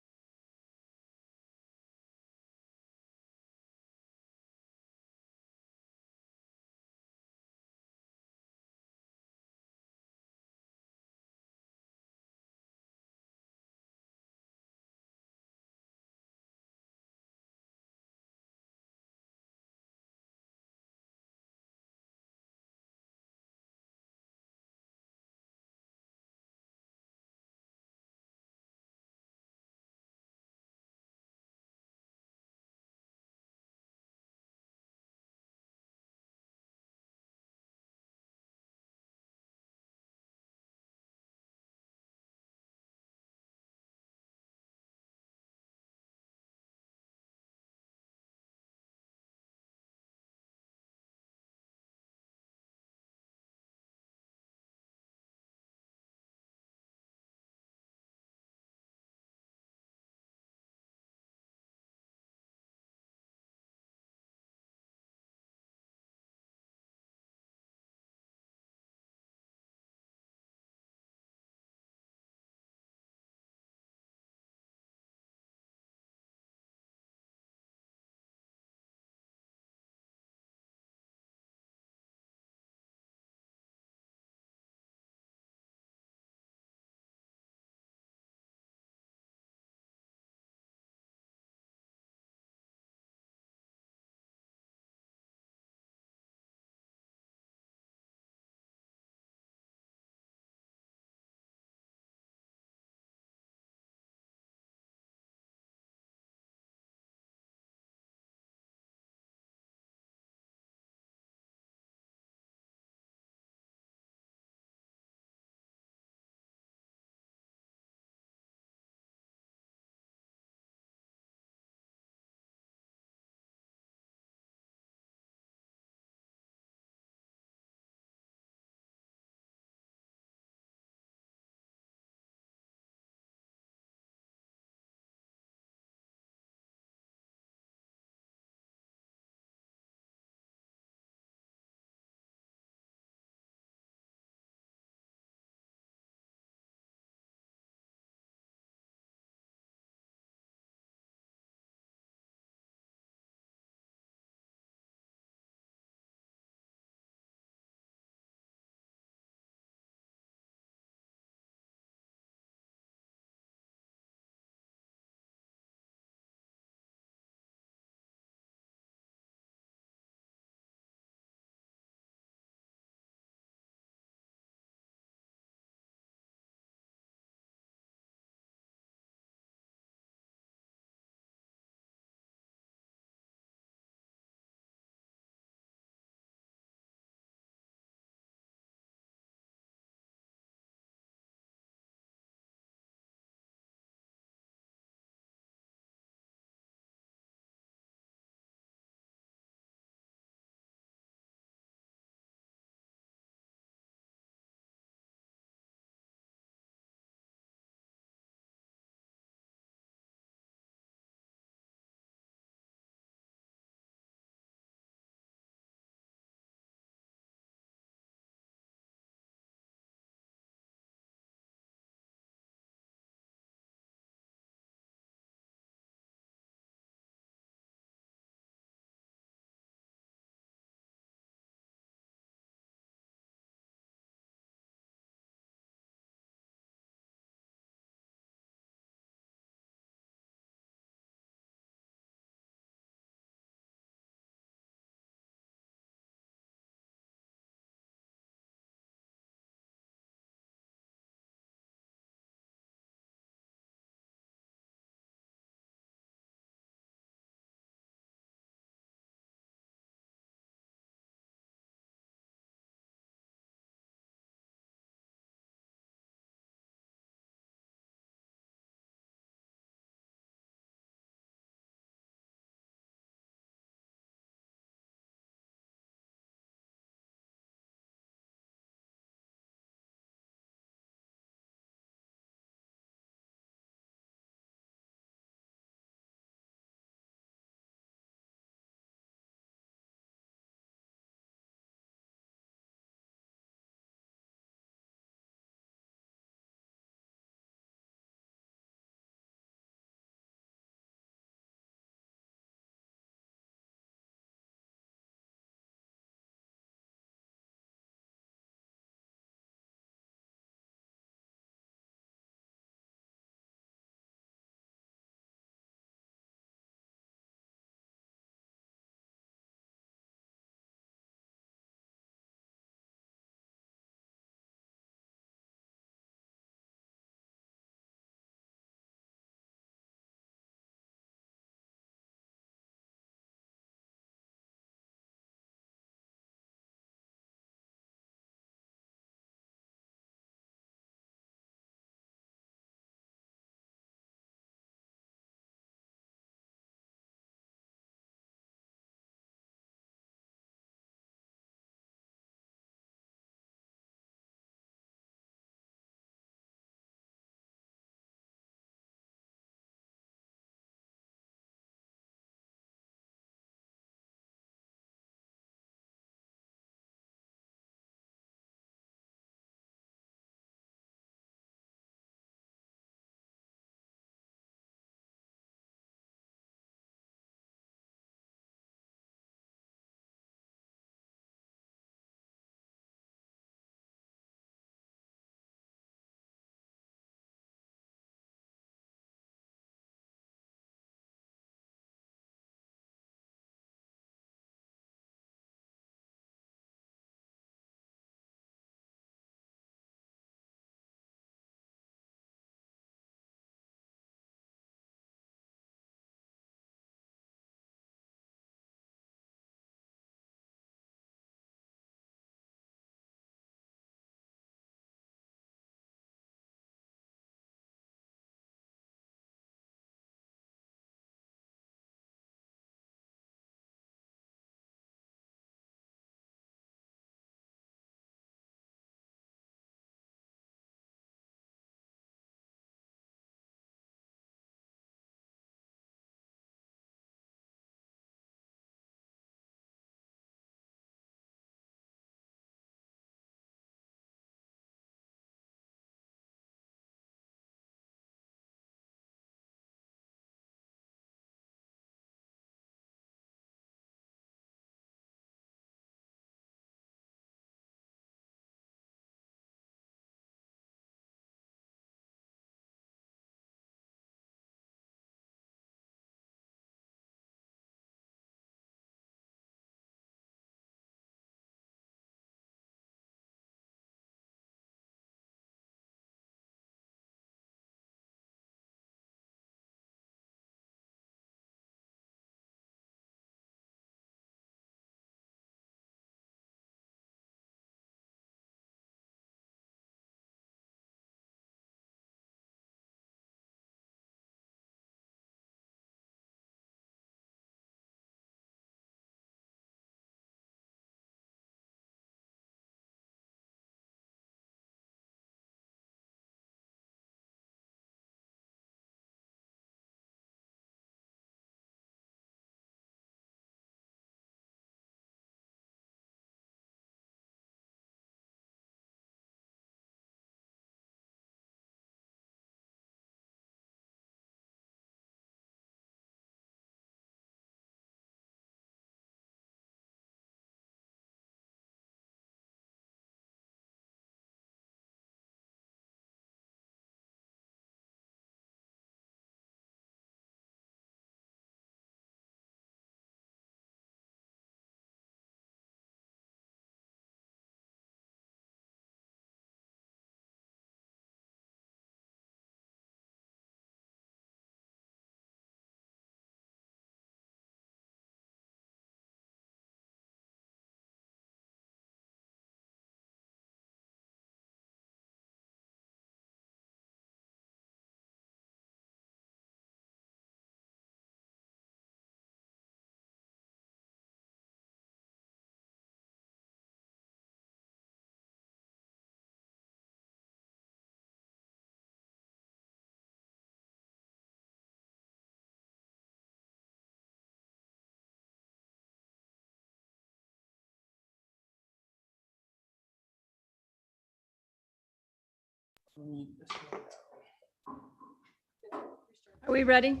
Are we ready?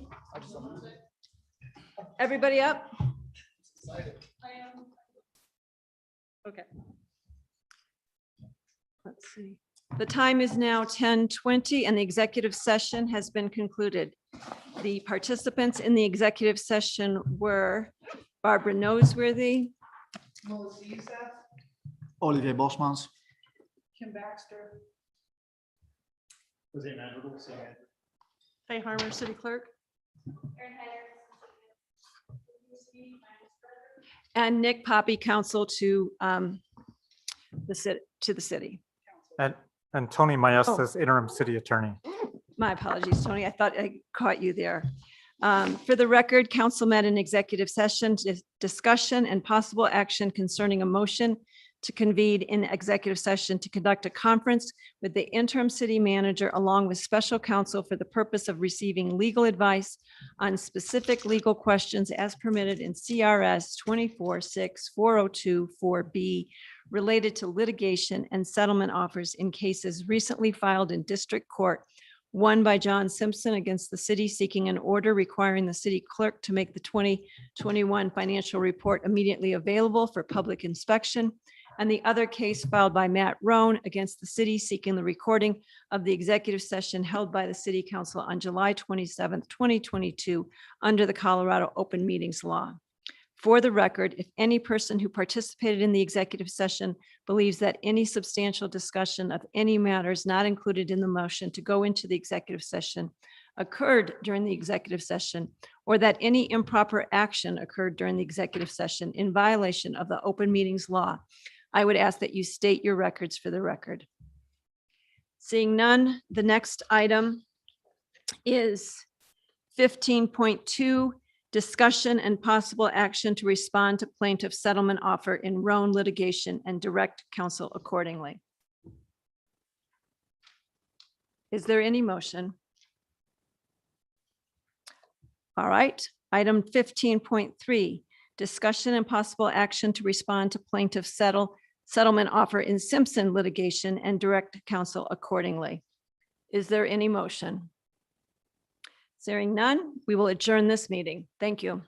Everybody up? Okay. Let's see. The time is now 10:20 and the executive session has been concluded. The participants in the executive session were Barbara Noseworthy, Melissa Youssef, Olivier Bosmans. Kim Baxter, Faye Harmer, City Clerk. and Nick Poppy, counsel to the city. And Tony Maestas, interim city attorney. My apologies, Tony. I thought I caught you there. For the record, council met in executive session, discussion and possible action concerning a motion to convene in executive session to conduct a conference with the interim city manager along with special counsel for the purpose of receiving legal advice on specific legal questions as permitted in CRS 246402-4B related to litigation and settlement offers in cases recently filed in district court. One by John Simpson against the city seeking an order requiring the city clerk to make the 2021 financial report immediately available for public inspection. And the other case filed by Matt Roan against the city seeking the recording of the executive session held by the city council on July 27th, 2022 under the Colorado Open Meetings Law. For the record, if any person who participated in the executive session believes that any substantial discussion of any matters not included in the motion to go into the executive session occurred during the executive session, or that any improper action occurred during the executive session in violation of the open meetings law, I would ask that you state your records for the record. Seeing none, the next item is 15.2, discussion and possible action to respond to plaintiff settlement offer in Roan litigation and direct counsel accordingly. Is there any motion? All right, item 15.3, discussion and possible action to respond to plaintiff settlement offer in Simpson litigation and direct counsel accordingly. Is there any motion? Hearing none, we will adjourn this meeting. Thank you.